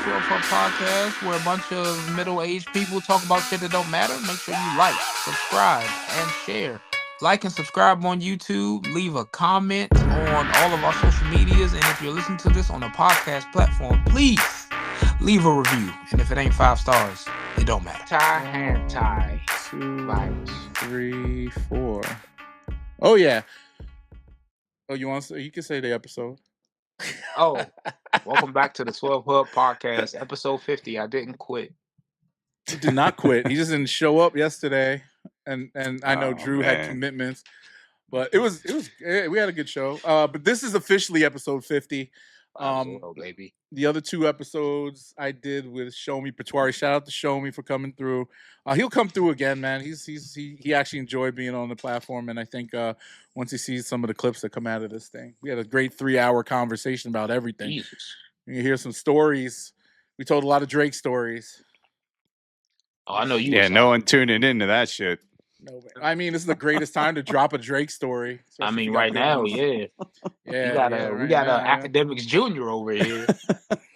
12 Hub Podcast, where a bunch of middle-aged people talk about shit that don't matter. Make sure you like, subscribe, and share. Like and subscribe on YouTube. Leave a comment on all of our social medias. And if you're listening to this on a podcast platform, please leave a review. And if it ain't 5 stars, it don't matter. Tie, hand tie. 2, Virus. 3, 4. Oh, yeah. Oh, you want to say? You can say the episode. Oh, welcome back to the 12 Hub Podcast, episode 50. I didn't quit. He did not quit. He just didn't show up yesterday, and I know Drew had commitments, but we had a good show. But this is officially episode 50. Baby. The other 2 episodes I did with Show Me Patuari. Shout out to Show Me for coming through. He'll come through again, man. He actually enjoyed being on the platform, and I think once he sees some of the clips that come out of this thing, we had a great 3-hour conversation about everything. Jesus. You hear some stories. We told a lot of Drake stories. Oh, I know you. Yeah, no one tuning into that shit. No, I mean, this is the greatest time to drop a Drake story. I mean, right now, yeah. Yeah, we got an Akademiks Junior over here.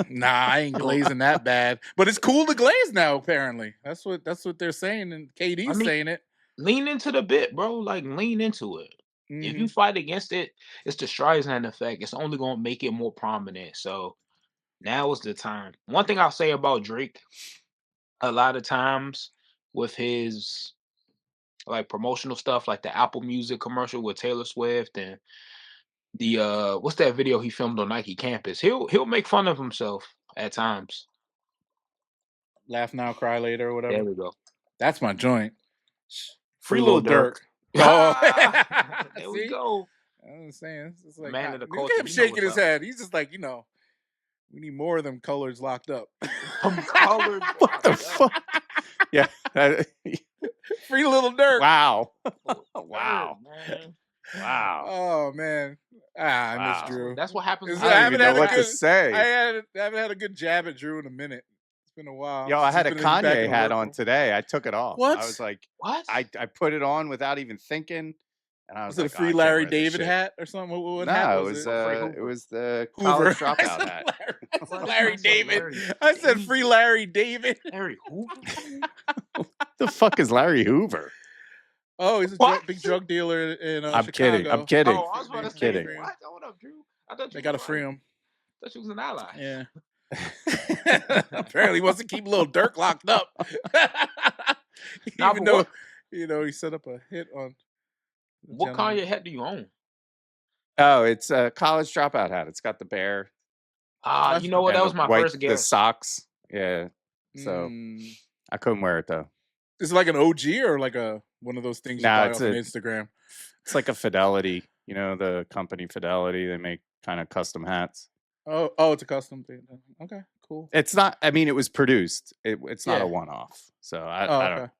Nah, I ain't glazing that bad. But it's cool to glaze now, apparently. That's what they're saying, and KD's saying it. Lean into the bit, bro. Like, lean into it. Mm-hmm. If you fight against it, it's the Streisand effect. It's only going to make it more prominent. So now is the time. One thing I'll say about Drake, a lot of times with his like promotional stuff, like the Apple Music commercial with Taylor Swift and the what's that video he filmed on Nike campus? He'll make fun of himself at times. Laugh now, cry later, or whatever. There we go. That's my joint. Free Lil Durk. Oh, there we go. I'm saying, it's like man of the look culture. at him shaking his head. He's just like, we need more of them colors locked up. Colors. What the fuck? Yeah. Free Lil Durk. Wow. Wow. Man. Wow. Oh man. I miss Drew. That's what happens. I don't even know what to say. I haven't had a good jab at Drew in a minute. It's been a while. Yo, I had a Kanye hat on today. I took it off. What? I was like, what? I put it on without even thinking. And I was like, it a free Larry David hat or something? What hat was it? It was the college dropout hat. I said Larry David. I said free Larry David. Larry Hoover? What the fuck is Larry Hoover? Oh, he's a big drug dealer in I'm Chicago. I'm kidding. Oh, I was about to say, what? Hold up, Drew. I thought they got to free him. I thought you was an ally. Yeah. Apparently, he wants to keep Lil Durk locked up. Even though, he set up a hit on. What Kanye hat do you own? Oh, it's a college dropout hat. It's got the bear. You know what? That was my first guess. The socks. Yeah. So I couldn't wear it though. Is it like an OG or like one of those things you buy off on Instagram? It's like a Fidelity. The company Fidelity. They make kind of custom hats. Oh, it's a custom thing. Okay, cool. It's not. I mean, it was produced. It's not a one-off. So I don't.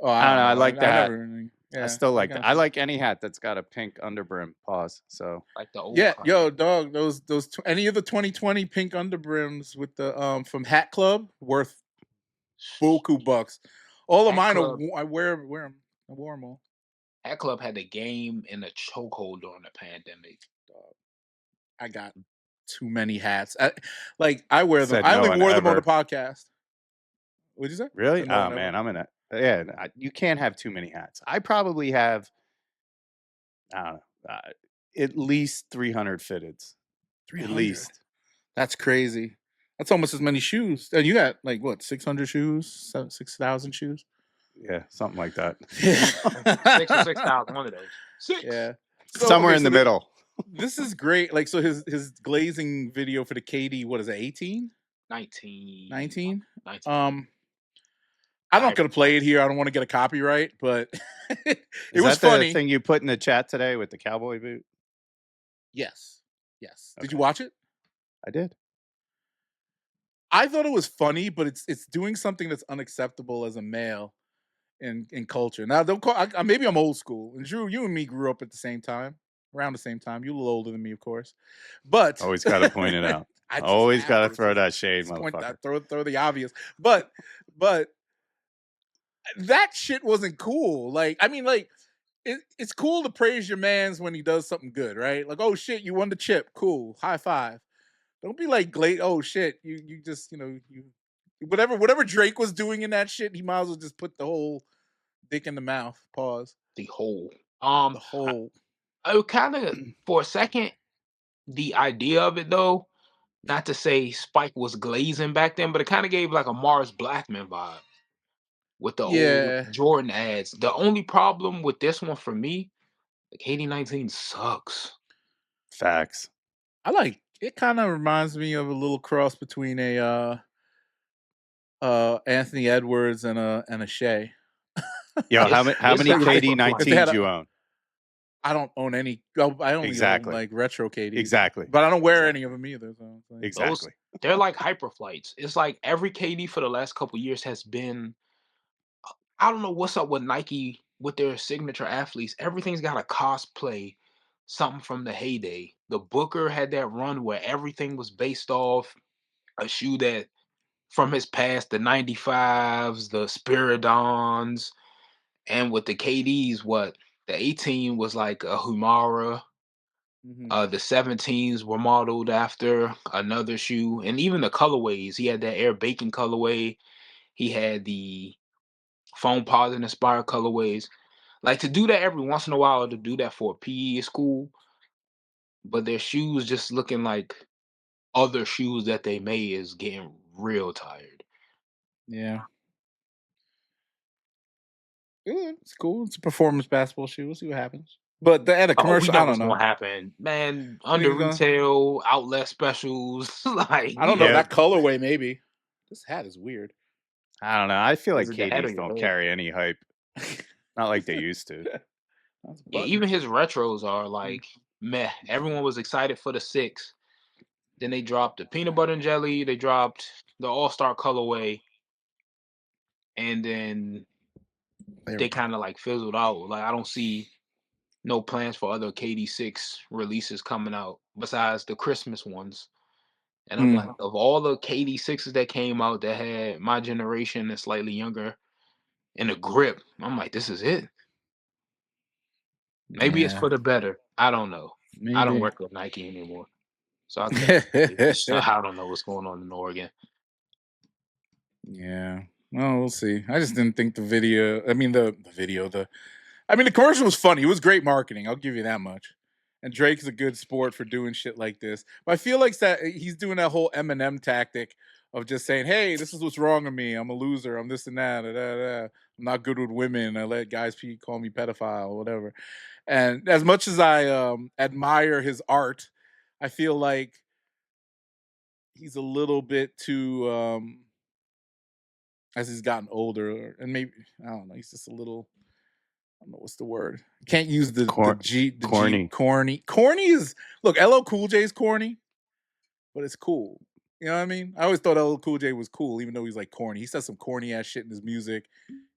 Oh, I don't know. I like that. Yeah, I still like that. I like any hat that's got a pink underbrim. Pause. So like the old. Yeah, yo, dog. Those any of the 2020 pink underbrims with the from Hat Club worth buku bucks. All of mine I wear them. I wore them all. Hat Club had the game in a chokehold during the pandemic. I got too many hats. I wear them. I only wore them on the podcast. What'd you say? Really? Oh man, I'm in it. Yeah, you can't have too many hats. I probably have, I don't know, at least 300 fitteds. 300? At least. That's crazy. That's almost as many shoes. And you got 600 shoes? 6,000 shoes? Yeah, something like that. 6 or 6,000, one of those. 6. Yeah. Somewhere in the middle. This is great. So his glazing video for the KD, what is it, 18? 19. 19? I'm not going to play it here. I don't want to get a copyright, but it was funny. The thing you put in the chat today with the cowboy boot? Yes. Okay. Did you watch it? I did. I thought it was funny, but it's doing something that's unacceptable as a male in culture. Now, don't call. Maybe I'm old school. And Drew, you and me grew up at the same time, around the same time. You're a little older than me, of course. But always got to point it out. Always got to throw that shade, motherfucker. Throw the obvious. But that shit wasn't cool. It's cool to praise your mans when he does something good, right? Like, oh shit, you won the chip. Cool. High five. Don't be like oh shit, you just you whatever Drake was doing in that shit, he might as well just put the whole dick in the mouth. Pause. The whole. The whole. I kind of for a second the idea of it though. Not to say Spike was glazing back then, but it kind of gave like a Mars Blackman vibe with the old Yeah. Jordan ads. The only problem with this one for me, the KD19 sucks. Facts. I like it. Kind of reminds me of a little cross between a Anthony Edwards and a Shea. Yo, how many KD19s you own? I don't own any. I only own like retro KD. Exactly. But I don't wear any of them either. So like, exactly. They're like hyperflights. It's like every KD for the last couple years has been. I don't know what's up with Nike with their signature athletes. Everything's got a cosplay something from the heyday. The Booker had that run where everything was based off a shoe that from his past, the 95s, the Spiridons, and with the KDs, what the 18 was like a Humara. The 17s were modeled after another shoe, and even the colorways. He had that Air Bacon colorway. He had the foam posit inspired colorways. Like to do that every once in a while, to do that for a PE is cool. But their shoes just looking like other shoes that they made is getting real tired. Yeah. It's cool. It's a performance basketball shoe. We'll see what happens. But the commercial, I don't know. What's gonna happen, man. Under retail, outlet specials, like I don't know that colorway. Maybe this hat is weird. I don't know. I feel like KDs don't carry any hype. Not like they used to. Yeah, even his retros are like meh. Everyone was excited for the 6. Then they dropped the peanut butter and jelly. They dropped the all-star colorway, and then they kind of like fizzled out. Like I don't see no plans for other KD6 releases coming out besides the Christmas ones. And I'm like, of all the KD6s that came out that had my generation and slightly younger in a grip, I'm like, this is it. Maybe it's for the better. I don't know. Maybe. I don't work with Nike anymore. So I don't know what's going on in Oregon. Yeah. Well, we'll see. I just didn't think the commercial was funny. It was great marketing. I'll give you that much. And Drake's a good sport for doing shit like this. But I feel like that he's doing that whole Eminem tactic of just saying, hey, this is what's wrong with me. I'm a loser. I'm this and that. I'm not good with women. I let guys call me pedophile or whatever. And as much as I admire his art, I feel like he's a little bit too, as he's gotten older, and maybe, I don't know, he's just a little, I don't know what's the word. Can't use the corny. Corny is, look, LL Cool J is corny, but it's cool. You know what I mean? I always thought LL Cool J was cool, even though he's like corny. He says some corny ass shit in his music.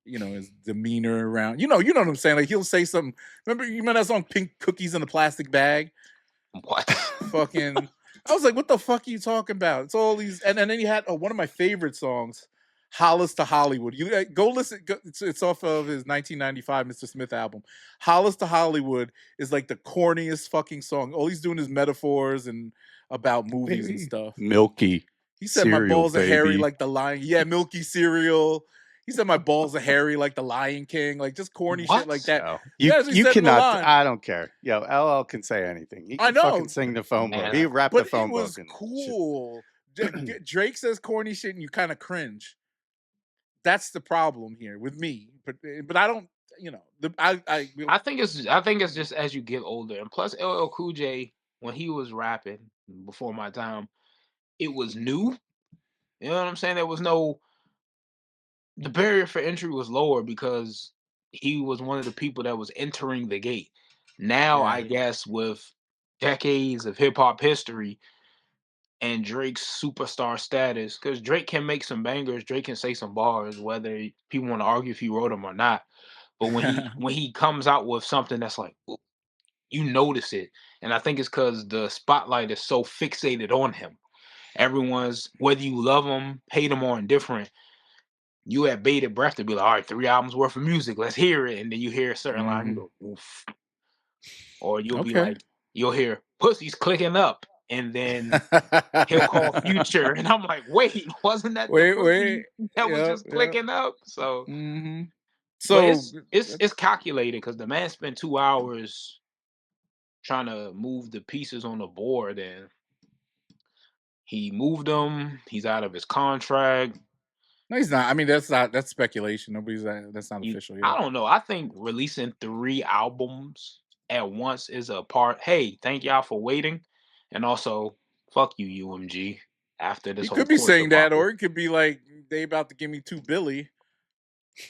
You know, his demeanor around. You know what I'm saying? Like he'll say something. Remember that song "Pink Cookies in a Plastic Bag"? What? Fucking. I was like, what the fuck are you talking about? It's all these, and then he had one of my favorite songs, "Hollis to Hollywood." You go listen. It's off of his 1995 Mr. Smith album. "Hollis to Hollywood" is like the corniest fucking song. All he's doing is metaphors and about movies and stuff. Milky. He said my balls are hairy like the lion. Yeah, milky cereal. He said my balls are hairy like the Lion King. Like just corny shit like that. No. You cannot. I don't care. Yo, LL can say anything. He can fucking sing the phone book. He rapped the phone book. But it was cool. Drake says corny shit and you kind of cringe. That's the problem here with me. But I don't. You know. I think it's just as you get older, and plus LL Cool J when he was rapping before my time, it was new. You know what I'm saying? There was no. The barrier for entry was lower because he was one of the people that was entering the gate. Now, I guess with decades of hip hop history and Drake's superstar status, because Drake can make some bangers, Drake can say some bars, whether people want to argue if he wrote them or not. But when he comes out with something that's like, you notice it, and I think it's because the spotlight is so fixated on him. Everyone's, whether you love him, hate him, or indifferent, you had bated breath to be like, all right, 3 albums worth of music, let's hear it. And then you hear a certain line, you go, oof. Or you'll be like, you'll hear pussies clicking up. and then he'll call Future, and I'm like, wait, wasn't that the wait. pussy that was Yep, just clicking up? So, Mm-hmm. but So it's calculated because the man spent 2 hours trying to move the pieces on the board, and he moved them. He's out of his contract. no, he's not. I mean, that's speculation. That's not official yet. I don't know. I think releasing 3 albums at once is a part. Hey, thank y'all for waiting, and also fuck you, UMG. After this He whole could be court saying that, debacle. or it could be like they about to give me $2 billion.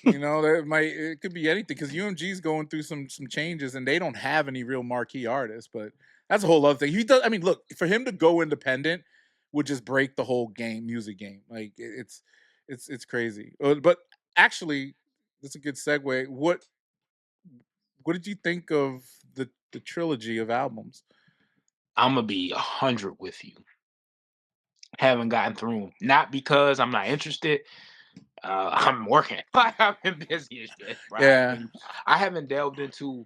You know, it could be anything because UMG's going through some changes and they don't have any real marquee artists. But that's a whole other thing. He does. I mean, look, for him to go independent would just break the whole music game. Like it's crazy. But actually, that's a good segue. What did you think of the trilogy of albums? I'm gonna be 100 with you. Haven't gotten through them. Not because I'm not interested. I'm working. I've been busy as shit. Bro. Yeah. I haven't delved into,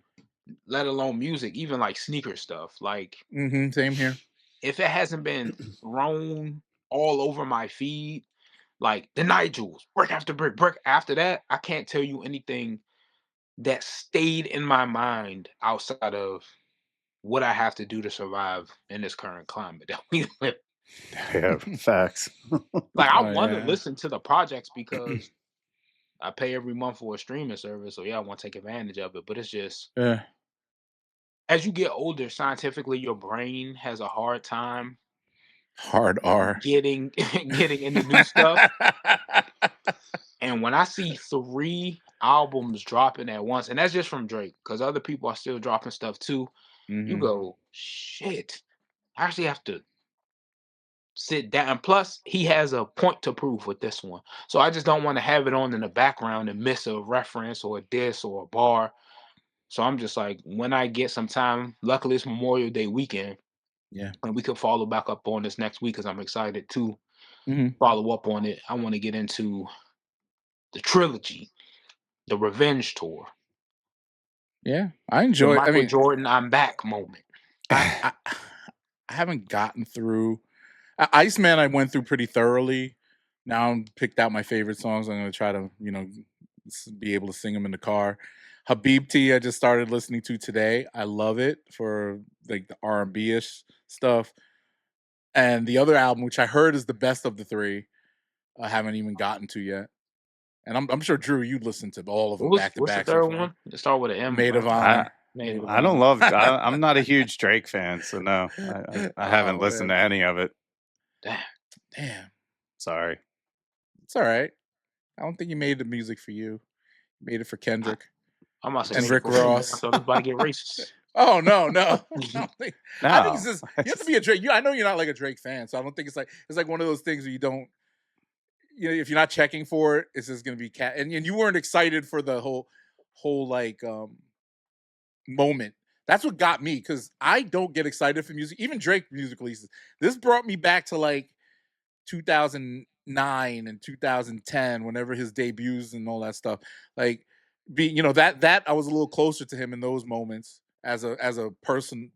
let alone music, even like sneaker stuff. Like, Same here. if it hasn't been thrown all over my feed, like the Nigels, brick after brick after that, I can't tell you anything that stayed in my mind outside of what I have to do to survive in this current climate that we live. Yeah, facts. Like, I want to listen to the projects because I pay every month for a streaming service, so yeah, I want to take advantage of it. But it's just, as you get older, scientifically, your brain has a hard time hard R getting into new stuff. And when I see 3 albums dropping at once, and that's just from Drake, because other people are still dropping stuff too, you go, shit, I actually have to sit down. And plus, he has a point to prove with this one. So I just don't want to have it on in the background and miss a reference or a diss or a bar. So I'm just like, when I get some time, luckily it's Memorial Day weekend. Yeah. And we could follow back up on this next week because I'm excited to Mm-hmm. follow up on it. I want to get into the trilogy, the revenge tour. Yeah, I enjoy. The Michael Jordan "I'm back" moment. I haven't gotten through Iceman. I went through pretty thoroughly. Now I'm picked out my favorite songs. I'm going to try to be able to sing them in the car. Habibti I just started listening to today. I love it for like the R&B ish stuff. And the other album, which I heard is the best of the 3, I haven't even gotten to yet. And I'm sure Drew, you listened to all of them back to back. What's the third one? Let's start with an M. Maid of Honor. I don't love. I'm not a huge Drake fan, so no, I haven't listened to any of it. Damn. Sorry. It's all right. I don't think you made the music for you. You made it for Kendrick. I'm about to and say Rick Ross. So everybody get racist. Oh no. I think it's just you have to be a Drake. I know you're not like a Drake fan, so I don't think it's like one of those things where you don't. If you're not checking for it, it's just gonna be cat. And you weren't excited for the whole like moment. That's what got me because I don't get excited for music. Even Drake music releases. This brought me back to like 2009 and 2010, whenever his debuts and all that stuff. Like, that I was a little closer to him in those moments as a person,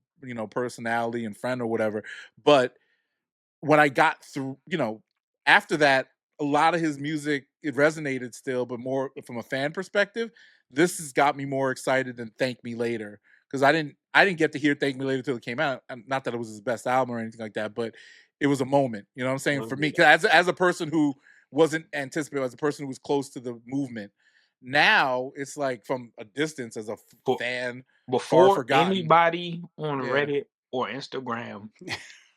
personality and friend or whatever. But when I got through, after that, a lot of his music, it resonated still, but more from a fan perspective. This has got me more excited than Thank Me Later, because I didn't get to hear Thank Me Later till it came out. Not that it was his best album or anything like that, but it was a moment. You know what I'm saying? For me, as a person who wasn't anticipating, as a person who was close to the movement, now it's like from a distance as a fan. Before anybody on Reddit or Instagram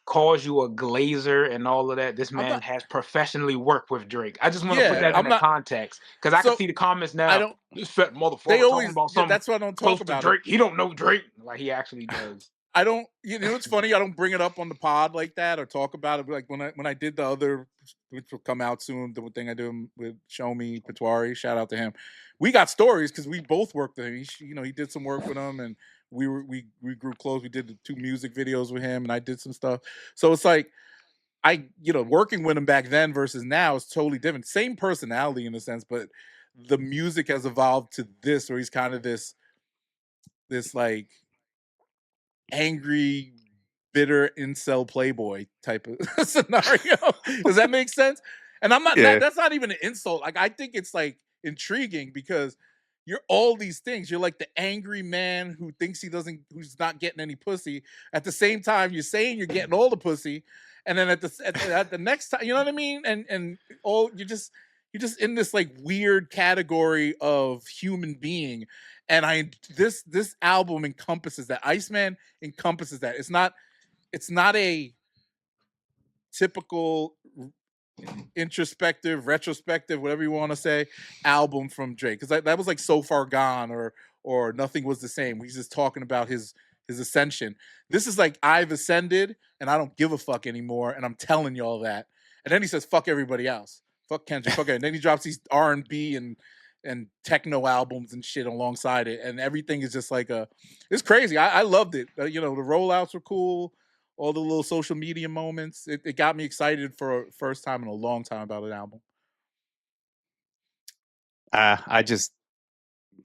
calls you a glazer and all of that, this man has professionally worked with Drake. I just want to put that in the context because I can see the comments now. This fat motherfucker talking about something. That's why I don't talk about Drake. He don't know Drake like he actually does. I don't. It's funny. I don't bring it up on the pod like that or talk about it. Like when I did the other, which will come out soon, the thing I do with Show Me Patwari. Shout out to him. We got stories because we both worked with him. He did some work with him, and we grew close. We did the 2 music videos with him, and I did some stuff. So it's like working with him back then versus now is totally different. Same personality in a sense, but the music has evolved to this, where he's kind of this like angry, bitter incel playboy type of scenario. Does that make sense? And I'm not. Yeah. That's not even an insult. Like I think it's like intriguing because you're all these things. You're like the angry man who thinks who's not getting any pussy. At the same time, you're saying you're getting all the pussy, and then at the next time, you know what I mean? And all you're just in this like weird category of human being. And this album encompasses that. Iceman encompasses that. It's not a typical introspective, retrospective, whatever you want to say, album from Drake. Because that was like So Far Gone or Nothing Was the Same. He's just talking about his ascension. This is like I've ascended and I don't give a fuck anymore, and I'm telling y'all that. And then he says, "Fuck everybody else. Fuck Kendrick. Fuck it." And then he drops these R&B and techno albums and shit alongside it, and everything is just like it's crazy. I loved it. The rollouts were cool. All the little social media moments. It got me excited for first time in a long time about an album.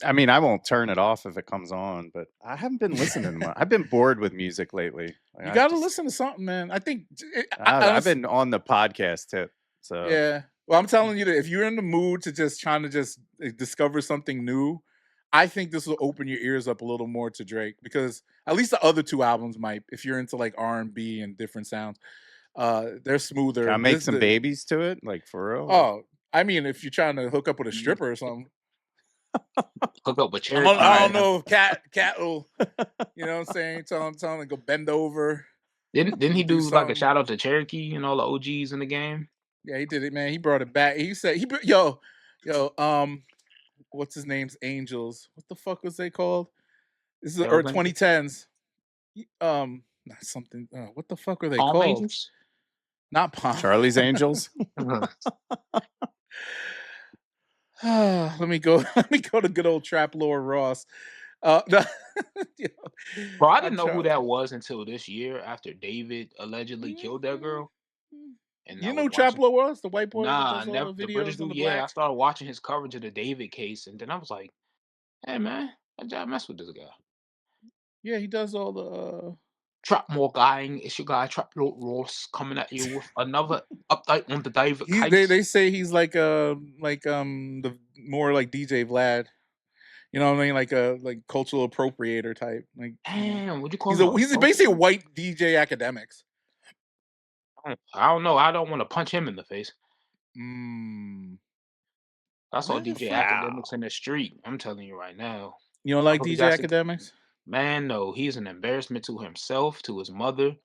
I mean, I won't turn it off if it comes on, but I haven't been listening to much. I've been bored with music lately. Like, you got to listen to something, man. I think I've been on the podcast tip. So yeah. Well, I'm telling you that if you're in the mood to trying to discover something new, I think this will open your ears up a little more to Drake, because at least the other two albums might, if you're into like R&B and different sounds, they're smoother. Can I make some babies to it, like for real? Oh, I mean, if you're trying to hook up with a stripper or something. Hook up with Cherokee. I don't know if Cat will, you know what I'm saying? Tell him to go bend over. Didn't he do like a shout out to Cherokee and all the OGs in the game? Yeah, he did it, man. He brought it back. He said what's his name's Angels? What the fuck was they called? This is or 2010s. Not something. What the fuck were they called? Angels? Not Palm. Charlie's Angels. Let me go to good old Trap Lord Ross. Bro, I didn't know who that was until this year after David allegedly killed that girl. And you know Trap Lord Ross, the white boy? Nah, never. The British dude. Yeah, I started watching his coverage of the David case, and then I was like, "Hey, man, I gotta mess with this guy." Yeah, he does all the Trap more guying. It's your guy Trap Lord Ross coming at you with another update on the David case. They say he's like the more like DJ Vlad. You know what I mean? Like cultural appropriator type. Like, damn, would you call him? He's basically a white DJ Akademiks. I don't know. I don't want to punch him in the face. I saw DJ Akademiks in the street. I'm telling you right now. You don't like DJ Akademiks? Man, no. He's an embarrassment to himself, to his mother,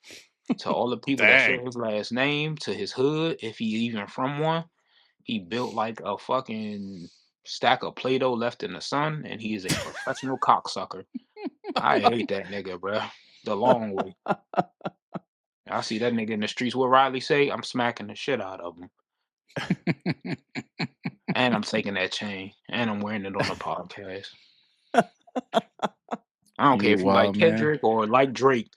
to all the people that share his last name, to his hood, if he's even from one. He built like a fucking stack of Play-Doh left in the sun, and he is a professional cocksucker. I hate that nigga, bro. The long way. I see that nigga in the streets. What Riley say? I'm smacking the shit out of him. And I'm taking that chain. And I'm wearing it on the podcast. I don't care if you like Kendrick or like Drake.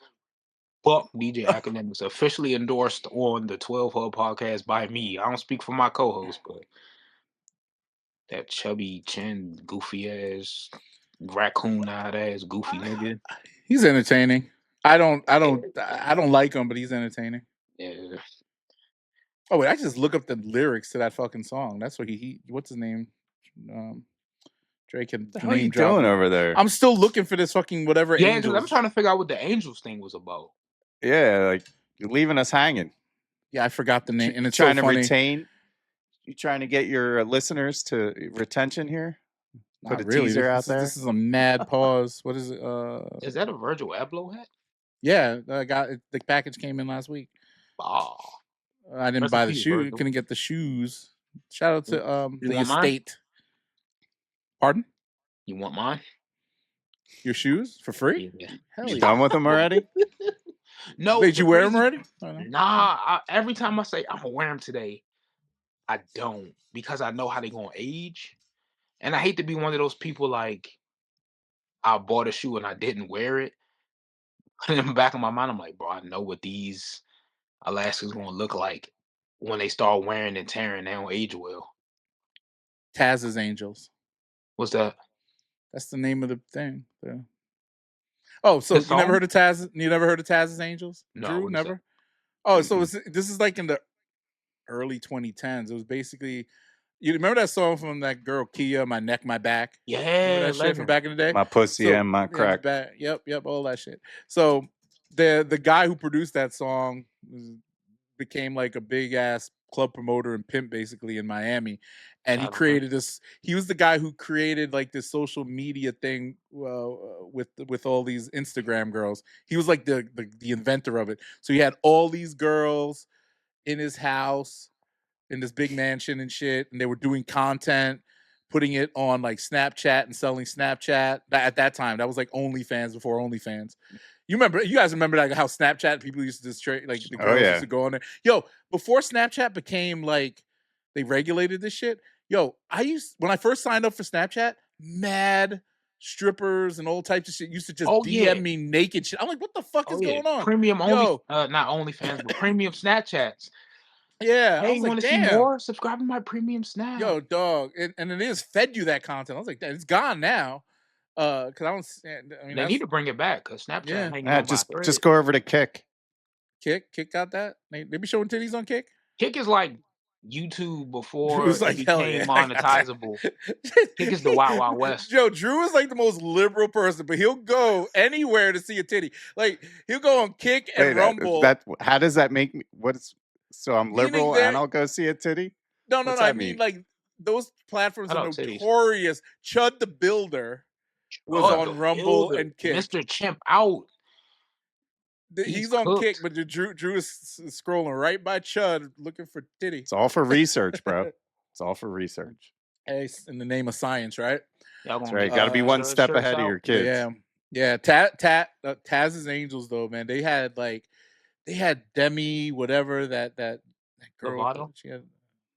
Fuck DJ Akademiks. Officially endorsed on the 12 Hub podcast by me. I don't speak for my co-host, but that chubby chin, goofy ass, raccoon-eyed ass, goofy nigga. He's entertaining. I don't like him, but he's entertaining. Yeah. Oh wait, I just look up the lyrics to that fucking song. That's what he what's his name? Drake and what are you doing over there? I'm still looking for this fucking whatever. Yeah, Angels. I'm trying to figure out what the Angels thing was about. Yeah, like you're leaving us hanging. Yeah, I forgot the name. And it's trying so to funny. retain. You trying to get your listeners to retention here? Put a teaser out there. This is a mad pause. What is it? Is that a Virgil Abloh hat? Yeah, I got it. The package came in last week. Oh. I didn't buy the shoes. Couldn't get the shoes. Shout out to the estate. Pardon? You want mine? Your shoes for free? Yeah. Hell you done with them already? No. Did you wear them already? Nah. Every time I say I'm gonna wear them today, I don't, because I know how they're gonna age, and I hate to be one of those people like I bought a shoe and I didn't wear it. And in the back of my mind, I'm like, bro, I know what these Alaska's gonna look like when they start wearing and tearing. They don't age well. Taz's Angels. What's that? That's the name of the thing. Oh, so His you never song? heard of Taz? You never heard of Taz's Angels? No, Drew, what is that? never. Oh, so Mm-mm. this is like in the early 2010s. It was basically, you remember that song from that girl Kia, My Neck, My Back? Remember Yeah, that shit from legend. back in the day? My pussy So and my yeah, crack. back. Yep, all that shit. So the guy who produced that song became like a big ass club promoter and pimp basically in Miami, and he Shout out to him. created this. He was the guy who created like this social media thing with all these Instagram girls. He was like the inventor of it. So he had all these girls in his house in this big mansion and shit, and they were doing content, putting it on like Snapchat and selling Snapchat. At that time, that was like OnlyFans before OnlyFans. You guys remember like how Snapchat people used to just trade, like the girls used to go on there. Yo, before Snapchat became like they regulated this shit. Yo, when I first signed up for Snapchat, mad strippers and all types of shit used to just DM me naked shit. I'm like, what the fuck is going on? Premium only, Yo, not OnlyFans, but premium Snapchats. yeah, I Hey, was you like, want to see damn. more? Subscribe to my premium Snap. Yo, dog, and it is fed you that content. I was like, it's gone now. Cause I don't. I mean, They need to bring it back because Snapchat hanging on just by a just thread. go over to Kick. Kick got that. They be showing titties on Kick. Kick is like YouTube before Drew's like, it hell became yeah, monetizable. Kick is the Wild Wild West. Yo, Drew is like the most liberal person, but he'll go anywhere to see a titty. Like he'll go on Kick and Rumble. How does that make me? So I'm liberal and I'll go see a titty? No. I mean like those platforms are notorious. Chud the Builder was on Rumble and Kick. Mr. Chimp out. He's on Kick, but Drew is scrolling right by Chud looking for titty. It's all for research, bro. It's all for research. Hey, in the name of science, right? That's right. Got to be one step ahead of your kids. Yeah. Taz's Angels though, man. They had Demi, whatever that girl. Lovato? She had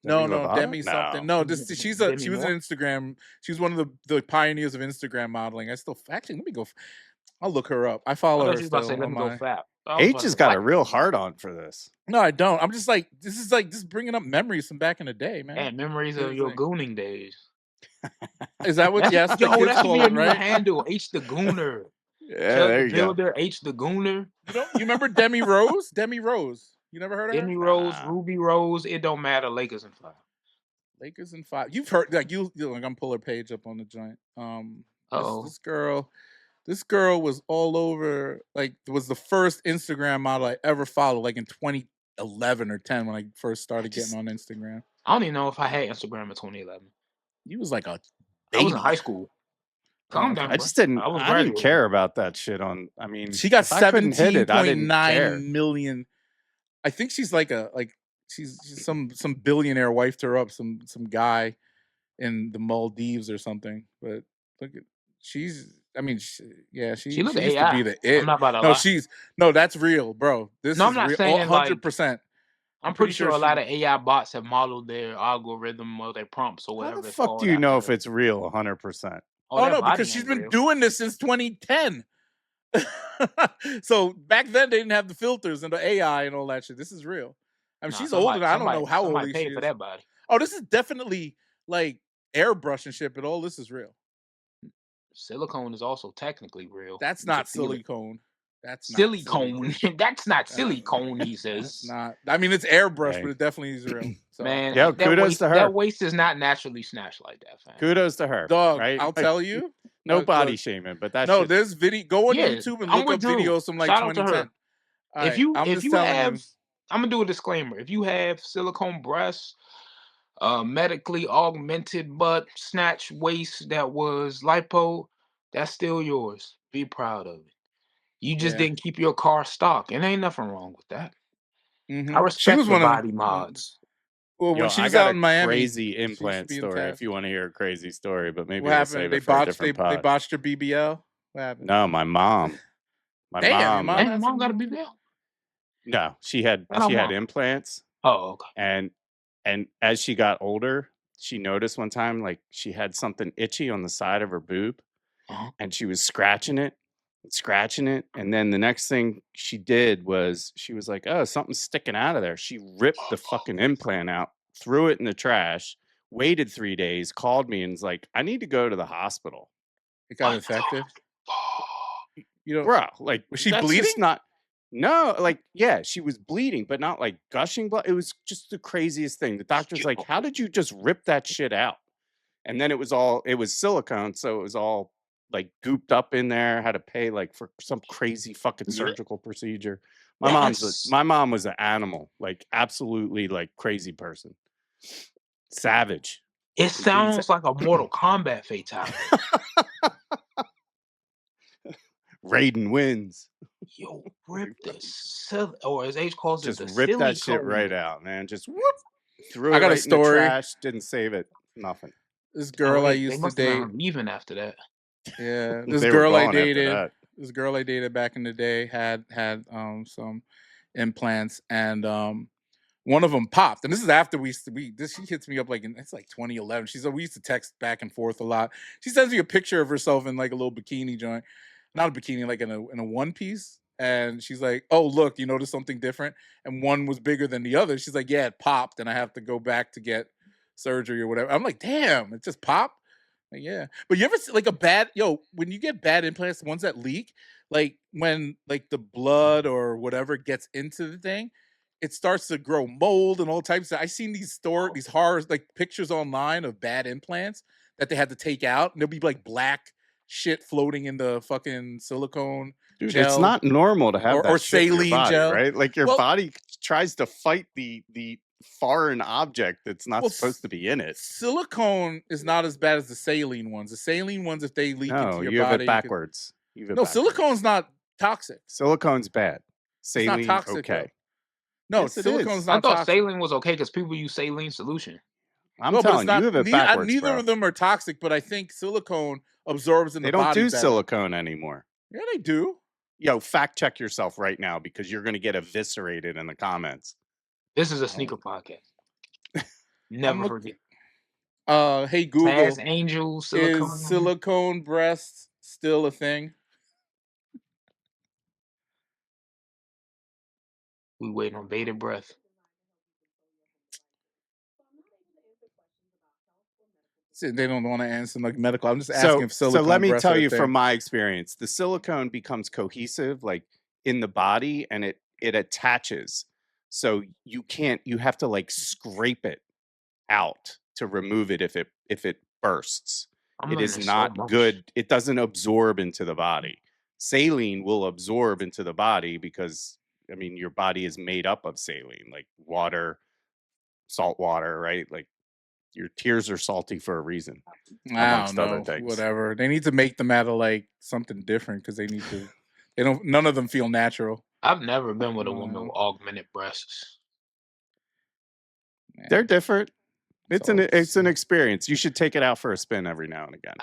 Demi something. No, she was an Instagram. She was one of the pioneers of Instagram modeling. Let me go. I'll look her up. I follow her. Let me go fap. H has got a real hard on for this. No, I don't. I'm just like, this is like just bringing up memories from back in the day, man. And memories of your gooning days. Is that what? Yes, that should be a new handle. H the Gooner. Yeah, there you Builder, H the Gooner. You remember Demi Rose? Demi Rose. You never heard of her? Demi Rose, Ruby Rose. It don't matter. Lakers and 5. Lakers and 5. You've heard like I'm gonna pull her page up on the joint. This girl was all over. Like, was the first Instagram model I ever followed. Like in 2011 or 10 when I first started getting on Instagram. I don't even know if I had Instagram in 2011. You was like a baby. I was in high school. Calm down. I just didn't. I didn't care about that shit. I mean, she got 17.9 million. I think she's she's some billionaire wifed her up. Some guy in the Maldives or something. But look at she's. I mean, she used to be the it. I'm not about to no, that's real, bro. This is I'm not real, saying 100%. I'm pretty sure a lot of AI bots have modeled their algorithm or their prompts or whatever. How the fuck do you know if it's real 100%? Oh no, because she's been doing this since 2010. So back then they didn't have the filters and the AI and all that shit. This is real. I mean, she's older. I don't know how old she is. For that body. Oh, this is definitely like airbrush and shit, but all this is real. Silicone is also technically real. That's not silicone. That's silicone. That's not silicone, he says. It's not. I mean, it's airbrush, but it definitely is real. So. Man, kudos to her. That waist is not naturally snatched like that, fam. Kudos to her. Dog, right? I'll tell you. No body shaming, but that's there's video. Go on YouTube and look up videos from like 2010. If you have, I'm gonna do a disclaimer. If you have silicone breasts, medically augmented butt, snatch waist that was lipo, that's still yours. Be proud of it. You just didn't keep your car stock, and ain't nothing wrong with that. I respect the body mods. Well, when she was out in Miami, crazy implant story. If you want to hear a crazy story, but maybe what happened? They botched her BBL. What happened? No, my mom. Your mom got a BBL. No, she had implants. Oh, okay. And as she got older, she noticed one time like she had something itchy on the side of her boob, and she was scratching it. And then the next thing she did was she was like, oh, something's sticking out of there. She ripped the fucking implant out, threw it in the trash, waited 3 days, called me and was like, I need to go to the hospital. It got infected? You know, bro, like was she that's bleeding? just not. No, like yeah, she was bleeding, but not like gushing blood. It was just the craziest thing. The doctor's like, "How did you just rip that shit out?" And then it was silicone, so it was all like gooped up in there. Had to pay like for some crazy fucking surgical procedure. My mom was an animal, like absolutely like crazy person, savage. It sounds like a Mortal Kombat fatality. Raiden wins. Yo, rip this, or as H calls it, Just the rip that shit silicone. right out, man. Just whoop. Threw I it got a right in the story. trash. Didn't save it. Nothing. This girl I used they to must date. have been leaving after that. Yeah, this They were girl I gone after dated. that. This girl I dated back in the day had some implants, and one of them popped. And this is after she hits me up like it's like 2011. We used to text back and forth a lot. She sends me a picture of herself in like a little bikini joint, not a bikini, like in a one piece. And she's like, "Oh, look, you notice something different?" And one was bigger than the other. She's like, "Yeah, it popped, and I have to go back to get surgery or whatever." I'm like, "Damn, it just popped." Like, yeah, but you ever see like when you get bad implants, the ones that leak, like when like the blood or whatever gets into the thing, it starts to grow mold and all types of. I seen these horrors, like pictures online of bad implants that they had to take out, and there'll be like black shit floating in the fucking silicone. Dude, gel, it's not normal to have that shit in your saline body, gel, right? Like your body tries to fight the foreign object that's not supposed to be in it. Silicone is not as bad as the saline ones. The saline ones, if they leak into your body, you have it backwards. Silicone's not toxic. Silicone's bad. Saline, it's not toxic, okay. No, yes, silicone's not I thought toxic. saline was okay because people use saline solution. I'm telling you, you have it backwards, neither bro. of them are toxic, but I think silicone absorbs in the body. They don't do better. silicone anymore. Yeah, they do. Yo, fact check yourself right now because you're going to get eviscerated in the comments. This is a sneaker podcast. Never forget. Hey Google, Taz Angel silicone. Is silicone breasts still a thing? We waiting on bated breath. They don't want to answer like medical. I'm just asking if silicone. So let me tell you from my experience, the silicone becomes cohesive like in the body and it attaches. So you have to like scrape it out to remove it if it bursts. It is not good. It doesn't absorb into the body. Saline will absorb into the body because I mean your body is made up of saline, like water, salt water, right? Like your tears are salty for a reason. I don't know. Whatever. They need to make them out of like something different because they need to. They don't. None of them feel natural. I've never been with a woman with augmented breasts. Man. They're different. It's an experience. You should take it out for a spin every now and again.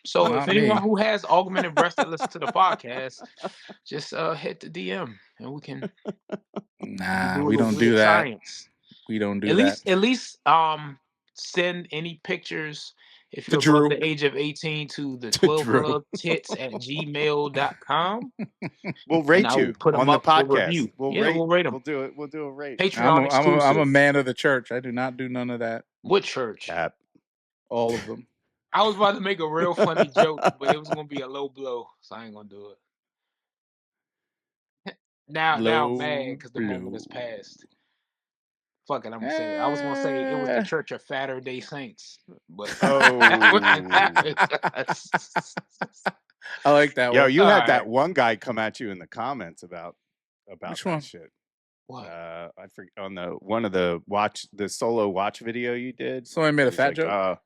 So if anyone who has augmented breasts that listen to the podcast, just hit the DM and we can. Nah, we don't do that. Science. We don't do that. At least send any pictures if you're above the age of 18 to the 12clubtits@gmail.com. We'll rate you on the podcast. We'll rate them. We'll do a rate. Patreon I'm a man of the church. I do not do none of that. What church? Cap. All of them. I was about to make a real funny joke, but it was gonna be a low blow, so I ain't gonna do it. Now I'm mad because the moment is past. Fuck it, I'm gonna say it. I was gonna say it was the Church of Fatter Day Saints, but I like that one. Yo, you had that one guy come at you in the comments about Which that one? shit. What? I forget on the solo watch video you did. So I made a fat joke.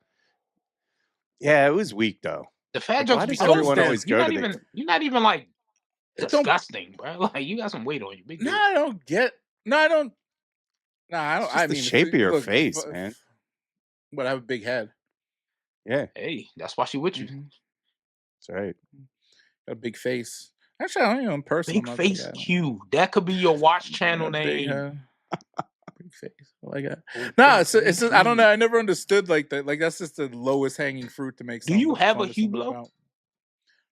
Yeah, it was weak though. The fat jokes be everyone always you're go not to you're not even like disgusting, bro. Like you got some weight on you. Big deal. I don't. I mean, the shape of your face, man. But I have a big head. Yeah. Hey, that's why she with you. That's right. Got a big face. Actually, I don't know in person. Big face Q. That could be your watch channel name. Big face. I like that. No, it's just, I don't know. I never understood like that. Like that's just the lowest hanging fruit to make. Do you have a Hublot?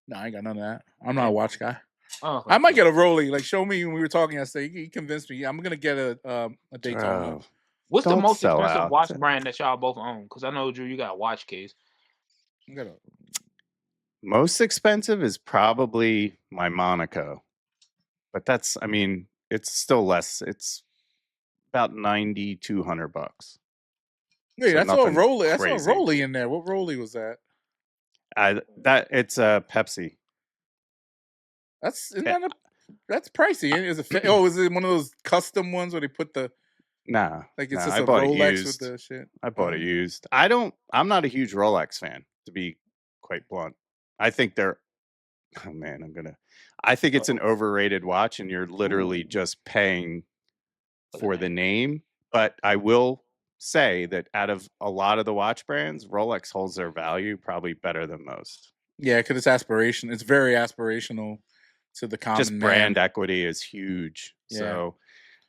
No, I ain't got none of that. I'm not a watch guy. Oh, I might get a Rollie. Like, show me when we were talking yesterday. He convinced me. I'm gonna get a Daytona. What's the most expensive watch brand that y'all both own? Because I know Drew, you got a watch case. I got Most expensive is probably my Monaco, but that's, I mean, it's still less. It's about $9,200. Wait, So I saw a nothing Rolly. I saw a crazy. Rolly in there. What Rolly was that? It's a Pepsi. That's that's pricey. Is it? Is it one of those custom ones where they put the? Nah, Like it's nah, just I a bought it Rolex used. with the shit. I bought it used. I'm not a huge Rolex fan, to be quite blunt. I think they're, oh man, I think it's an overrated watch, and you're literally just paying for the name. But I will say that out of a lot of the watch brands, Rolex holds their value probably better than most. Yeah, because it's aspiration. It's very aspirational to the common Just man. brand equity is huge. Yeah. So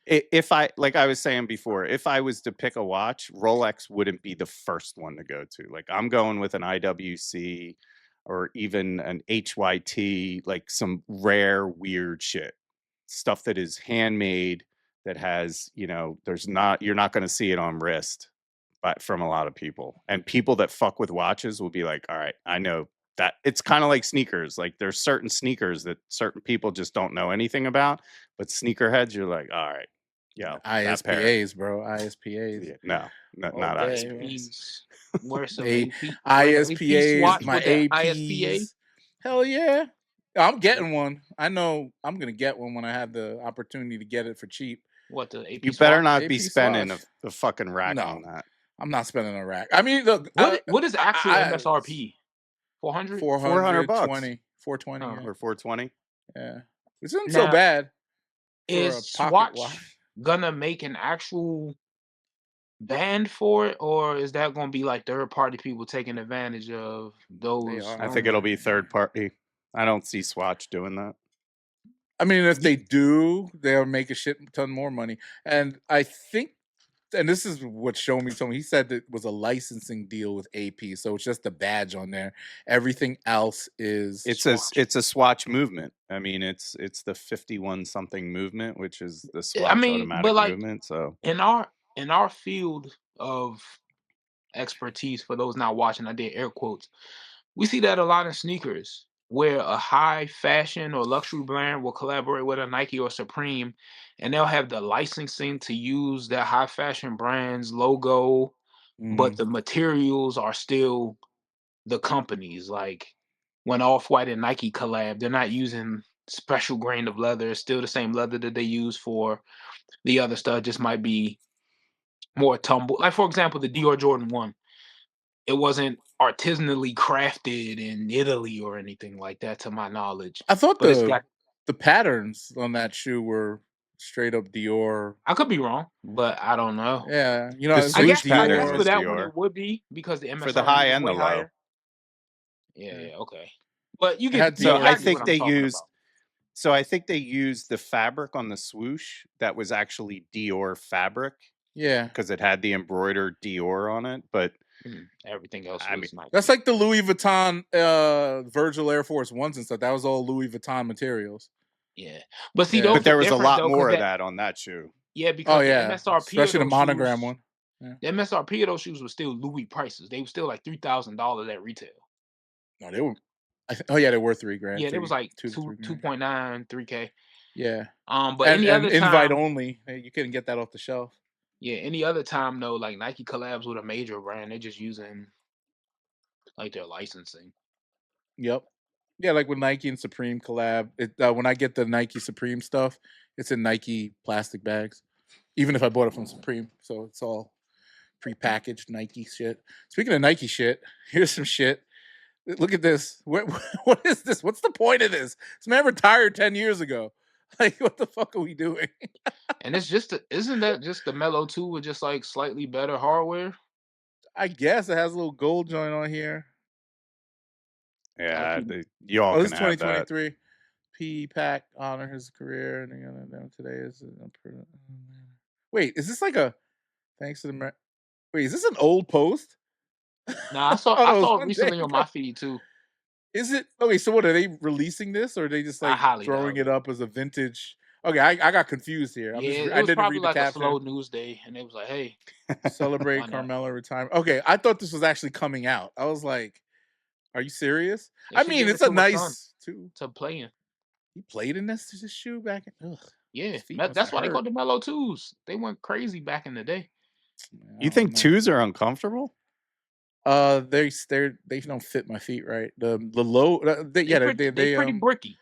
if I, like I was saying before, if I was to pick a watch, Rolex wouldn't be the first one to go to. Like I'm going with an IWC or even an HYT, like some rare, weird shit. Stuff that is handmade, that has, you're not going to see it on wrist, but from a lot of people. And people that fuck with watches will be like, all right, I know that. It's kind of like sneakers. Like there's certain sneakers that certain people just don't know anything about, but sneakerheads, you're like, all right, yeah, ISPAs, bro. ISPAs. Yeah, no, not day, ISPs. Where's some ISPAs, my ISPA? APs. Hell yeah. I'm getting one. I know I'm gonna get one when I have the opportunity to get it for cheap. What, the AP You better swatch? not AP be spending swatch. a fucking rack No. on that. I'm not spending a rack. I mean, look, What is actual MSRP? 400? $400 420. 420. Oh. Yeah. Or 420. Yeah. Which isn't so bad. Is for a pocket Swatch watch. gonna make an actual band for it, or is that gonna be like third party people taking advantage of those? are. I think it'll be third party. I don't see Swatch doing that. I mean, if they do, they'll make a shit ton more money. And I think, and this is what Shomi told me, he said that it was a licensing deal with AP, so it's just a badge on there. Everything else is It's Swatch. a Swatch movement. I mean, it's the 51 something movement, which is the Swatch automatic but like movement. So in our field of expertise, for those not watching, I did air quotes. We see that a lot in sneakers, where a high fashion or luxury brand will collaborate with a Nike or Supreme, and they'll have the licensing to use that high fashion brand's logo, but the materials are still the company's. Like when Off-White and Nike collab, they're not using special grain of leather. It's still the same leather that they use for the other stuff, just might be more tumble. Like for example, the Dior Jordan 1. It wasn't artisanally crafted in Italy or anything like that, to my knowledge. I thought But it's got, the patterns on that shoe were straight up Dior. I could be wrong, but I don't know. Yeah, The I Swoosh guess patterns for was that one Dior. it would be because the MSRP For the high is and way the low. higher. Yeah, okay. But you had get So Dior. I exactly think what they I'm talking used. about. So I think they used the fabric on the Swoosh that was actually Dior fabric. Yeah, because it had the embroidered Dior on it, but everything else I was mean, Nike. that's like the Louis Vuitton Virgil Air Force Ones and stuff. That was all Louis Vuitton materials. Yeah, but see, Yeah. those but there are was a different, lot though, 'cause more of that on that shoe. Yeah, because the MSRP especially of the those monogram shoes, one. Yeah. the MSRP of those shoes was still Louis prices. They were still like $3,000 at retail. No, they were. Oh yeah, they were $3,000. Yeah, it was like $2,000 to $3,000. 2.9, 3K. Yeah. But and any other invite time, only, you couldn't get that off the shelf. yeah, any other time though, like Nike collabs with a major brand, they're just using like their licensing. Yep. Yeah, like with Nike and Supreme collab. When I get the Nike Supreme stuff, it's in Nike plastic bags, even if I bought it from Supreme. So it's all prepackaged Nike shit. Speaking of Nike shit, here's some shit. Look at this. What is this? What's the point of this? This man retired 10 years ago. Like, what the fuck are we doing? And it's just isn't that just the Melo 2 with just like slightly better hardware? I guess it has a little gold joint on here. Yeah, y'all this can is have 2023. that. P Pack honor his career, and today is. Wait, is this like a thanks to the? Wait, is this an old post? Nah, I saw it recently on my feed too. Is it okay? So what are they releasing this, or are they just like throwing it up as a vintage? Okay, I got confused here. It was probably like a slow news day, and it was like, "Hey, celebrate Carmelo retirement." Okay, I thought this was actually coming out. I was like, Are you serious? They I should mean, give it it's a to his son nice too. to play in. He played in this shoe back in. Ugh, Yeah, his feet must that's have why they hurt. called the Melo 2s. They went crazy back in the day. I You don't think know. twos are uncomfortable? They don't fit my feet right. The low, they pretty bricky.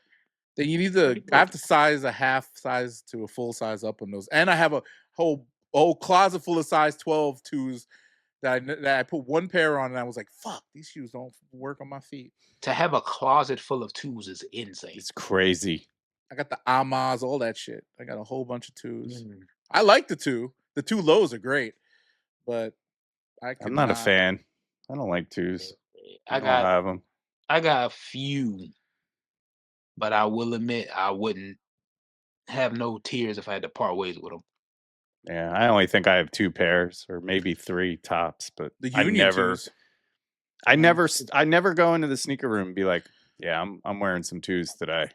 Then you need to. I have to size a half size to a full size up on those, and I have a whole closet full of size 12 twos that I put one pair on, and I was like, "Fuck, these shoes don't work on my feet." To have a closet full of twos is insane. It's crazy. I got the Amas, all that shit. I got a whole bunch of twos. I like the two. The two lows are great, but I'm not a fan. I don't like twos. I don't have them. I got a few, but I will admit I wouldn't have no tears if I had to part ways with them. Yeah, I only think I have 2 pairs or maybe 3 tops, but I never go into the sneaker room and be like, yeah, I'm wearing some twos today.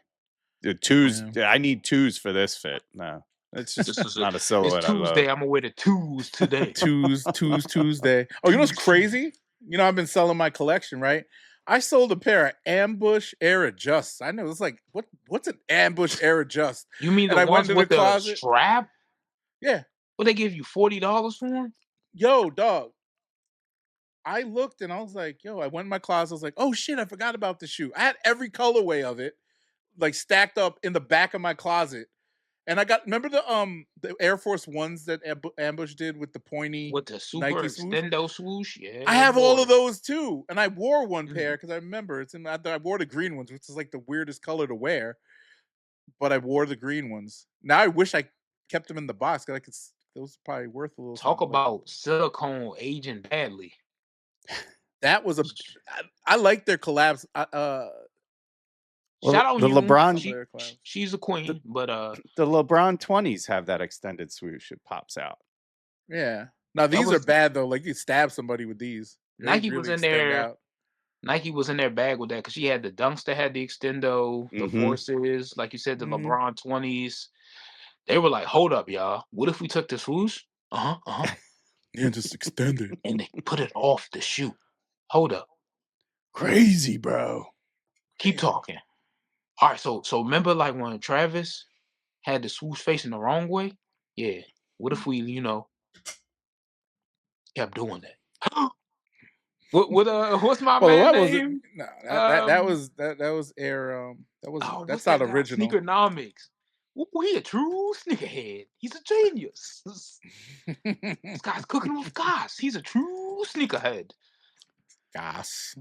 The twos, I need twos for this fit. No, it's just not a silhouette. It's Tuesday. I'm gonna wear the twos today. Twos Tuesday. Oh, you know what's crazy? You know, I've been selling my collection, right? I sold a pair of Ambush Air Adjusts. I know it's like, what's an Ambush Air Adjust? You mean the ones with the strap? Yeah. Well, they give you $40 for them? Yo, dog. I looked and I was like, yo, I went in my closet. I was like, oh shit, I forgot about the shoe. I had every colorway of it, like stacked up in the back of my closet. And I remember the Air Force Ones that Ambush did with the pointy with the super Nike extendo swoosh? Yeah. I have all of those too. And I wore one pair because I remember I wore the green ones, which is like the weirdest color to wear. But I wore the green ones. Now I wish I kept them in the box because those are probably worth a little. Talk about silicone aging badly. That was I like their collabs. Shout out the LeBron. She's a queen, but the LeBron 20s have that extended swoosh. It pops out. Yeah. Now these are bad though. Like you stab somebody with these. Nike was in there. Nike was in their bag with that because she had the Dunks that had the extendo, the Forces, like you said, the LeBron 20s. They were like, "Hold up, y'all. What if we took the swoosh? Yeah, just extend it and they put it off the shoe. Hold up, crazy, bro. Keep talking." All right, so remember like when Travis had the swoosh facing the wrong way? Yeah. What if we, kept doing that? What's my man name? That was Air. That's not original. Sneakernomics. He a true sneakerhead. He's a genius. This guy's cooking with gas. He's a true sneakerhead. Gas.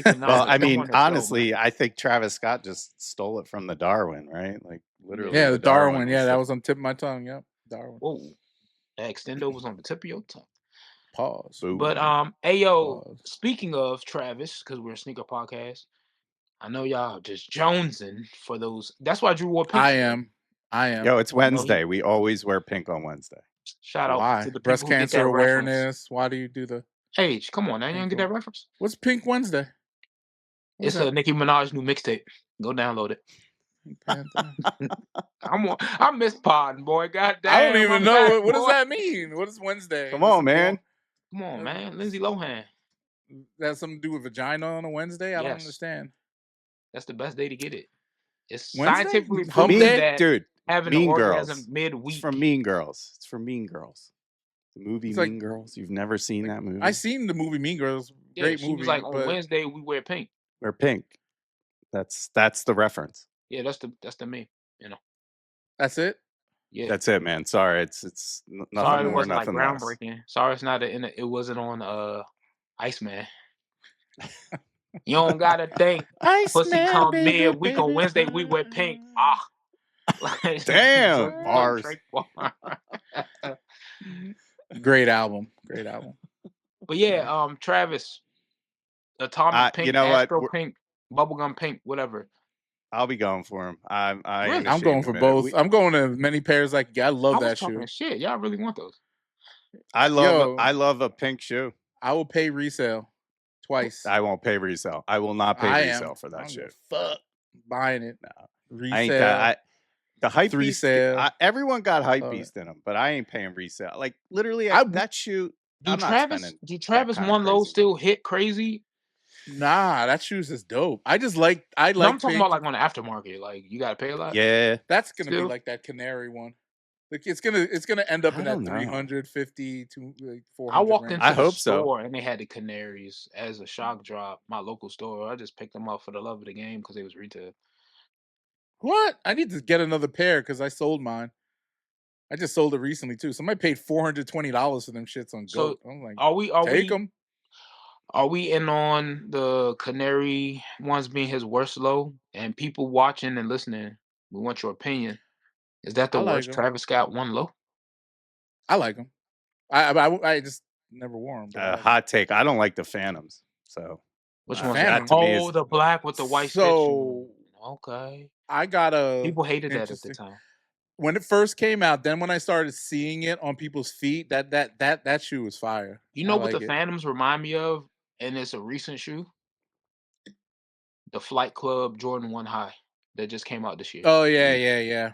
Well, I mean, honestly, I think Travis Scott just stole it from the Darwin, right? Like literally. Yeah, the Darwin. Yeah, that was on the tip of my tongue. Yep, Darwin. Whoa, that extendo was on the tip of your tongue. Pause. Boom. But Ayo, speaking of Travis, because we're a sneaker podcast, I know y'all just jonesing for those. That's why Drew wore pink. I am. Yo, it's Wednesday. We always wear pink on Wednesday. Shout out to the breast cancer awareness. Why do you do the Age? Come on, now you don't get that reference. What's Pink Wednesday? It's a Nicki Minaj new mixtape. Go download it. I miss podding, boy. Goddamn. I don't even know what does that mean. What is Wednesday? Come on, man. Come on, man. Lindsay Lohan. That something to do with vagina on a Wednesday? I don't understand. That's the best day to get it. It's Wednesday? scientifically proven that dude, having Mean an Girls. orgasm midweek. It's from Mean Girls. It's from Mean Girls. The movie Mean Girls. You've never seen that movie? I seen the movie Mean Girls. Great movie. Was like on Wednesday we wear pink. Wear pink. That's the reference. Yeah, that's the meme. That's it. Yeah, that's it, man. Sorry, it's nothing Sorry, more, it wasn't nothing like less. groundbreaking. Sorry, it's not it wasn't on Iceman. You don't gotta think. Pussy come midweek on Wednesday we wear pink. Damn, bars. Great album. But yeah, Travis, Atomic Pink, Astro Pink, Bubblegum Pink, whatever. I'll be going for him. I'm going for both. I'm going to as many pairs I can get. I love that shoe. Shit, y'all really want those? I love a pink shoe. I will pay resale twice. I won't pay resale. I will not pay resale for that shit. Fuck buying it. No. Resale. I ain't that. The hype resale. Everyone got hype beast in them, but I ain't paying resale. Like literally, that shoe. Do Travis one low still hit crazy? Nah, that shoes is dope. I like No, I'm talking pink. about like on the aftermarket. Like you gotta pay a lot. Yeah, That's gonna be Still? like that Canary one. Like it's gonna end up I in that don't know. 350 to like I 400 walked range. into I the hope so. store and they had the Canaries as a shock drop. My local store. I just picked them up for the love of the game because they was retail. What? I need to get another pair because I sold mine. I just sold it recently too. Somebody paid $420 for them shits on So Goat. I'm like, are take we them. are we in on the Canary ones being his worst low? And people watching and listening, we want your opinion. Is that the I like worst them. Travis Scott one low? I like them. I just never wore them. But I like 'em. Hot take. I don't like the Phantoms. So Which The one's Phantom. that? to me Oh, is the black with the white stitching. So Okay. I got a People hated that at the interesting. time. When it first came out, then when I started seeing it on people's feet, that shoe was fire. You I know what like the it. Phantoms remind me of? And it's a recent shoe. The Flight Club Jordan 1 High that just came out this year. Oh yeah.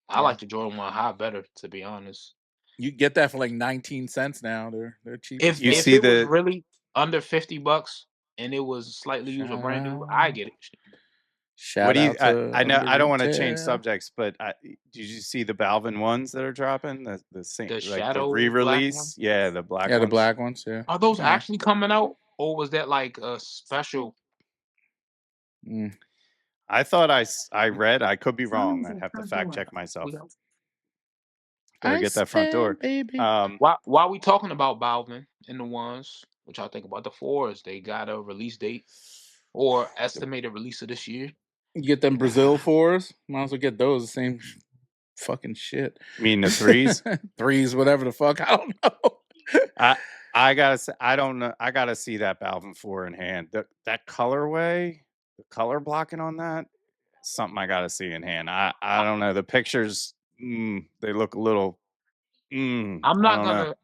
I like the Jordan 1 High better, to be honest. You get that for like 19 cents now. They're cheap. If You if see it was the- really under $50 and it was slightly used or brand new, I get it. Shout what do you? out to I know I don't want to change Underretail. subjects, but did you see the Balvin ones that are dropping? The same, The like the shadow black re-release? ones? Yeah, the black Yeah, the ones. black ones. Yeah. Are those Yeah. actually coming out, or was that like a special? Mm. I thought I read. I could be wrong. I'd have to fact check myself. Gotta get that front door. Baby. While we talking about Balvin and the ones, which I think about the fours, they got a release date or estimated release of this year. You get them Brazil fours. Might as well get those. The same fucking shit. You mean the threes? Threes, whatever the fuck. I don't know. I gotta say, I don't know. I gotta see that Balvin 4 in hand. That colorway, the color blocking on that, something I gotta see in hand. I don't know. The pictures, they look a little. I'm I not don't gonna. know.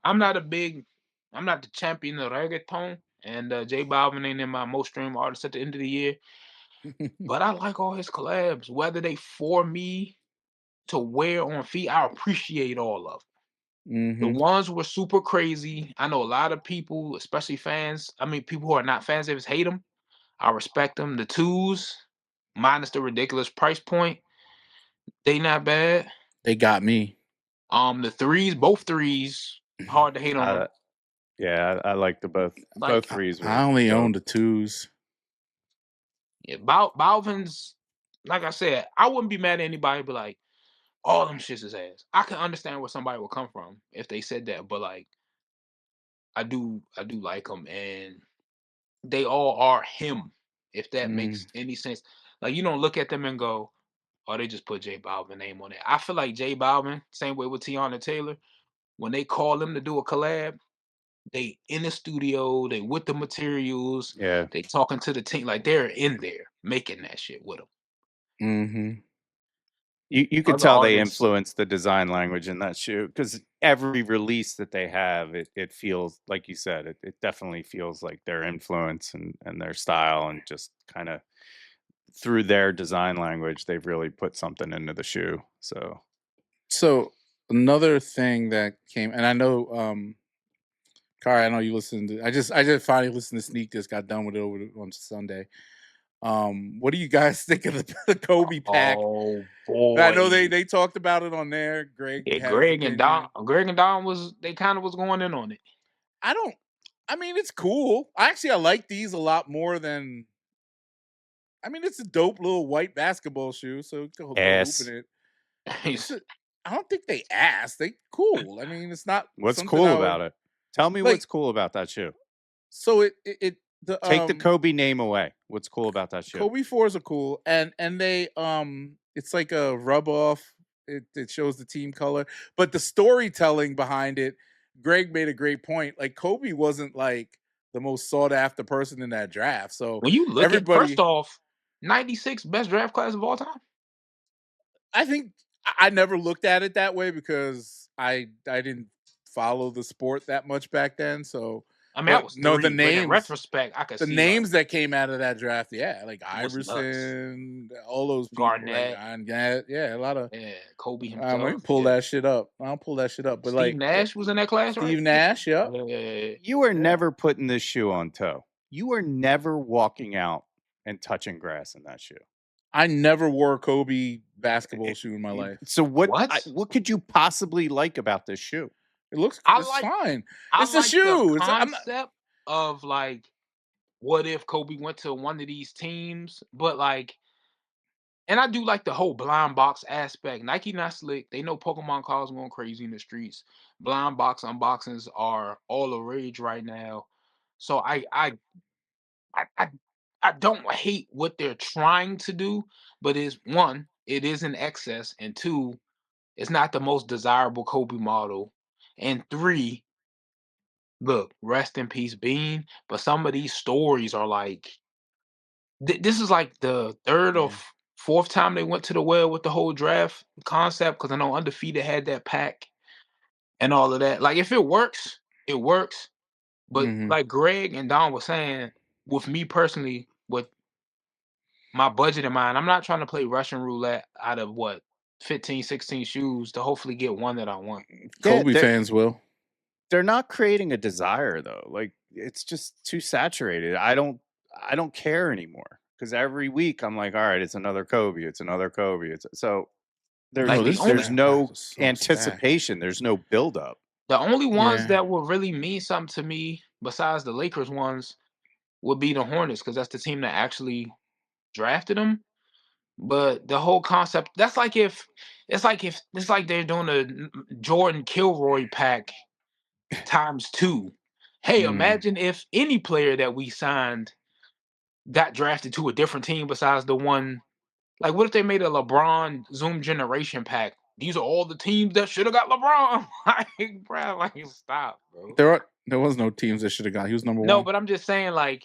I'm not the champion of reggaeton, and J Balvin ain't in my most streamed artist at the end of the year. But I like all his collabs, whether they for me to wear on feet. I appreciate all of them. The ones were super crazy. I know a lot of people, especially fans. I mean, people who are not fans of his hate them. I respect them. The twos, minus the ridiculous price point, they not bad. They got me. The threes, both threes, hard to hate on them. Yeah, I like the both threes. I only own the twos. Yeah, Balvin's, like I said, I wouldn't be mad at anybody, but like, all them shits is ass. I can understand where somebody would come from if they said that, but like, I do like them, and they all are him. If that makes any sense, like you don't look at them and go, "Oh, they just put J Balvin name on it." I feel like J Balvin, same way with Tiana Taylor, when they call them to do a collab, they in the studio, they with the materials, Yeah, they talking to the team, like they're in there making that shit with them. You could Other tell they artists- influenced the design language in that shoe because every release that they have, it feels like you said, it definitely feels like their influence and their style, and just kind of through their design language, they've really put something into the shoe. So Another thing that came, and I know, Kari, I know you listened to. I just finally listened to Sneak This. Got done with it on Sunday. What do you guys think of the Kobe pack? Oh boy! I know they talked about it on there. Greg, Yeah, had his Greg and opinion. Don was kind of was going in on it. I mean, it's cool. I like these a lot more than. I mean, it's a dope little white basketball shoe, so go hoop in it. I don't think they asked. They cool. I mean, it's not. What's cool about it? Tell me what's cool about that shoe. So take the Kobe name away. What's cool about that shoe? Kobe 4s are cool, and they it's like a rub off. It shows the team color, but the storytelling behind it. Greg made a great point. Like Kobe wasn't like the most sought after person in that draft. So when you look at first off, 96 best draft class of all time. I think I never looked at it that way because I didn't follow the sport that much back then. So I mean, the names. In retrospect, I could see the names that came out of that draft. Yeah, like Iverson, all those people. Garnett. Yeah, a lot of Kobe himself. I'll pull that shit up. But Steve like Nash was in that class, right? Steve Nash, yeah. You were never putting this shoe on toe. You are never walking out and touching grass in that shoe. I never wore a Kobe basketball shoe in my life. So what What? could you possibly like about this shoe? It's I fine. I It's a like the shoe. I'm not, concept of like, what if Kobe went to one of these teams? But like, and I do like the whole blind box aspect. Nike not slick. They know Pokemon cards going crazy in the streets. Blind box unboxings are all the rage right now. So I I, I don't hate what they're trying to do, but it's one, it is in excess, and two, it's not the most desirable Kobe model, and three, look, rest in peace, Bean. But some of these stories are like, this is like the third or Yeah. fourth time they went to the well with the whole draft concept. Because I know Undefeated had that pack and all of that. Like, if it works, it works. But Mhm. like Greg and Don was saying, with me personally, with my budget in mind, I'm not trying to play Russian roulette out of what 15, 16 shoes to hopefully get one that I want. Kobe fans will. They're not creating a desire though. Like, it's just too saturated. I don't care anymore because every week I'm like, all right, it's another Kobe. It's another Kobe. It's so there's Like, there's no so anticipation. There's no buildup. The only ones Yeah. that would really mean something to me, besides the Lakers ones, would be the Hornets, because that's the team that actually drafted them. But the whole concept, that's like if it's like they're doing a Jordan Kilroy pack times 2. Hey, imagine if any player that we signed got drafted to a different team besides the one. Like, what if they made a LeBron Zoom Generation pack? These are all the teams that should have got LeBron. Like, bro, like, stop, bro. There was no teams that should have got. He was number No, one. but I'm just saying, like,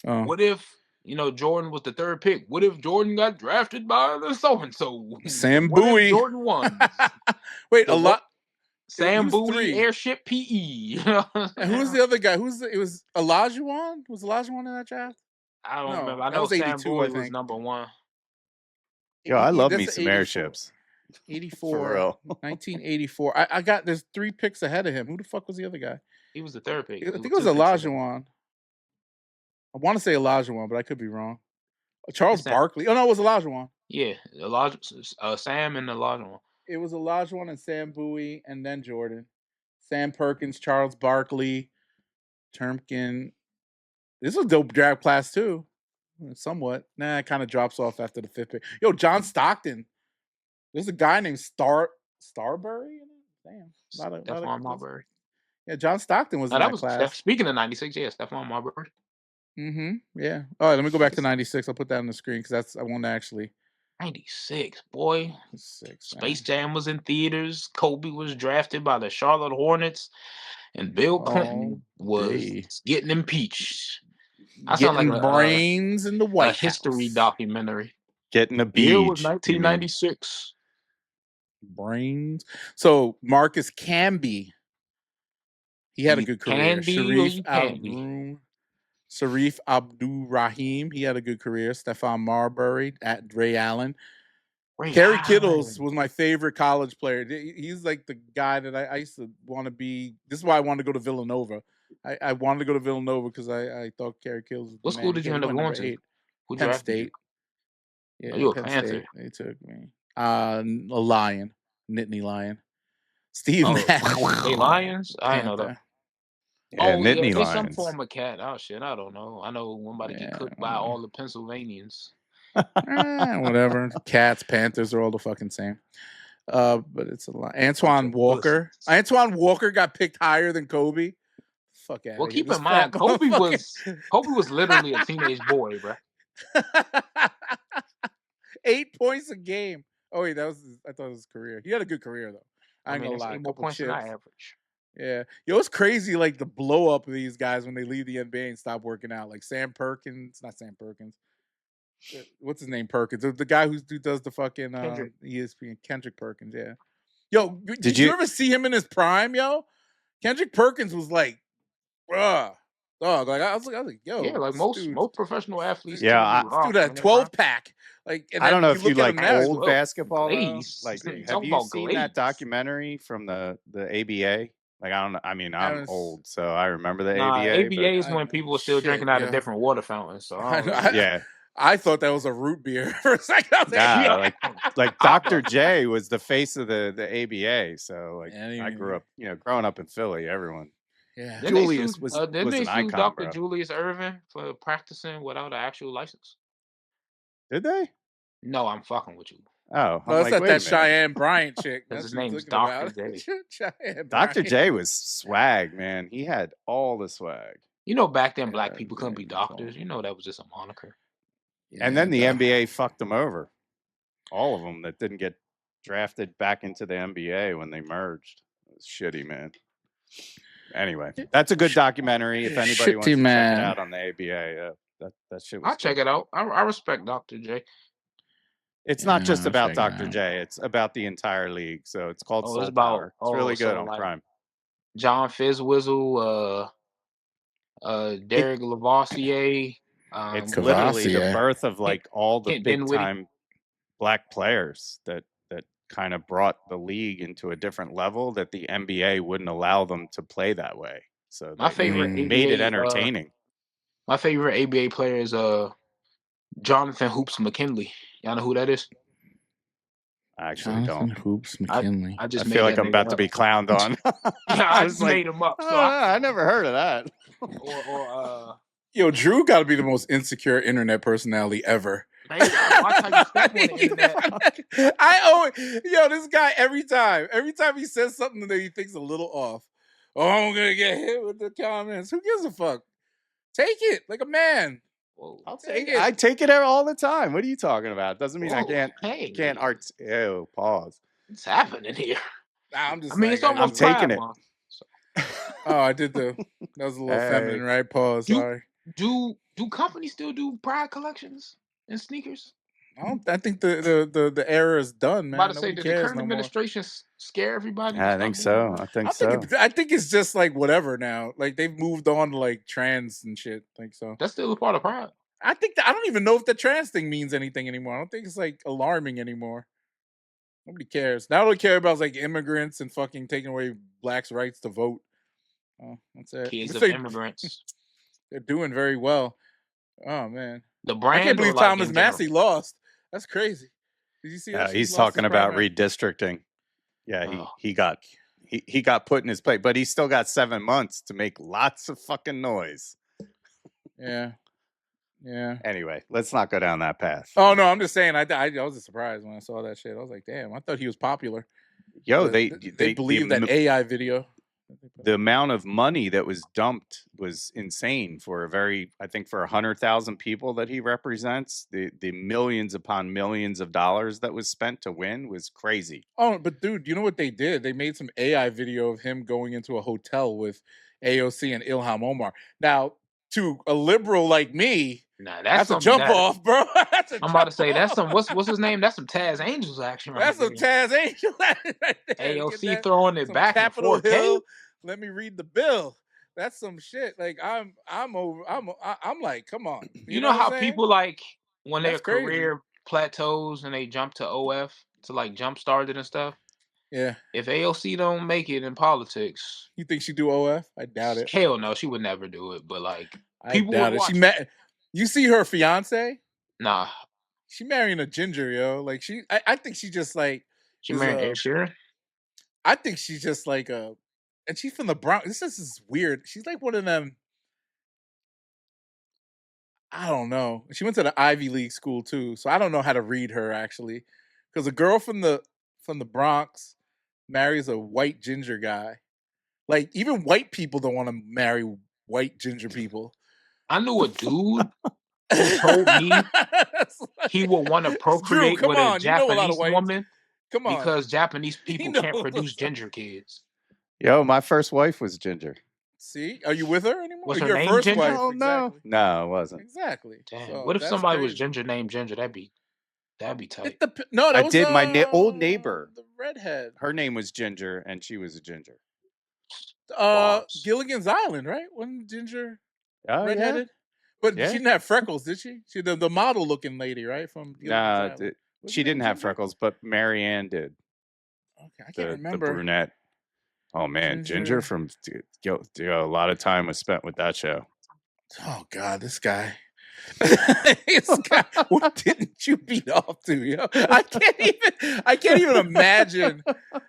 Oh. what if, Jordan was the third pick? What if Jordan got drafted by the so and so? Sam What if Bowie. Jordan won? Wait, a lot. Sam was Bowie, 3. Airship PE. And who's the other guy? It was Olajuwon? Was Olajuwon in that draft? I don't No, remember. I that know was Sam 82, Bowie I was think. number 1. Yo, I love me That's some 84. airships. 84. For real. 1984. I got there's 3 picks ahead of him. Who the fuck was the other guy? He was the third pick. I think it was Olajuwon. I want to say Olajuwon, but I could be wrong. Charles Barkley. Oh no, it was Olajuwon. Yeah, Sam and Olajuwon. It was Olajuwon and Sam Bowie, and then Jordan. Sam Perkins, Charles Barkley, Termkin. This was a dope draft class too. Somewhat. Nah, it kind of drops off after the 5th pick. Yo, John Stockton. There's a guy named Starbury. Damn. Stephon Marbury. Yeah, John Stockton was in that class. Speaking of 96, yeah, Stephon Marbury. Yeah. All right, let me go back to 96. I'll put that on the screen because I want to actually. 96, boy. 96, Space Jam was in theaters. Kobe was drafted by the Charlotte Hornets, and Bill Clinton was getting impeached. I sound like brains in the White history House. documentary. Getting a beach. Year was 1996. Brains. So Marcus Camby, he had a good career. Sharif Abdul-Rahim, he had a good career. Stephon Marbury, at Ray Allen. Kerry Kittles was my favorite college player. He's like the guy that I used to want to be. This is why I wanted to go to Villanova. I wanted to go to Villanova because I thought Kerry Kittles was What school did you end up going to? Penn State. Yeah, you a Penn Panther. State. They took me. A Lion. Nittany Lion. Steve Nash. They Lions? I didn't know that. Yeah, Nittany Lions. Some Lions. form of cat. Oh shit, I don't know. I know one about to get cooked by all the Pennsylvanians. Whatever. Cats, Panthers are all the fucking same. But it's a lot. Antoine Walker. Antoine Walker got picked higher than Kobe. Fuck out. Well, keep in mind, Kobe was literally a teenage boy, bro. 8 points a game. Oh wait, I thought it was his career. He had a good career though. I ain't gonna lie. 8 more points than I average. Yeah. Yo, it's crazy, like the blow up of these guys when they leave the NBA and stop working out. Like Sam Perkins, not Sam Perkins. What's his name? Perkins. The guy who does the fucking ESPN, Kendrick Perkins, yeah. Yo, did you ever see him in his prime, yo? Kendrick Perkins was like, bruh. Dog, like I was like, yo. Yeah, like most professional athletes. Yeah, dude, that 12-pack. Like, I don't know if you like old basketball. Glaze. Like, have you seen that documentary from the ABA? Like I don't know. I mean, I I'm was- old, so I remember the Nah, ABA. ABA is but- when people were still Shit, drinking out of yeah. different water fountains. So I don't I- really- Yeah, I thought that was a root beer for a second. I was nah, like, like Dr. J was the face of the ABA. So like Yeah, I grew up, growing up in Philly, everyone. yeah. Didn't they Julius sue- was didn't they an sue icon, Dr. bro. Julius Irvin for practicing without an actual license? Did they? No, I'm fucking with you. Oh, No, that's like, not wait a that minute. Cheyenne Bryant chick. Because That's his what he's name's looking Dr. about. J. Cheyenne Dr. Bryant. J was swag, man. He had all the swag. You know, back then black Yeah, people couldn't be yeah, that's all. doctors. You know, that was just a moniker. And then the Yeah, NBA fucked them over. All of them that didn't get drafted back into the NBA when they merged. It was shitty, man. Anyway, that's a good documentary. If anybody wants to Shitty, check man. it out on the ABA, that shit was I'll check it out. I respect Dr. J. It's not Yeah, just I'll about check it Dr. out. J. It's about the entire league. So it's called Oh, Soul it's about- Power. It's really oh, good so on like- Prime. John Fizzwizzle, Derek Lavoisier. It's literally the Cavassier. birth of like all the Kent big Dinwiddie. time black players that kind of brought the league into a different level that the NBA wouldn't allow them to play that way. So My they favorite made it ABA, entertaining. My favorite ABA player is Jonathan Hoops McKinley. Y'all know who that is? I actually Jonathan don't. Hoops McKinley. I just I made feel like that I'm nigga about to up. be clowned on. I was just made him up. So I never heard of that. or Yo, Drew got to be the most insecure internet personality ever. man, you gotta watch how you step on the internet. I always, this guy every time he says something that he thinks a little off. Oh, I'm gonna get hit with the comments. Who gives a fuck? Take it like a man. Whoa. I'll Take take it. I take it all the time. What are you talking about? Doesn't mean I Whoa, can't hey, can't art. Ew, pause. what's happening here? Nah, I'm just. I mean, like, it's almost I'm taking Pride it. Month. Oh, I did that was a little Hey. feminine, right? Pause. You- Sorry. Do companies still do Pride collections and sneakers? I think the era is done, man. I'm about to say, Nobody did the cares current no more. administration scare everybody? I think so. I think so. I think it's just like whatever now. Like they've moved on to like trans and shit. I think so. That's still a part of Pride. I think I don't even know if the trans thing means anything anymore. I don't think it's like alarming anymore. Nobody cares. Now all they care about is like immigrants and fucking taking away blacks' rights to vote. Oh, that's it. Kids Which of they- immigrants. They're doing very well. Oh man, The brand. I can't believe or, like, Thomas in general? Massey lost. That's crazy. Did you see that? He's Lost talking his about primary. redistricting. Yeah, Oh. he got put in his place, but he still got 7 months to make lots of fucking noise. Yeah. Anyway, let's not go down that path. Oh no, I'm just saying. I was surprised when I saw that shit. I was like, damn, I thought he was popular. Yo, But they believe that AI video. the amount of money that was dumped was insane for I think for 100,000 people that he represents. The millions upon millions of dollars that was spent to win was crazy. Oh, but dude, you know what they did? They made some AI video of him going into a hotel with AOC and Ilham Omar. Now, to a liberal like me, Nah, that's a some- jump that- off, bro. I'm about to say that's some. What's his name? That's some Taz Angels action. Right That's some there. Taz Angel right there. Get AOC that? throwing it Some back in Capitol 4K. Hill. Let me read the bill. That's some shit. Like I'm like, come on. You know what I'm how saying? people like when their That's crazy. career plateaus and they jump to OF to like jumpstart it and stuff. Yeah. If AOC don't make it in politics, You think she do OF? I doubt it. hell no, she would never do it. But like, I people doubt would it. She watch. met. You see her fiance? Nah, She marrying a ginger, yo. Like I think she just like. she is, married Ed Sheeran. I think she's just like a, and she's from the Bronx. This is weird. She's like one of them. I don't know. She went to the Ivy League school too, so I don't know how to read her actually. Because a girl from the Bronx marries a white ginger guy. Like even white people don't want to marry white ginger people. I knew a dude who told me he would want to procreate come with on, a you know a lot of Japanese whites. woman Come on. because Japanese people can't knows produce what's up. ginger kids. Yo, my first wife was ginger. See, are you with her anymore? Was Or her your name first Ginger? wife? Oh, no. Exactly. No, it wasn't. Exactly. Damn. So What if that's somebody was crazy. ginger named Ginger? That'd be tight. No, that I was, did. My old neighbor. the redhead. Her name was Ginger, and she was a ginger. Boss. Gilligan's Island, right? Wasn't Ginger Oh, yeah. redheaded? But Yeah. she didn't have freckles, did she? She the model looking lady, right? From Gilligan's Nah, Island. Was she her name didn't have Ginger? freckles, but Mary Ann did. Okay, I can't The remember. brunette. Oh man, Ginger from a lot of time was spent with that show. Oh God, this guy. What didn't you beat off to? Yo? I can't even imagine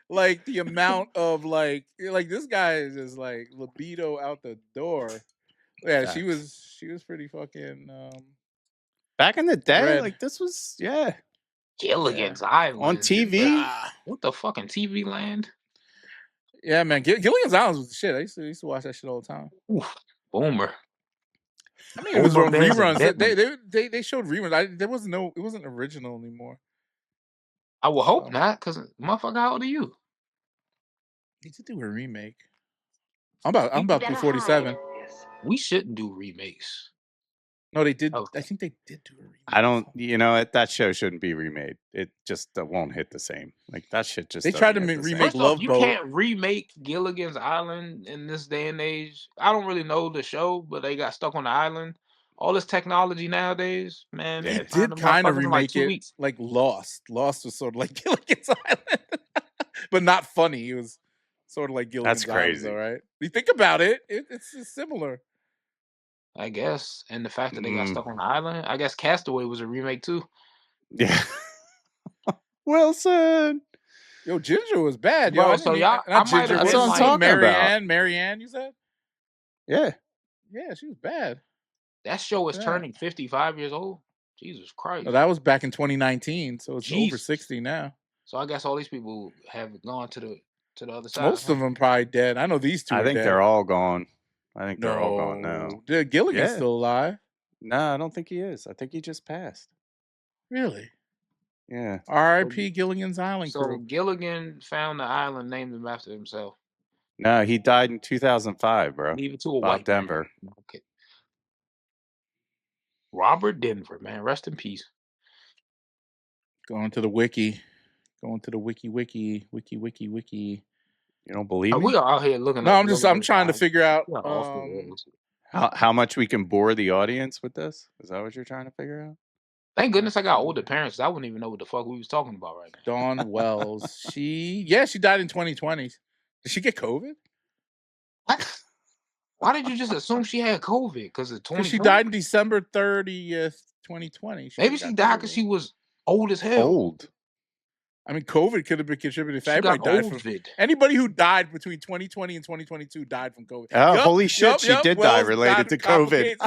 like the amount of like this guy is just like libido out the door. Yeah, Facts. she was pretty fucking back in the day. red. Like this was Gilligan's Island on TV. What the fucking TV land? Yeah, man, Gilligan's Island was the shit. I used to watch that shit all the time. Oof, boomer. I mean, it was on reruns. They showed reruns. It wasn't original anymore. I would hope not, because motherfucker, how old are you? He did do a remake. I'm about to be 47. We shouldn't do remakes. No, they did. I think they did do a remake. I don't. That show shouldn't be remade. It just won't hit the same. Like that shit just. They tried to remake Love Boat. You can't remake Gilligan's Island in this day and age. I don't really know the show, but they got stuck on the island. All this technology nowadays, man. They did kind of remake it like Lost. Lost was sort of like Gilligan's Island, but not funny. It was sort of like Gilligan's Island. That's crazy, all right? You think about it, it's similar. I guess, and the fact that they got stuck on the island, I guess Castaway was a remake too. Yeah. Wilson. Yo, Ginger was bad, yo. Bro, so y'all, that's what I'm talking about. Marianne, you said? Yeah. Yeah, she was bad. That show is turning 55 years old. Jesus Christ. Well, that was back in 2019, so it's over 60 now. So I guess all these people have gone to the other side. Most of them probably dead. I know these two. I think they're all gone. I think they're all gone now. Gilligan's still alive? No, I don't think he is. I think he just passed. Really? Yeah. R.I.P. Gilligan's Island crew. So Gilligan found the island, named him after himself. No, he died in 2005, bro. Leave it to a Bob white Denver. Man. Okay. Robert Denver, man. Rest in peace. Going to the wiki. Wiki. You don't believe me? We are out here looking. No, I'm trying to figure out how much we can bore the audience with this. Is that what you're trying to figure out? Thank goodness I got older parents. I wouldn't even know what the fuck we was talking about right now. Dawn Wells. She died in 2020. Did she get COVID? What? Why did you just assume she had COVID? Because of 2020? She died in December 30th, 2020. Maybe she died because she was old as hell. Old. I mean, COVID could have been contributing to anybody who died between 2020 and 2022 died from COVID. Oh, holy shit, she did die related to COVID.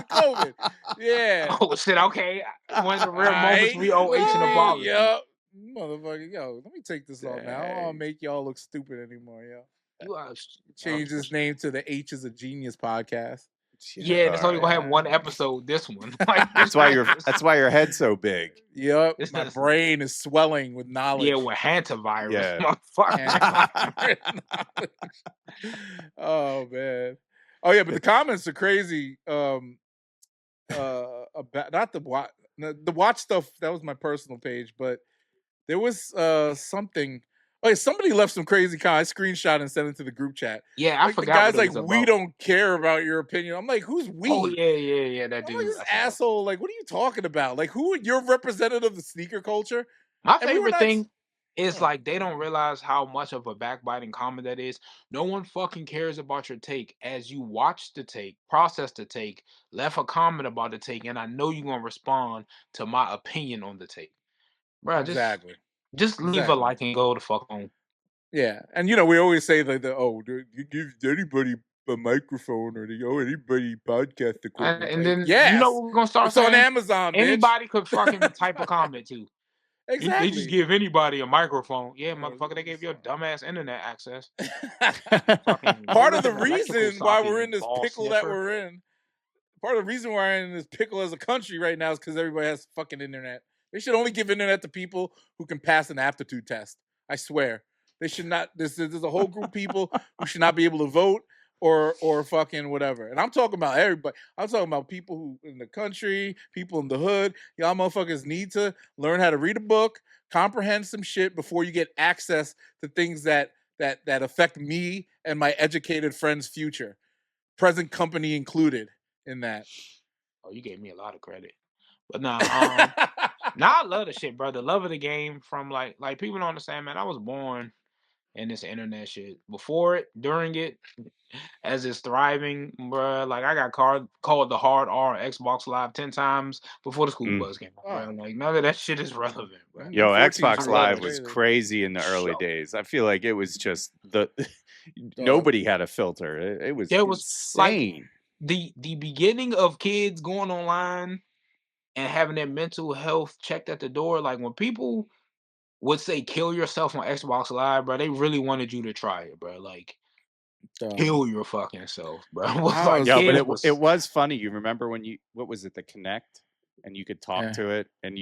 Yeah. Oh, shit, okay. One of the rare moments we owe H and apology. Yep. Motherfucker, yo, let me take this off now. I don't want to make y'all look stupid anymore, yo. Change his name to the H is a Genius podcast. Yeah, it's only gonna have one episode. This one. That's why your head's so big. Yep, my brain is swelling with knowledge. Yeah, with hantavirus. Yeah. Oh man. Oh yeah, but the comments are crazy. About not the watch stuff. That was my personal page, but there was something. Oh, yeah, somebody left some crazy comment. I screenshot and sent it to the group chat. Yeah, I forgot. The guy's like, we don't care about your opinion. I'm like, who's we? Oh, yeah, that dude. Like, this asshole, like, what are you talking about? Like, you're representative of the sneaker culture? My favorite thing is, like, they don't realize how much of a backbiting comment that is. No one fucking cares about your take. As you watch the take, process the take, left a comment about the take, and I know you're going to respond to my opinion on the take. Bro, exactly. Just leave a like and go the fuck home. Yeah, and we always say like you give anybody a microphone or anybody podcast equipment. And then we're gonna start. It's on Amazon. Anybody could fucking type a comment too. Exactly. They just give anybody a microphone. Yeah, motherfucker, they gave your dumbass internet access. Part of the reason why we're in this pickle that we're in. Part of the reason why we're in this pickle as a country right now is because everybody has fucking internet. They should only give internet to people who can pass an aptitude test. I swear. They should not. There's a whole group of people who should not be able to vote or fucking whatever. And I'm talking about everybody. I'm talking about people who in the country, people in the hood. Y'all motherfuckers need to learn how to read a book, comprehend some shit before you get access to things that affect me and my educated friend's future. Present company included in that. Oh, you gave me a lot of credit. But I love the shit, bro. The love of the game from like people don't understand, man. I was born and this internet shit. Before it, during it, as it's thriving, bruh. Like I got called the hard R Xbox Live 10 times before the school bus came out, bruh. Like none of that shit is relevant, bruh. Yo, 14 Xbox I Live love was it. crazy in the early days. I feel like it was just nobody had a filter. It was There was like insane. the beginning of kids going online and having their mental health checked at the door. Like when people would say kill yourself on Xbox Live, bro, they really wanted you to try it, bro. Like kill your fucking self, bro. Like, yeah, but it was funny. You remember when what was it, the Connect? And you could talk to it. And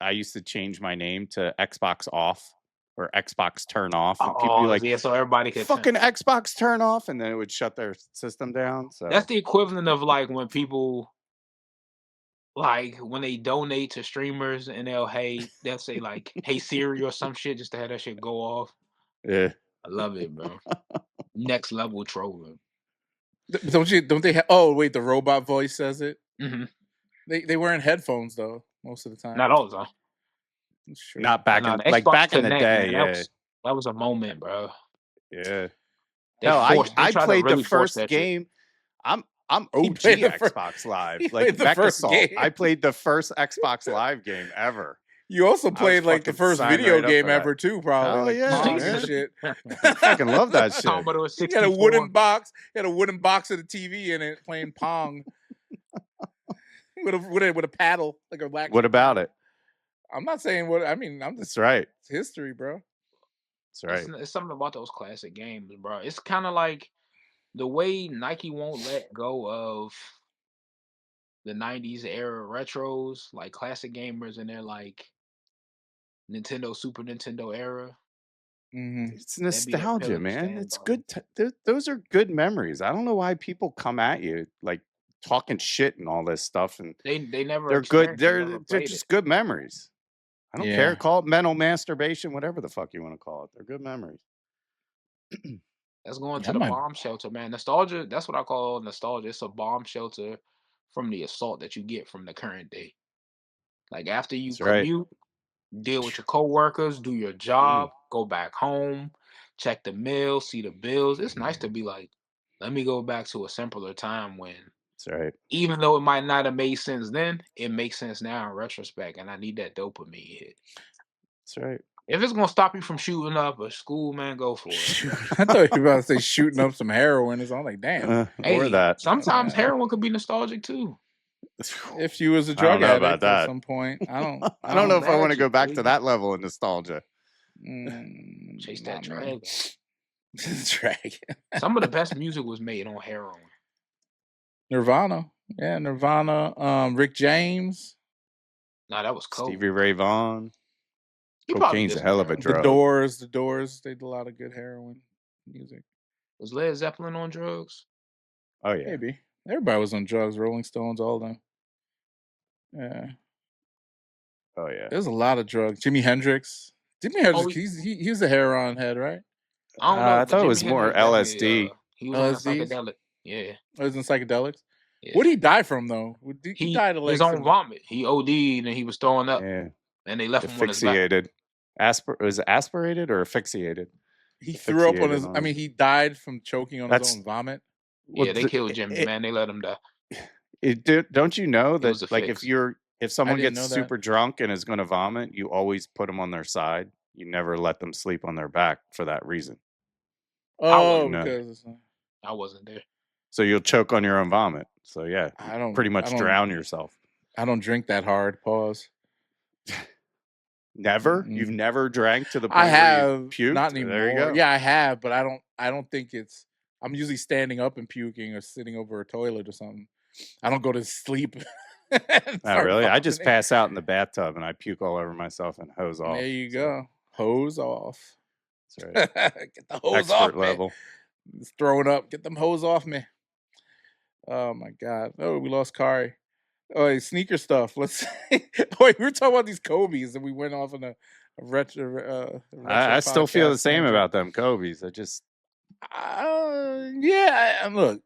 I used to change my name to Xbox Off or Xbox Turn Off. And people be like, yeah, so everybody could fucking Xbox Turn Off, and then it would shut their system down. So that's the equivalent of like when people like when they donate to streamers and they'll say like hey Siri or some shit just to have that shit go off. Yeah. I love it, bro. Next level trolling. Don't they have oh wait, the robot voice says it? Mm-hmm. They wearing headphones though, most of the time. Not all the time. Sure. Not back in like Xbox back in the Connect, day, man, that was a moment, bro. Yeah. Hell, I played the first game. I'm OG Xbox Live. Like Mech Assault. I played the first Xbox Live game ever. You also played like the first video game ever too, probably. Oh like yeah, Pong and shit. I fucking love that shit. You had a wooden box. You had a wooden box of the TV in it, playing Pong with a paddle, like a black. What about it? I'm not saying what I mean. I'm just. That's right. It's history, bro. That's right. It's something about those classic games, bro. It's kind of like the way Nike won't let go of the 90s era retros, like classic gamers in their like Nintendo, Super Nintendo era. It's nostalgia, man. It's good. Those are good memories. I don't know why people come at you like talking shit and all this stuff, and they never. They're good. They're just good memories. I don't care. Call it mental masturbation, whatever the fuck you want to call it. They're good memories. That's going to the bomb shelter, man. Nostalgia. That's what I call nostalgia. It's a bomb shelter from the assault that you get from the current day. Like after you commute, deal with your coworkers, do your job, go back home, check the mail, see the bills. It's nice to be like, let me go back to a simpler time when. That's right. Even though it might not have made sense then, it makes sense now in retrospect, and I need that dopamine hit. That's right. If it's gonna stop you from shooting up a school, man, go for it. I thought you were about to say shooting up some heroin. I'm like, damn. Or that. Sometimes heroin could be nostalgic too. If you was a drug addict at some point, I don't know if I want to go back to that level of nostalgia. Chase that dragon. Dragon. Some of the best music was made on heroin. Nirvana. Yeah, Nirvana. Rick James. Nah, that was cool. Stevie Ray Vaughan. Cocaine's a hell of a drug. The Doors. They did a lot of good heroin music. Was Led Zeppelin on drugs? Oh yeah, maybe. Everybody was on drugs. Rolling Stones, all them. Yeah. Oh yeah. There's a lot of drugs. Jimi Hendrix. Jimi Hendrix. He was a heroin head, right? I don't know. I thought it was more LSD. He was on psychedelic. Yeah. Oh, he was in psychedelics. Yeah. What did he die from though? He died of like his own vomit. He OD'd and he was throwing up. Yeah. And they left him on his back. Was it aspirated or asphyxiated? He threw up on his. I mean, he died from choking on his own vomit. Yeah, they killed Jimmy, man. They let him die. Don't you know that like if someone gets super drunk and is going to vomit, you always put them on their side. You never let them sleep on their back for that reason. Oh, because I wasn't there. So you'll choke on your own vomit. So yeah, pretty much drown yourself. I don't drink that hard. Pause. Never? You've never drank to the point I have where you puked? Not anymore. There you go. Yeah, I have, but I don't think it's. I'm usually standing up and puking or sitting over a toilet or something. I don't go to sleep. Not really. I just pass out in the bathtub and I puke all over myself and hose off. There you go. Hose off. That's right. Get the hose Expert off level. Me. It's throwing up. Get them hose off me. Oh my God. Oh, we lost Kari. Oh, sneaker stuff. Let's. Wait, we were talking about these Kobe's and we went off on a retro. I still feel the same about them Kobe's. I just. Yeah. Look,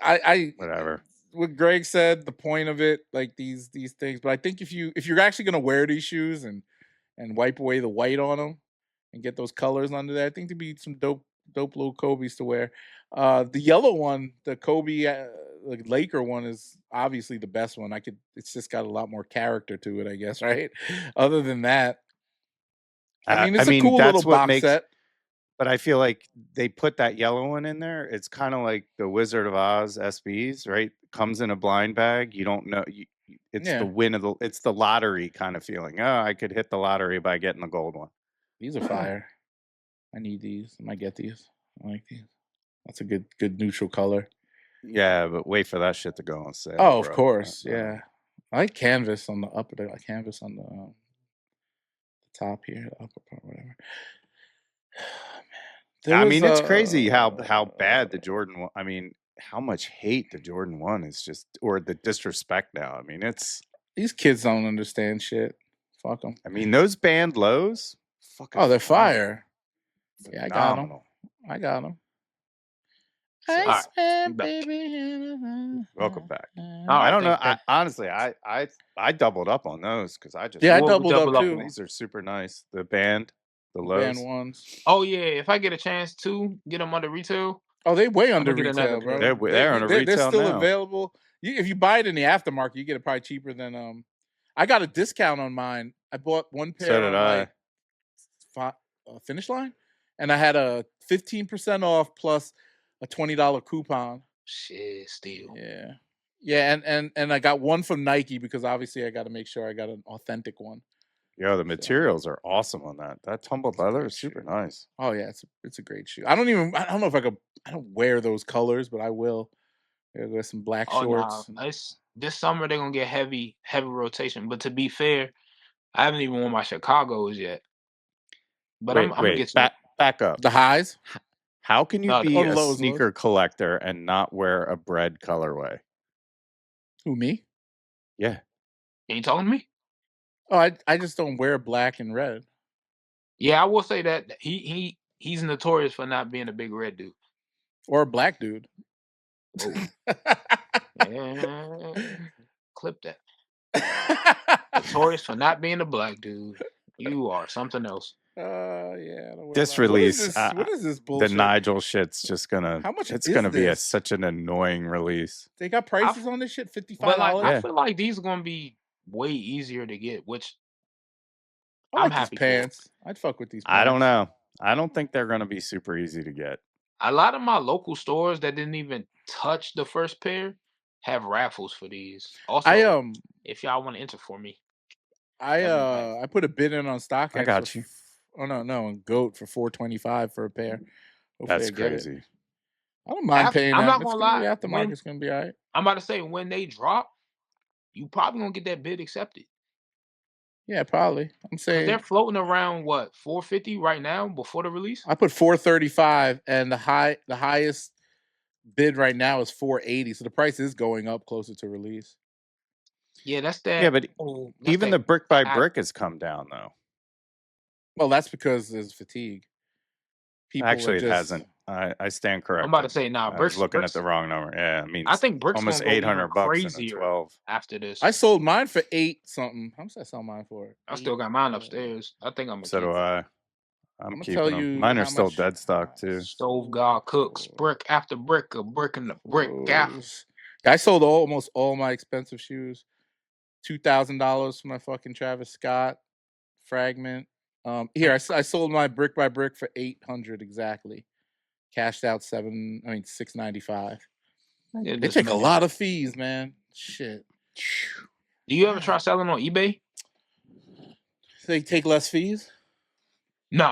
I whatever. What Greg said, the point of it, like these things. But I think if you're actually gonna wear these shoes and wipe away the white on them, and get those colors under there. I think there'd be some dope little Kobe's to wear. The yellow one, the Kobe the Laker one, is obviously the best one. It's just got a lot more character to it, I guess, right? Other than that, I mean, it's a cool little box set. But I feel like they put that yellow one in there. It's kind of like the Wizard of Oz SBs, right? Comes in a blind bag. You don't know. It's the win of it's the lottery kind of feeling. Oh, I could hit the lottery by getting the gold one. These are fire. I need these. I might get these. I like these. That's a good neutral color. Yeah, but wait for that shit to go on sale. Oh, of course. Yeah. I like canvas on the upper, canvas on the top here, the upper part, whatever. I mean, it's crazy how bad the Jordan one. I mean, how much hate the Jordan 1 is just, or the disrespect now. I mean, it's these kids don't understand shit. Fuck them. I mean, those band lows. Fucking they're fire. Yeah, I got them. I got them. Welcome back. I don't know. Honestly, I doubled up on those because I just I doubled up too. These are super nice. The band, the lows. Band ones. Oh yeah, if I get a chance to get them under retail. Oh, they way under retail, bro. They're under retail. They're still available. If you buy it in the aftermarket, you get it probably cheaper than I got a discount on mine. I bought one pair. So did I. Finish Line, and I had a 15% off plus a $20 coupon. Shit, steal. Yeah, and I got one from Nike because obviously I got to make sure I got an authentic one. Yo, the materials are awesome on that. That tumbled leather is super nice. Oh yeah, it's a great shoe. I don't know if I could. I don't wear those colors, but I will. There's some black shorts. Nah, this summer they're gonna get heavy rotation. But to be fair, I haven't even worn my Chicago's yet. But I'm gonna get back up. The highs. How can you be a sneaker collector and not wear a bread colorway? Who, me? Yeah. Are you talking to me? Oh, I just don't wear black and red. Yeah, I will say that he's notorious for not being a big red dude. Or a black dude. Clip that. Notorious for not being a black dude. You are something else. Yeah. This release, what is this bullshit? The Nigel shit's just gonna. How much? It's gonna be such an annoying release. They got prices on this shit, $55. But I feel like these are gonna be way easier to get. Which I'm happy. Pants. I'd fuck with these pants. I don't know. I don't think they're gonna be super easy to get. A lot of my local stores that didn't even touch the first pair have raffles for these. Also, if y'all want to enter for me, I put a bid in on StockX. I got you. Oh no, on Goat for $425 for a pair. Hopefully that's crazy. I don't mind paying. I'm that. not gonna lie. Aftermarket's gonna be all right. I'm about to say when they drop, you probably gonna get that bid accepted. Yeah, probably. I'm saying they're floating around what $450 right now before the release. I put $435, and the highest bid right now is $480. So the price is going up closer to release. Yeah, that's that. Yeah, but even the brick by brick has come down though. Well, that's because there's fatigue. People actually, it hasn't. I stand corrected. I'm about to say, I was looking at the wrong number. Yeah, I mean, I think bricks almost $800 crazier 12 after this. I sold mine for $8 something. How much did I sell mine for? I still got mine upstairs. I think I'm. So do I. I'm keeping them. Mine are still dead stock too. Stove God cooks brick after brick, a brick in the brick gap. I sold almost all my expensive shoes. $2,000 for my fucking Travis Scott Fragment. Here I sold my brick by brick for $800 exactly. Cashed out $695. They take a lot of fees, man. Shit. Do you ever try selling on eBay? They take less fees? Yeah.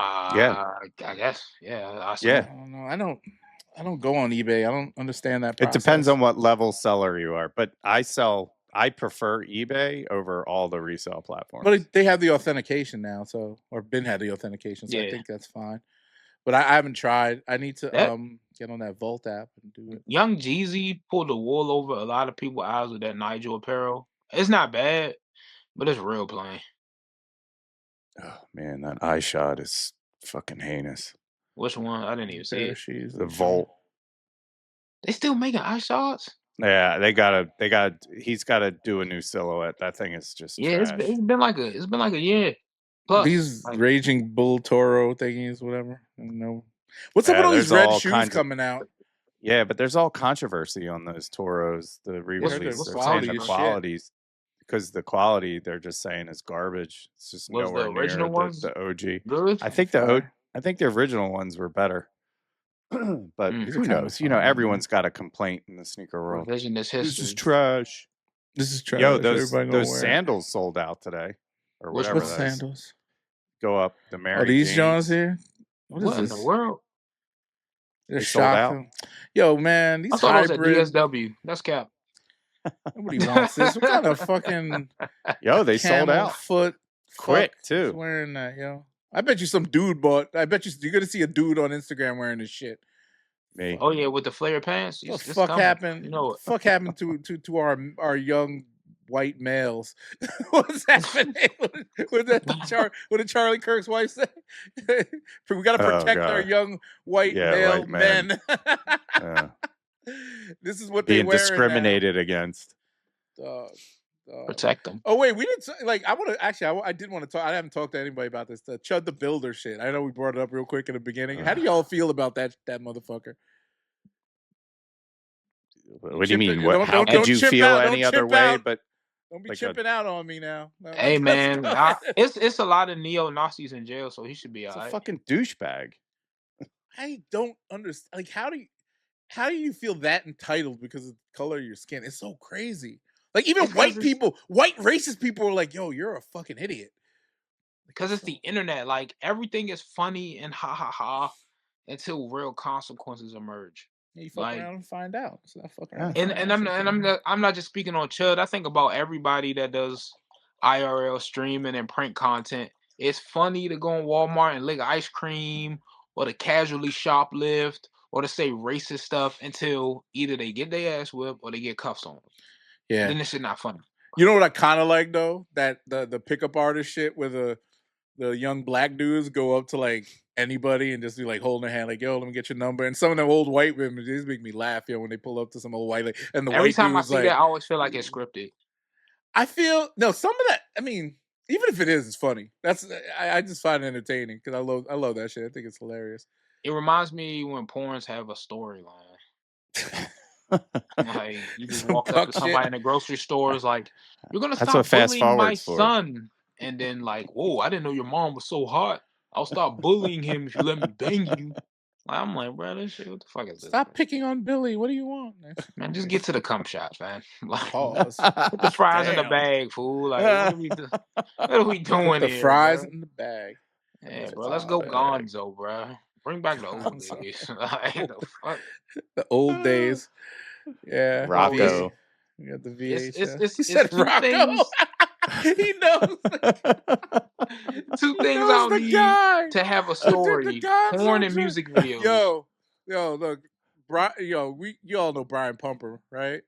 I guess. Yeah. I don't go on eBay. I don't understand that process. It depends on what level seller you are, but I prefer eBay over all the resale platforms. But they have the authentication now, or Ben had the authentication, so I think that's fine. But I haven't tried. I need to get on that Vault app and do it. Young Jeezy pulled the wool over a lot of people's eyes with that Nigel apparel. It's not bad, but it's real plain. Oh man, that eye shot is fucking heinous. Which one? I didn't even see it. The Vault. They still making eye shots? Yeah, he's gotta do a new silhouette. That thing is just trash. It's been like a year. Plus, These like, raging bull Toro thingies, whatever. No. What's up with all these there's red all shoes kinds of- coming out? Yeah, but there's all controversy on those Toros. The re-release, what's they're the saying quality the is shit? qualities, because the quality they're just saying is garbage. It's just Was the nowhere near original ones the OG. good? I think the original ones were better. But These are who kinda knows? You know, fun, everyone's got a complaint in the sneaker world. Revisionist This history. is trash. This is trash. Yo, those Everybody gonna wear it. sandals sold out today, or Which whatever. What that is. sandals? Go up the Mary. Oh, these Janes. Johns here. What What in is the this? world? They're They sold out. shocking. Yo, man, I these thought it was at hybrid. DSW. That's cap. Nobody wants this. What kind of fucking Yo, they sold camel out foot quick fuck is too. wearing that, yo? I bet you some dude bought. I bet you're gonna see a dude on Instagram wearing this shit. Me. Oh yeah, with the flare pants. What It's the fuck coming. happened? You know What the fuck happened to our young white males? What's happening? What did Charlie Kirk's wife say? We got to protect our God. young white male white men. This is what they Being wear. discriminated against. protect them. Oh wait, we didn't like. I want to actually. I did want to talk. I haven't talked to anybody about this. The Chud the Builder shit. I know we brought it up real quick in the beginning. How do y'all feel about that motherfucker? What do you mean? Don't- How don't could you chip feel out, any don't other chip way? out. But Don't be like chipping out on me now. No, Hey let's man, go. it's a lot of neo Nazis in jail, so he should be it's a alright. fucking douchebag. I don't understand. Like, how do you feel that entitled because of the color of your skin? It's so crazy. Like, even It's 'cause white it's- people, white racist people are like, yo, you're a fucking idiot. Because it's the internet. Like everything is funny and ha ha ha until real consequences emerge. Yeah, you fuck Like- around and find out. So I fuck around. And I'm not just speaking on Chud. I think about everybody that does IRL streaming and print content. It's funny to go in Walmart and lick ice cream, or to casually shoplift, or to say racist stuff until either they get their ass whipped or they get cuffs on. Yeah. Then this shit not funny. You know what I kind of like though? That the pickup artist shit where the young black dudes go up to like anybody and just be like holding their hand, like, yo, let me get your number. And some of them old white women, these make me laugh, yo, when they pull up to some old white lady. And the Every white time I dude's see like, that, I always feel like it's scripted. I feel no, some of that. I mean, even if it is, it's funny. That's I just find it entertaining because I love that shit. I think it's hilarious. It reminds me when porns have a storyline. Like you just walk up to somebody in the grocery store, is like, "You're gonna That's stop what fast bullying my forward's for. son," and then like, "Whoa, I didn't know your mom was so hot. I'll stop bullying him if you let me bang you." I'm like, bro, this shit, what the fuck is this? Stop picking on Billy. What do you want? Man, just get to the cum shot, man. Like, Pause. put the fries in the Damn. bag, fool. Like, what are we doing Put the here? fries bro? in the bag. Yeah, bro. Let's go Gonzo, bro. Bring back the old days. Like, the fuck? The old days. Yeah. Rocco. You got the VH. It's He said two Rocco. things. He knows. Two He things knows I'll the need guy. to have a The story: Gonzo porn and shit. music videos. Yo, look, you all know Brian Pumper, right?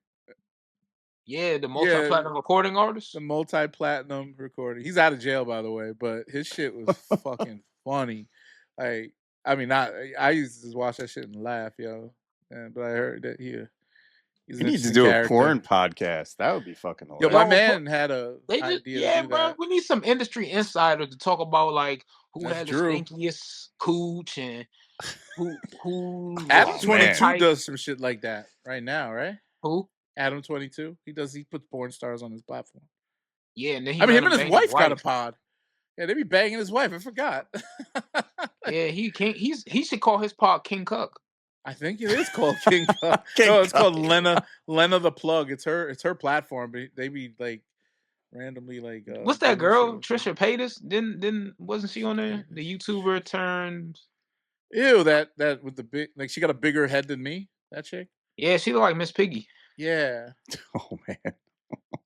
Yeah, the multi-platinum recording artist. The multi-platinum recording. He's out of jail, by the way, but his shit was fucking funny. Like, I mean, I used to just watch that shit and laugh, yo. But I heard that he's an You need to interesting do character. a porn podcast. That would be fucking Yo, hilarious. my Yo, man had a idea yeah, to do bro. that. We need some industry insider to talk about like who That's had Drew. the stinkiest cooch and who Adam Oh, 22 man. does some shit like that right now, right? who. Adam 22, he puts porn stars on his platform. Yeah, and then he I mean, let him and his bang wife got a pod. Yeah, they be banging his wife. I forgot. Yeah, he can't. He should call his pod King Cuck. I think it is called King Cuck. King No, it's Cuck. called Lena the Plug. It's her platform. But they be like randomly like. What's that doing girl? shit with her. Trisha Paytas? Didn't wasn't she on there? The YouTuber turned. Ew, that with the big, like, she got a bigger head than me. That chick. Yeah, she looked like Miss Piggy. Yeah, Oh man.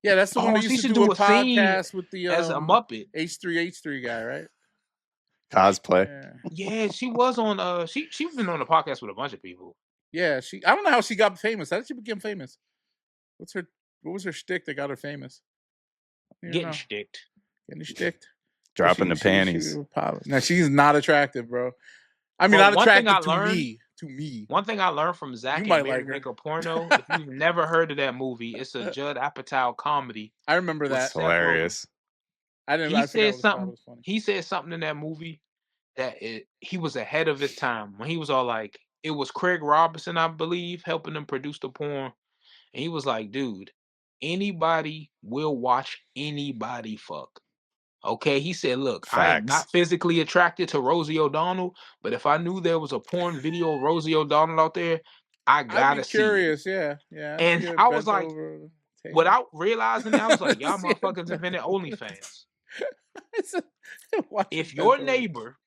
yeah, that's the one Oh, that she used to should do do a a scene podcast with the as a Muppet. H3 guy, right? Cosplay. Yeah. Yeah, she was on. She's been on the podcast with a bunch of people. Yeah, I don't know how she got famous. How did she become famous? What was her shtick that got her famous? Getting sticked. Getting sticked. Dropping the panties. Now she's not attractive, bro. I mean, Well, not one thing attractive I to learned- me. To me. One thing I learned from Zach You and might Mary like her. Make a Porno. If you've never heard of that movie, it's a Judd Apatow comedy. I remember that. That's hilarious. I didn't. He I forgot said what it's called. It something. was funny. He said something in that movie that he was ahead of his time when he was all like, it was Craig Robinson, I believe, helping him produce the porn, and he was like, dude, anybody will watch anybody fuck. Okay, he said, look, I am Facts. not physically attracted to Rosie O'Donnell, but if I knew there was a porn video of Rosie O'Donnell out there, I I'd gotta be see it. curious. Yeah. I'd And see her I was bent like, over the table. without realizing it, I was like, y'all See her motherfuckers bent invented over. OnlyFans. Watch If her your bent over. neighbor,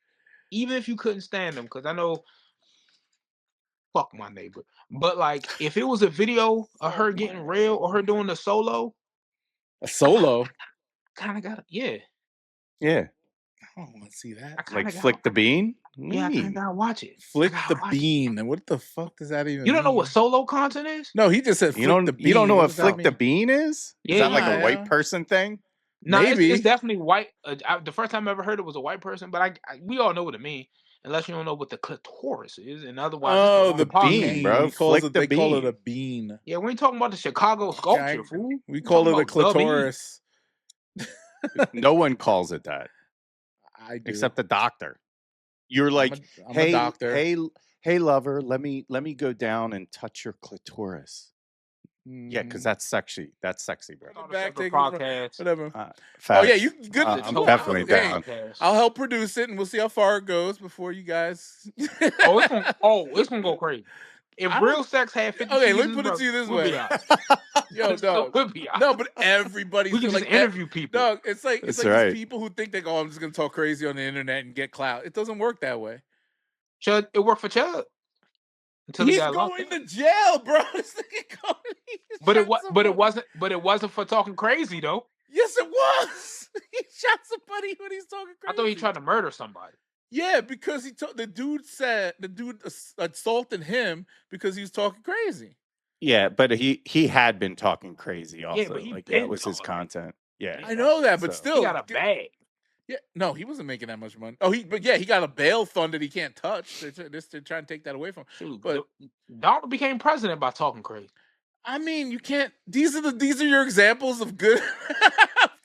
even if you couldn't stand them, because I know, fuck my neighbor, but like if it was a video of her getting railed or her doing a solo, A solo. kind of got yeah. Yeah. I don't want to see that. I kind Like of flick the bean? Yeah, I kind of gotta watch it. Flick the bean. And what the fuck does that even You don't know mean? what solo content is? No, he just said flick the bean. You don't know what does that flick the mean? bean is? Yeah, Is that like yeah. a white person thing? No, Maybe. it's definitely white. The first time I ever heard it was a white person, but we all know what it means, unless you don't know what the clitoris is. And otherwise, Oh, the podcast. bean, bro. He calls Flick it. the They call it bean. a bean. Yeah, we ain't talking about the Chicago sculpture, fool. We call it a clitoris. No one calls it that. I do. Except the doctor. You're like, I'm hey, a doctor. hey, lover, let me go down and touch your clitoris. Yeah, because that's sexy. That's sexy, bro. Podcast. Whatever. Facts. Oh yeah, you good. I'm definitely down. I'll help produce it, and we'll see how far it goes before you guys. It's gonna go crazy. If real sex had 50 okay, seasons, let me put it to you this way. Yo, dog. No, but everybody's we can just interview people. Dog, it's like That's these right. people who think they go, I'm just gonna talk crazy on the internet and get clout. It doesn't work that way. Chud, it worked for Chud. Until He's he got going to jail, bro. But it wasn't for talking crazy though. Yes, it was. He shot somebody when he's talking crazy. I thought he tried to murder somebody. Yeah, because the dude assaulted him because he was talking crazy. Yeah, but he had been talking crazy also. Yeah, but like that was his content. Yeah. I know that, but still, he got a bag. Yeah, no, he wasn't making that much money. He got a bail fund that he can't touch. They're trying to take that away from him. But Donald became president by talking crazy. I mean, you can't. These are your examples of good.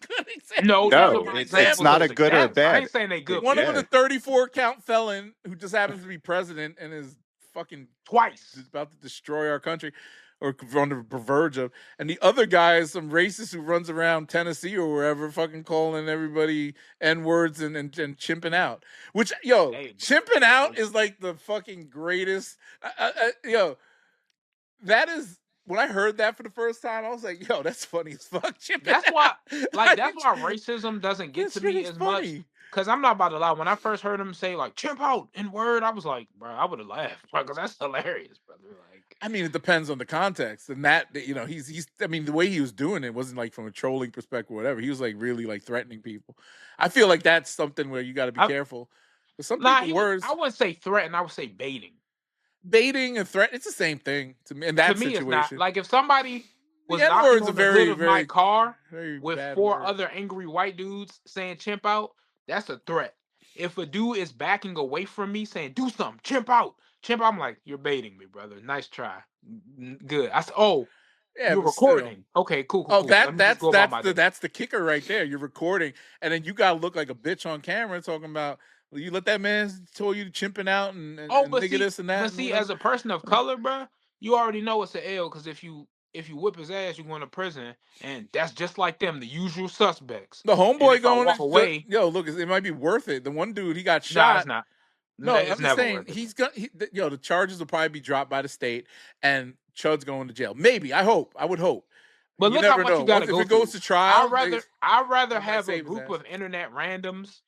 Good No, examples. it's not a good or bad. I ain't saying they good. One of the 34 count felon who just happens to be president and is fucking twice about to destroy our country. Or on the verge of, and the other guy is some racist who runs around Tennessee or wherever, fucking calling everybody N-words and chimping out. Which, chimping out is like the fucking greatest. That is when I heard that for the first time. I was like, that's funny as fuck. That's why racism doesn't get to me as much. Because I'm not about to lie. When I first heard him say like "chimp out" in word, I was like, bro, I would have laughed because that's hilarious, brother. Like, I mean, it depends on the context, and that he's. I mean, the way he was doing it wasn't like from a trolling perspective, or whatever. He was like really like threatening people. I feel like that's something where you got to be careful. But some words. I wouldn't say threaten. I would say baiting. Baiting and threat. It's the same thing to me. In that situation, it's not. Like if somebody was knocking on the hood of my car with 4 other angry white dudes saying "chimp out," that's a threat. If a dude is backing away from me saying "do something, chimp out," I'm like, you're baiting me, brother. Nice try. Good. I said, you're recording. Still. Okay, cool. That's the kicker right there. You're recording, and then you gotta look like a bitch on camera talking about. You let that man tell you chimping out and nigga this and that. But see, as a person of color, bro, you already know it's an L because if you whip his ass, you're going to prison, and that's just like them, the usual suspects. The homeboy going walk away. Look, it might be worth it. The one dude he got shot. Nah, it's not. No, I'm just saying the charges will probably be dropped by the state, and Chud's going to jail. Maybe. I would hope. But look how much you got to go. If it goes to trial, I'd rather have a group of internet randoms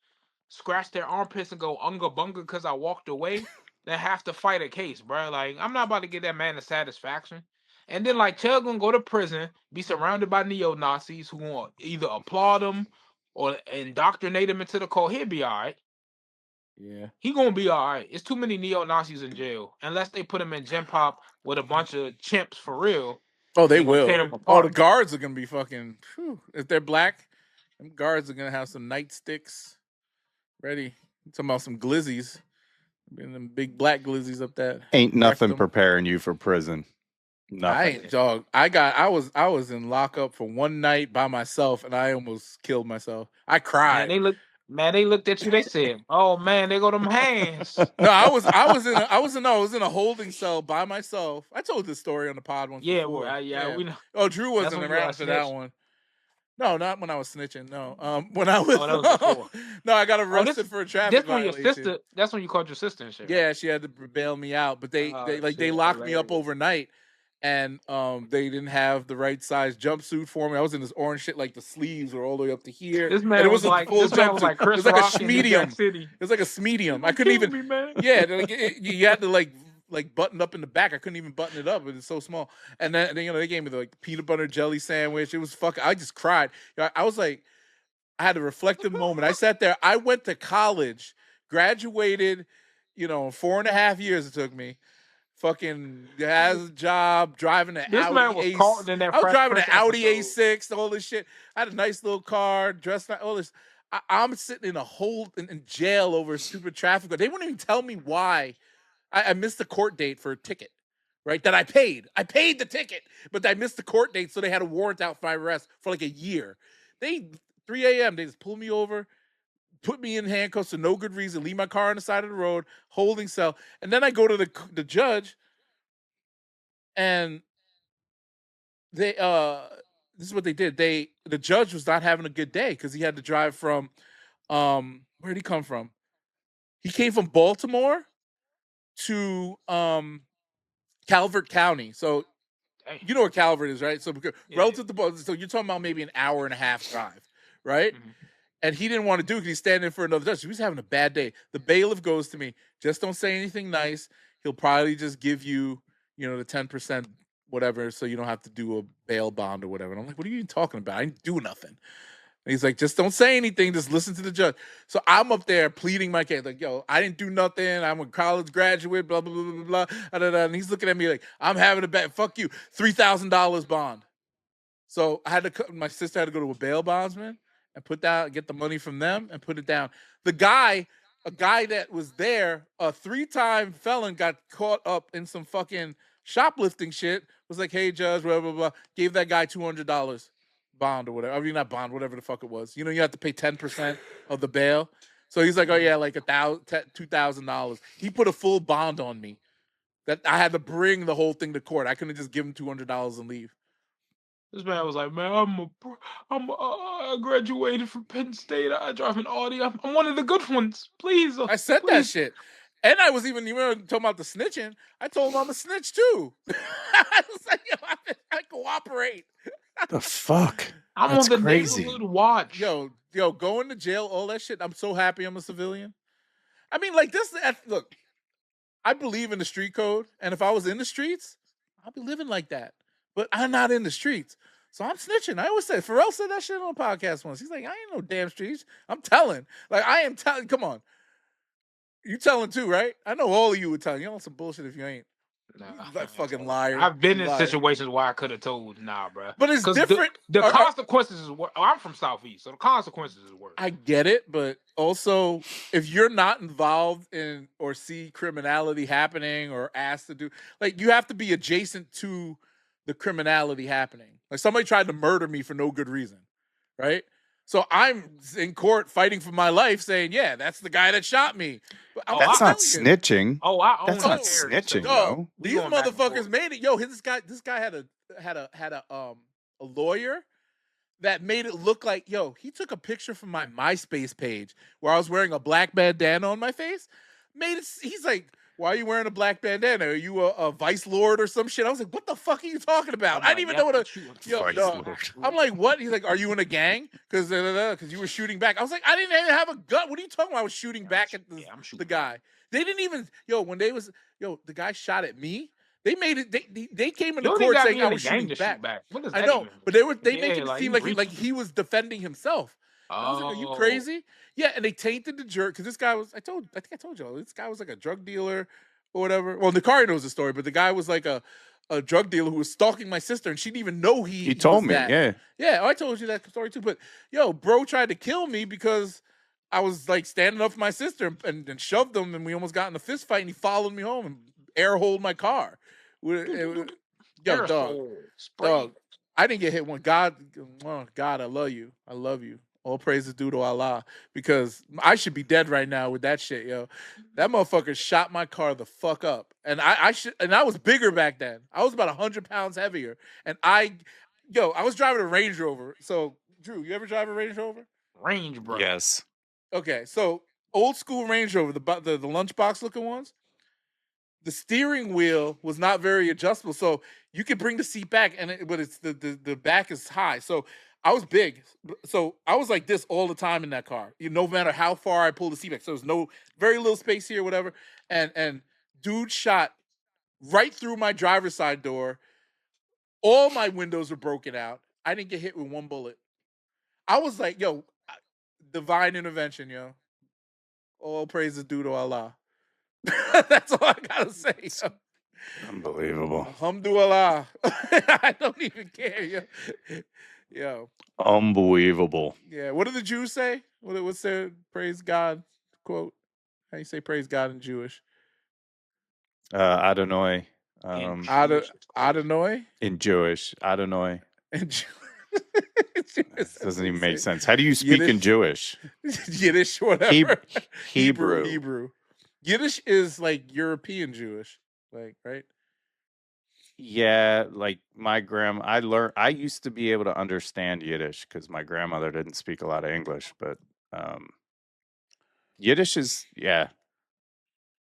scratch their armpits and go unga bunga because I walked away than have to fight a case, bro. Like, I'm not about to get that man a satisfaction. And then, like, Chud gonna go to prison, be surrounded by neo-Nazis who gonna either applaud him or indoctrinate him into the cult. He'll be all right. Yeah. He gonna be all right. It's too many neo-Nazis in jail. Unless they put him in Gen Pop with a bunch of chimps for real. Oh, they will. The guards are gonna be fucking... If they're black, them guards are gonna have some nightsticks ready. I'm talking about some glizzies. Them big black glizzies up that. Ain't nothing preparing you for prison. Nothing. Dog. I was in lockup for one night by myself, and I almost killed myself. I Man, cried. they looked at you. They said, "Oh man, they go them hands." No, I was in a holding cell by myself. I told this story on the pod once Yeah, before. we know. Oh, Drew That's wasn't when you got around for that snitched. one. No, not when I was snitching. No, when I was. Oh, that was before. No, I got arrested for a traffic That's when your violation. sister. That's when you called your sister and shit. Yeah, she had to bail me out, but they locked me up overnight, and they didn't have the right size jumpsuit for me. I was in this orange shit, like the sleeves were all the way up to here. This man and it was was like a full this man jumpsuit. was like Chris it was like Rock a in New Jack medium. City. It was like a medium. I couldn't even. Me, man. Yeah, you had to like button up in the back. I couldn't even button it up. It was so small. And then they gave me the like peanut butter jelly sandwich. It was fucking. I just cried. I was like, I had a reflective moment. I sat there. I went to college, graduated. 4.5 years it took me. Fucking has a job, driving an This Audi man was caught in that. I was driving an Fresh Audi episode. A6, all this shit. I had a nice little car, dressed like all this. I'm sitting in a hole in jail over a stupid traffic. They wouldn't even tell me why. I missed the court date for a ticket, right? That I paid. I paid the ticket, but I missed the court date, so they had a warrant out for my arrest for like a year. 3 a.m. They just pulled me over, put me in handcuffs for no good reason, leave my car on the side of the road, holding cell. And then I go to the judge, and they this is what they did. The judge was not having a good day because he had to drive from where'd he come from? He came from Baltimore to Calvert County. So you know where Calvert is, right? So relative to Baltimore, so you're talking about maybe an hour and a half drive, right? Mm-hmm. And he didn't want to do it because he's standing for another judge. He was having a bad day. The bailiff goes to me, just don't say anything nice. He'll probably just give you, the 10% whatever, so you don't have to do a bail bond or whatever. And I'm like, what are you even talking about? I didn't do nothing. And he's like, just don't say anything. Just listen to the judge. So I'm up there pleading my case. Like, yo, I didn't do nothing. I'm a college graduate, blah, blah, blah, blah, blah. And he's looking at me like, I'm having a bad, fuck you, $3,000 bond. So my sister had to go to a bail bondsman and get the money from them and put it down. A guy that was there, a 3-time felon, got caught up in some fucking shoplifting shit, was like, hey, judge, blah, blah, blah, gave that guy $200 bond or whatever. I mean, not bond, whatever the fuck it was. You have to pay 10% of the bail. So he's like, oh yeah, like $2,000. He put a full bond on me that I had to bring the whole thing to court. I couldn't just give him $200 and leave. This man was like, man, I graduated from Penn State. I drive an Audi. I'm one of the good ones. Please. I said that shit. And I was even talking about the snitching. I told him I'm a snitch too. I was like, yo, I cooperate. The fuck? I'm That's on the crazy. neighborhood watch. Yo, going to jail, all that shit. I'm so happy I'm a civilian. I mean, like this. Look, I believe in the street code, and if I was in the streets, I'd be living like that. But I'm not in the streets, so I'm snitching. I always say, Pharrell said that shit on a podcast once. He's like, I ain't no damn streets. I'm telling. Like, I am telling. Come on. You telling too, right? I know all of you would tell. You know some bullshit if you ain't. Nah, that fucking liar. I've been in situations where I could have told, nah, bro. But it's different. The consequences is worse. I'm from Southeast, so the consequences is worse. I get it, but also if you're not involved in or see criminality happening or asked to do, like, you have to be adjacent to the criminality happening. Like, somebody tried to murder me for no good reason, right? So I'm in court fighting for my life, saying, "Yeah, that's the guy that shot me." That's not snitching. That's not snitching. No, these motherfuckers made it. Yo, this guy had a lawyer that made it look like, yo, he took a picture from my MySpace page where I was wearing a black bandana on my face. He's like, why are you wearing a black bandana? Are you a vice lord or some shit? I was like, what the fuck are you talking about? I didn't even know what I'm like, what? He's like, are you in a gang? Because you were shooting back. I was like, I didn't even have a gun. What are you talking about? I was shooting back at the guy. They didn't even, the guy shot at me. They made it. They came into court saying I was shooting back. I know, but they make it seem like he was defending himself. I was like, are you crazy? Yeah, and they tainted the jerk because this guy was. I think I told y'all, this guy was like a drug dealer or whatever. Well, Nikari knows the story, but the guy was like a drug dealer who was stalking my sister, and she didn't even know he told me. That. Yeah. I told you that story too. But bro tried to kill me because I was like standing up for my sister and shoved him, and we almost got in a fist fight, and he followed me home and air-holed my car. Yo, Aerosol spray. dog. I didn't get hit one. God, God, I love you. I love you. All praises due to Allah, because I should be dead right now with that shit, yo. That motherfucker shot my car the fuck up, and I was bigger back then. I was about 100 pounds heavier, and I was driving a Range Rover. So, Drew, you ever drive a Range Rover? Range, bro. Yes. Okay, so old school Range Rover, the lunchbox looking ones. The steering wheel was not very adjustable, so you could bring the seat back, but it's the back is high. So I was big, so I was like this all the time in that car. No matter how far I pulled the seat back, so there's very little space here, whatever. And dude shot right through my driver's side door. All my windows were broken out. I didn't get hit with one bullet. I was like, yo, divine intervention, yo. All praises due to Allah. That's all I gotta say. Yo. Unbelievable. Alhamdulillah. I don't even care, yo. Unbelievable. Yeah. What do the Jews say? What's their praise God quote? How you say praise God in Jewish? Adonai. Adonai? In Jewish. Adonai. In doesn't even make sense. How do you speak in Jewish? Yiddish, whatever. Hebrew. Yiddish is like European Jewish, like, right? Yeah, like my I used to be able to understand Yiddish because my grandmother didn't speak a lot of English, but Yiddish is, yeah.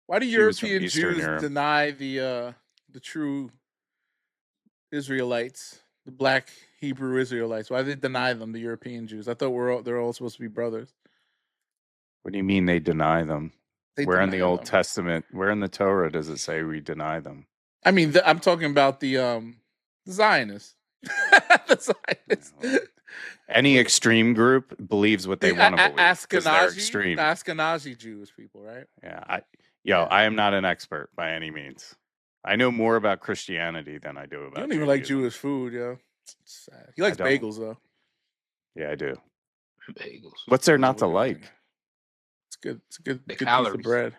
Why do European Jews deny the true Israelites, the black Hebrew Israelites? Why do they deny them, the European Jews? I thought they're all supposed to be brothers. What do you mean they deny them? Where in the Old Testament, where in the Torah does it say we deny them? I mean, I'm talking about the Zionists. The Zionists. Any extreme group believes what they want to believe. Ashkenazi Jewish people, right? Yeah, I am not an expert by any means. I know more about Christianity than I do about. You don't even like Jewish food, yo. It's sad. He likes bagels, though. Yeah, I do. Bagels. What's there not to like? It's good. It's a good piece of bread.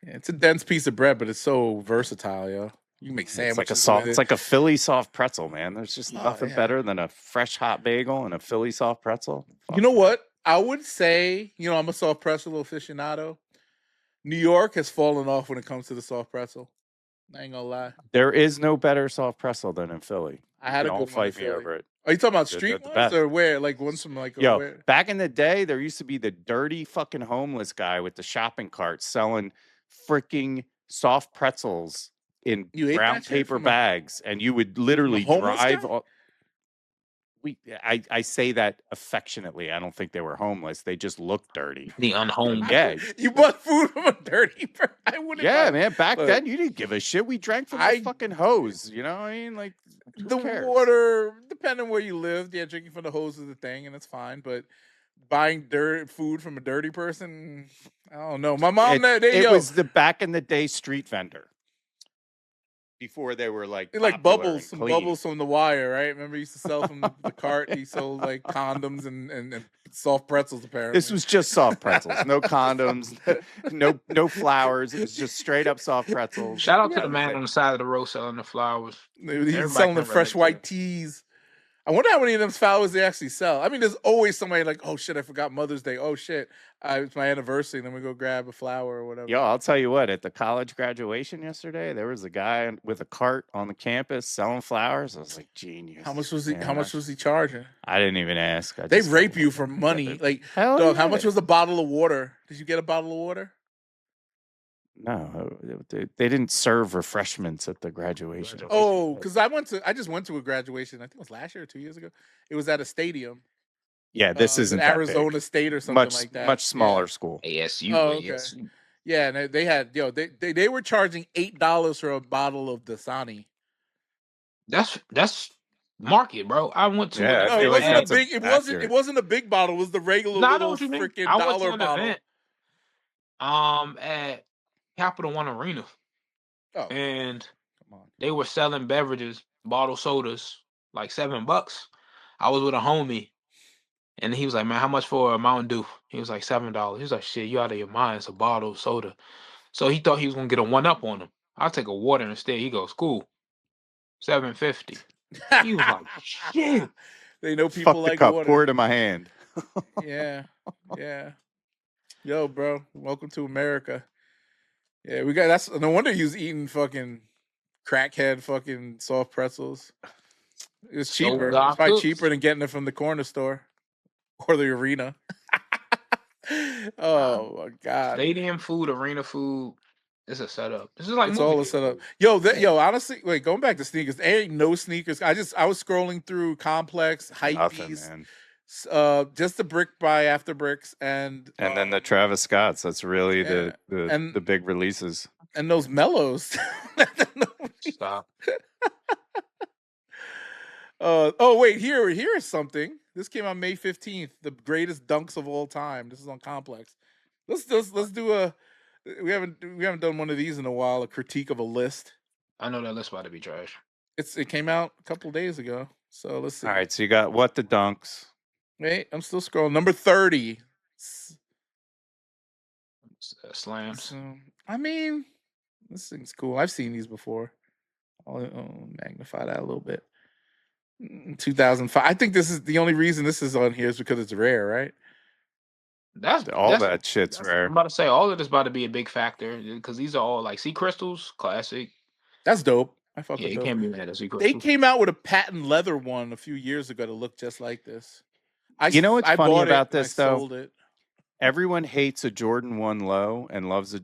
Yeah, it's a dense piece of bread, but it's so versatile, yo. You can make sandwiches. It's like a Philly soft pretzel, man. There's just nothing better than a fresh hot bagel and a Philly soft pretzel. You know what? I would say, I'm a soft pretzel aficionado. New York has fallen off when it comes to the soft pretzel. I ain't gonna lie. There is no better soft pretzel than in Philly. I had a good fight me over it. Are you talking about street ones or where? Like ones from like where? Back in the day, there used to be the dirty fucking homeless guy with the shopping cart selling freaking soft pretzels in brown paper bags, and you would literally drive. I say that affectionately. I don't think they were homeless. They just looked dirty. The unhomed. Yeah. You bought food from a dirty person. I wouldn't. Yeah, man. Back then, you didn't give a shit. We drank from the fucking hose. You know what I mean? Like, the water, depending where you lived, drinking from the hose is the thing, and it's fine. But buying food from a dirty person, I don't know. My mom, it was the back in the day street vendor. Before they were like bubbles from the wire, right? Remember, he used to sell from the cart. He sold like condoms and soft pretzels. Apparently, this was just soft pretzels, no condoms, no flowers. It was just straight up soft pretzels. Shout out to the man on the side of the road selling the flowers. He's selling the fresh white teas. I wonder how many of them flowers they actually sell. I mean, there's always somebody like, oh shit, I forgot Mother's Day. Oh shit, it's my anniversary. Then we go grab a flower or whatever. Yo, I'll tell you what. At the college graduation yesterday, there was a guy with a cart on the campus selling flowers. I was like, genius. How much was he? How much was he charging? I didn't even ask. They rape you for money. Like, dog, how much was a bottle of water? Did you get a bottle of water? No, they didn't serve refreshments at the graduation. Oh, because I just went to a graduation. I think it was last year or 2 years ago. It was at a stadium. Yeah, this isn't Arizona State or something like that. Much smaller school. ASU. Oh, okay. ASU. Yeah, and they had they were charging $8 for a bottle of Dasani. That's market, bro. I went to. Yeah, it wasn't a big. It wasn't a big bottle. It was the regular little freaking dollar bottle. Event, at Capital One Arena. Oh, and they were selling beverages, bottled sodas, like $7. I was with a homie, and he was like, "Man, how much for a Mountain Dew?" He was like, $7. He was like, "Shit, you out of your mind? It's a bottle of soda." So he thought he was gonna get a 1-up on him. I'll take a water instead. He goes, "Cool." $750. He was like, shit. They know people Fuck the like cup. water. Pour it in my hand. Yeah. Yo, bro, welcome to America. Yeah, we got that's no wonder he was eating fucking crackhead fucking soft pretzels. It was cheaper. It's probably cheaper than getting it from the corner store or the arena. Oh my god. Stadium food, arena food. It's a setup. This is like it's all a setup. Yo, honestly, wait, going back to sneakers, there ain't no sneakers. I was scrolling through Complex, Hypebeast, just the brick by After Bricks, and then the Travis Scotts. That's really the big releases. And those Melos. Stop. Oh wait, here is something. This came out May 15th. The greatest dunks of all time. This is on Complex. Let's do a. We haven't done one of these in a while. A critique of a list. I know that list about to be trash. It came out a couple of days ago. So let's see. All right, so you got what the dunks. Wait, I'm still scrolling. Number 30. Slams. So, I mean, this thing's cool. I've seen these before. I'll magnify that a little bit. 2005. I think this is the only reason this is on here is because it's rare, right? That shit's rare. I'm about to say all of this about to be a big factor because these are all like sea crystals, classic. That's dope. I fuck with you dope. can't be mad at sea crystals. They came out with a patent leather one a few years ago to look just like this. You know what's funny about this though? Sold it. Everyone hates a Jordan 1 low and loves a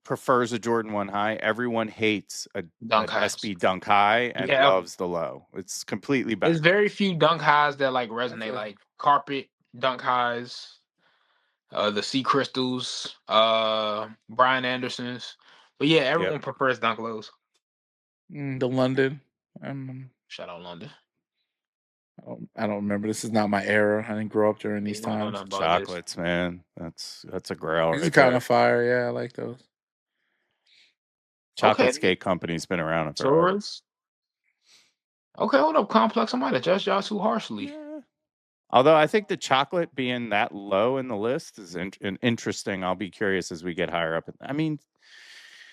prefers a Jordan 1 high. Everyone hates a SB Dunk high and loves the low. It's completely bad. There's very few Dunk highs that like resonate, like carpet Dunk highs, the sea crystals, Brian Anderson's. But yeah, everyone prefers Dunk lows. The London. Shout out London. I don't remember. This is not my era. I didn't grow up during these times. Chocolates, man. That's a grail. These are kind of fire. Yeah, I like those. Chocolate Skate Company's been around forever. Okay, hold up, Complex. I might have judged y'all too harshly. Yeah. Although I think the chocolate being that low in the list is interesting. I'll be curious as we get higher up. I mean,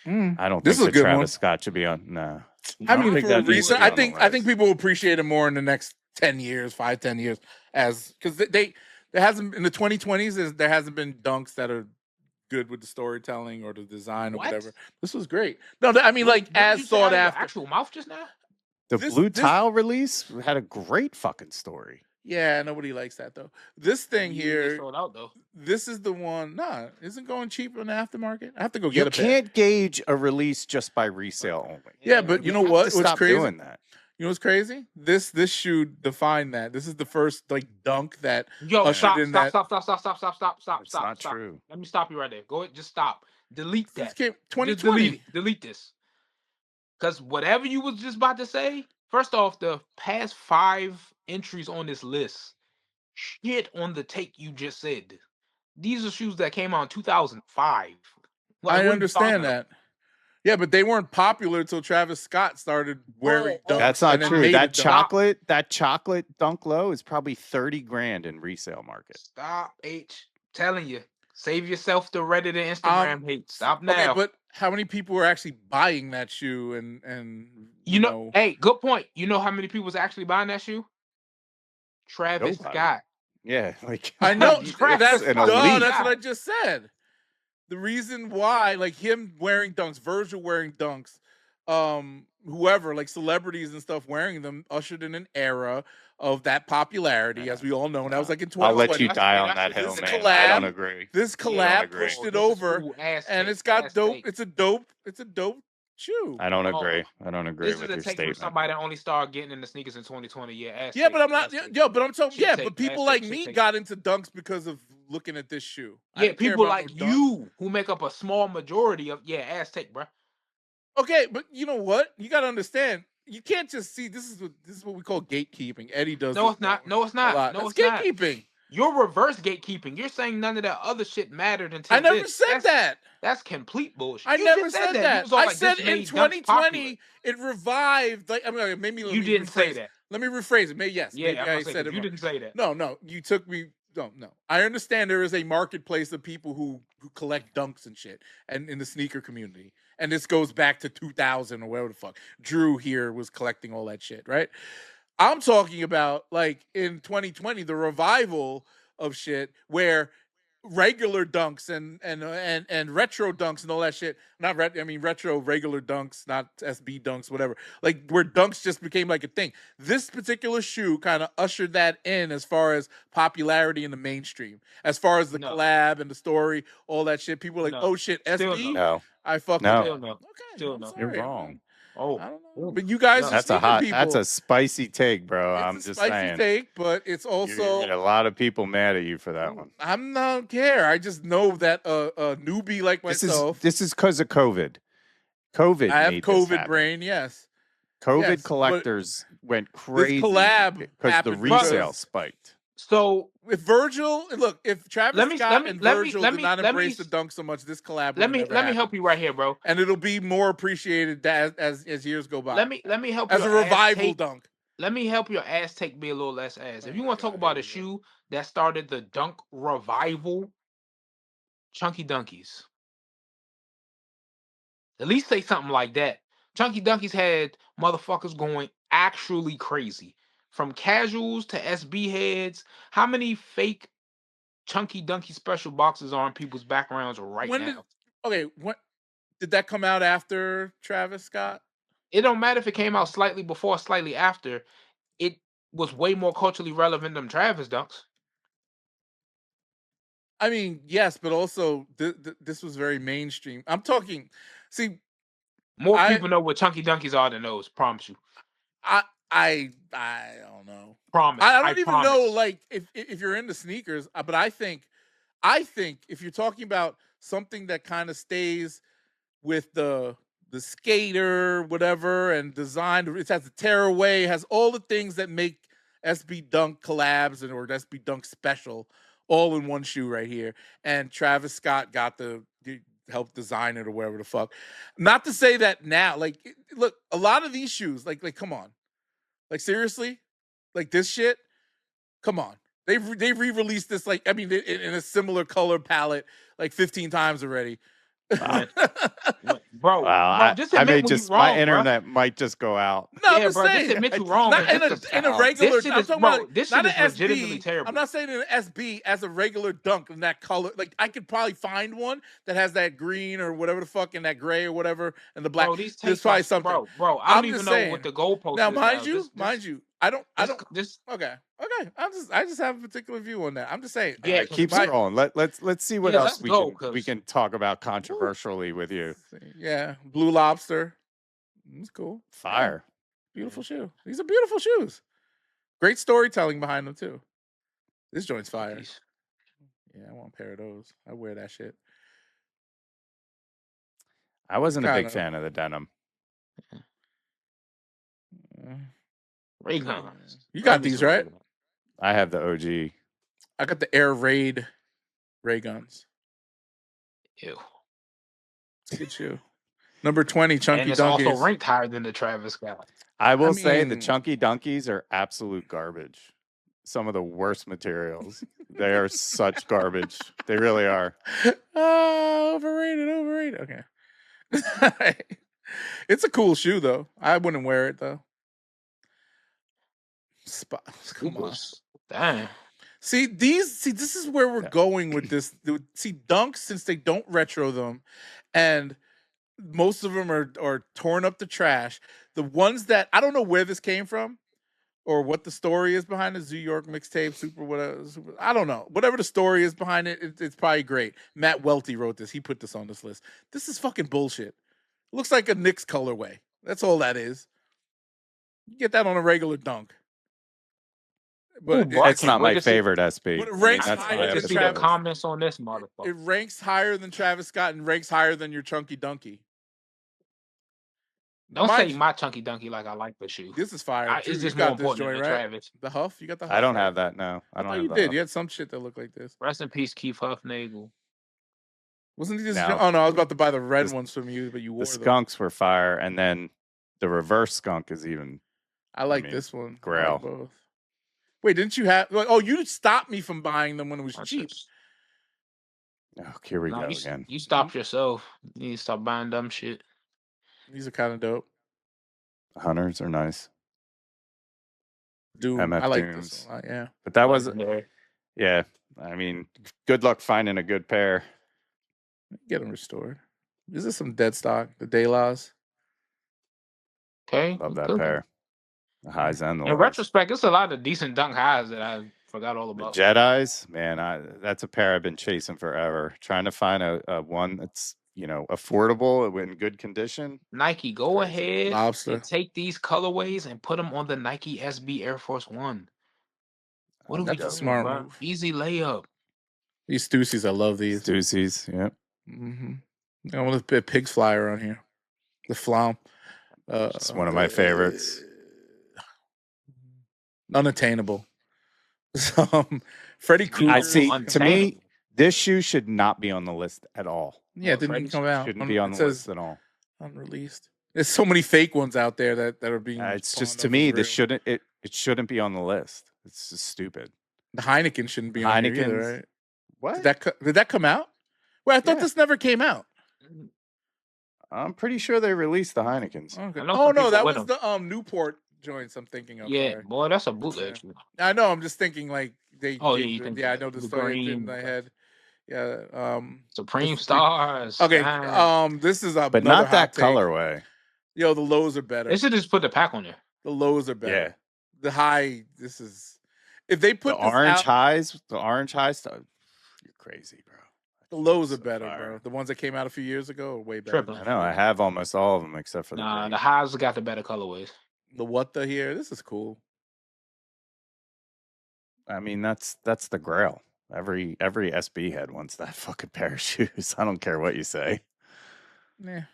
I don't think the Travis Scott should be on. No. I mean, for a reason, I think people will appreciate it more in the next 10 years, 5-10 years, because there hasn't in the 2020s there hasn't been dunks that are good with the storytelling or the design or whatever. This was great. No, I mean as sought after. Actual mouth just now. The blue tile release had a great fucking story. Yeah, nobody likes that though. This thing here, sold out though. This is the one. Nah, isn't going cheap in the aftermarket. I have to go get it. You can't gauge a release just by resale only. Yeah, but you know what? What's crazy? Doing that. You know what's crazy? This shoe defined that. This is the first dunk that stop. It's not true. Let me stop you right there. Go ahead, just stop. Delete that. This came 2020. Delete this. Because whatever you was just about to say, first off, the past 5 entries on this list, shit on the take you just said. These are shoes that came out in 2005. I understand that. Yeah, but they weren't popular until Travis Scott started wearing dunks. That's not true. That chocolate dunk low is probably $30,000 in resale market. Stop, telling you. Save yourself the Reddit and Instagram hate. Stop now. Okay, but how many people were actually buying that shoe and you know, hey, good point. You know how many people was actually buying that shoe? Travis Scott. Yeah, like I know that's what I just said. The reason why, like him wearing dunks, Virgil wearing dunks, whoever, like celebrities and stuff wearing them, ushered in an era of that popularity, as we all know. And that was like in 2020. I'll let you die on that hill, man. I don't agree. This collab pushed it over, and it's got dope. It's a dope shoe. I don't agree. I don't agree with your statement. Somebody that only started getting into sneakers in 2020. Yeah, but I'm not. But I'm talking. Yeah, but people like me got into dunks because of looking at this shoe. Yeah, people like you who make up a small majority of ass take, bro. Okay, but you know what? You got to understand. You can't just see. This is what we call gatekeeping. Eddie does. No, it's not. No, it's not. No, it's gatekeeping. You're reverse gatekeeping. You're saying none of that other shit mattered until I never said that. That's complete bullshit. I never said that. I said in 2020 it revived. Like, I mean, maybe you didn't say that. Let me rephrase it. Maybe yes. Yeah, maybe I said it. You didn't say that. No. You took me. No. I understand there is a marketplace of people who collect dunks and shit, and in the sneaker community, And this goes back to 2000 or whatever the fuck. Drew here was collecting all that shit, right? I'm talking about like in 2020, the revival of shit where regular dunks and retro dunks and all that shit. Retro regular dunks, not SB dunks, whatever. Like where dunks just became like a thing. This particular shoe kind of ushered that in as far as popularity in the mainstream. As far as the collab and the story, all that shit. People were like, oh shit, SB? No. I fuck No. with Still that. no. Okay, Still I'm no. sorry, You're wrong. Oh, I don't know. But you guys are that's a sneaker hot. people. That's a spicy take, bro. It's I'm a just spicy saying. take, but it's You're also gonna get a lot of people mad at you for that one. I'm not care. I just know that a newbie like myself. This is because of COVID. COVID. I have made this COVID happen. brain. Yes. COVID Yes, collectors went crazy collab because the happened resale because- spiked. So If Virgil, look, if Travis Scott and Virgil did not embrace the dunk so much, this collab. let me help you right here, bro. And it'll be more appreciated as years go by. Let me help as your a revival take, dunk. Let me help your ass take be a little less ass. If you want to talk about a shoe that started the dunk revival, Chunky Dunkies. At least say something like that. Chunky Dunkies had motherfuckers going actually crazy. From casuals to SB heads. How many fake Chunky Dunky special boxes are on people's backgrounds right now? When did that come out after Travis Scott? It don't matter if it came out slightly before or slightly after. It was way more culturally relevant than Travis Dunks. I mean, yes, but also this was very mainstream. I'm talking. See, more people know what Chunky Dunkies are than those. Promise you. I don't know. Promise. I don't even know. Like if you're into sneakers, but I think if you're talking about something that kind of stays with the skater, whatever, and designed, it has the tearaway, has all the things that make SB Dunk collabs or SB Dunk special, all in one shoe right here. And Travis Scott got the help design it or whatever the fuck. Not to say that now, like, look, a lot of these shoes, like, come on, like seriously, like this shit, come on. They've re-released this, like, I mean, in a similar color palette like 15 times already. Wow. Bro, wow, just admit when you're wrong, my internet might just go out. No, yeah, bro, just admit you're wrong. Not in a regular. This shit is legitimately terrible. I'm not saying an SB as a regular dunk in that color. Like I could probably find one that has that green or whatever the fuck and that gray or whatever and the black. Bro, there's probably something. Bro, I don't even know what the goalpost is. Now, mind you, I don't. Okay. I just have a particular view on that. I'm just saying. Yeah, keep rolling. Let's see what else we can talk about controversially with you. Yeah, Blue Lobster. It's cool. Fire. Yeah. Beautiful shoe. These are beautiful shoes. Great storytelling behind them too. This joint's fire. Yeah, I want a pair of those. I wear that shit. I wasn't a big fan of the denim. Ray guns. You got these, right? I have the OG. I got the Air Raid Ray guns. Ew. It's a good shoe. Number 20, Chunky Dunkies. And it's also ranked higher than the Travis Scott. I will say the Chunky Dunkies are absolute garbage. Some of the worst materials. They are such garbage. They really are. Overrated. Okay. It's a cool shoe, though. I wouldn't wear it, though. Come on. Damn. See, this is where we're going with this. See, Dunks, since they don't retro them, and most of them are torn up to trash. The ones that I don't know where this came from, or what the story is behind the New York mixtape, whatever. I don't know. Whatever the story is behind it, it's probably great. Matt Welty wrote this. He put this on this list. This is fucking bullshit. It looks like a Knicks colorway. That's all that is. You get that on a regular dunk. But it's not my favorite SB. But it ranks higher than Travis. The comments on this motherfucker. It ranks higher than Travis Scott and ranks higher than your Chunky Dunky. Don't say my Chunky Dunky like I like the shoe. This is fire. It's just more important than Travis. The Huff? You got the Huff? I don't have that, no. I don't have you the did. Huff. You had some shit that looked like this. Rest in peace, Keith Huffnagel. Wasn't he just... Oh, no, I was about to buy the red ones from you, but you wore them. The skunks were fire, and then the reverse skunk is even... I like this one. Grail. Both. Wait, didn't you have... Oh, you stopped me from buying them when it was cheap. Oh, here we go again. You stopped yourself. You need to stop buying dumb shit. These are kind of dope. Hunters are nice. Doom. MF I like Dooms. this one. Yeah. But that wasn't. Yeah. I mean, good luck finding a good pair. Get them restored. This is some dead stock. The Daylaws. Okay. Love that pair. The highs and the lows. In retrospect, it's a lot of decent dunk highs that I forgot all The about. Jedis, man, that's a pair I've been chasing forever. Trying to find a one that's, you know, affordable in good condition. Nike, go ahead Lobster. and take these colorways and put them on the Nike SB Air Force One. What are we That's a doing, smart bro? move. Easy layup. These Stussies, I love these. Stussies, yep. I want to put pigs fly around here. The Flam. It's one of my favorites. Unattainable. Freddie Krueger. I see. To me, this shoe should not be on the list at all. Yeah, it didn't come out. Shouldn't be on the list at all. Unreleased. There's so many fake ones out there that are being. It's just, to me, this shouldn't. It shouldn't be on the list. It's just stupid. The Heineken shouldn't be on here either, right? What? Did that come out? Well, I thought this never came out. I'm pretty sure they released the Heinekens. Okay. Oh no, that was the Newport joints I'm thinking of. Yeah, sorry. boy, that's a bootleg. Yeah. I know. I'm just thinking like they. Oh did, yeah, you think I know the story in green, my head. Yeah. Supreme Stars. Okay. Nice. This is a but not that colorway. Yo, the lows are better. They should just put the pack on there. The lows are better. Yeah. The high. This is. If they put the orange highs, stuff. You're crazy, bro. The lows are better, bro. The ones that came out a few years ago are way better. I know. I have almost all of them except for the highs got the better colorways. The what the here? This is cool. I mean, that's the Grail. Every SB head wants that fucking pair of shoes. I don't care what you say. Yeah.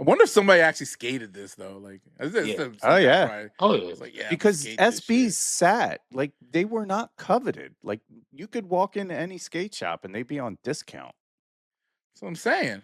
I wonder if somebody actually skated this though. Like, oh yeah, like, yeah, because SBs sat like they were not coveted. Like you could walk into any skate shop and they'd be on discount. That's what I'm saying.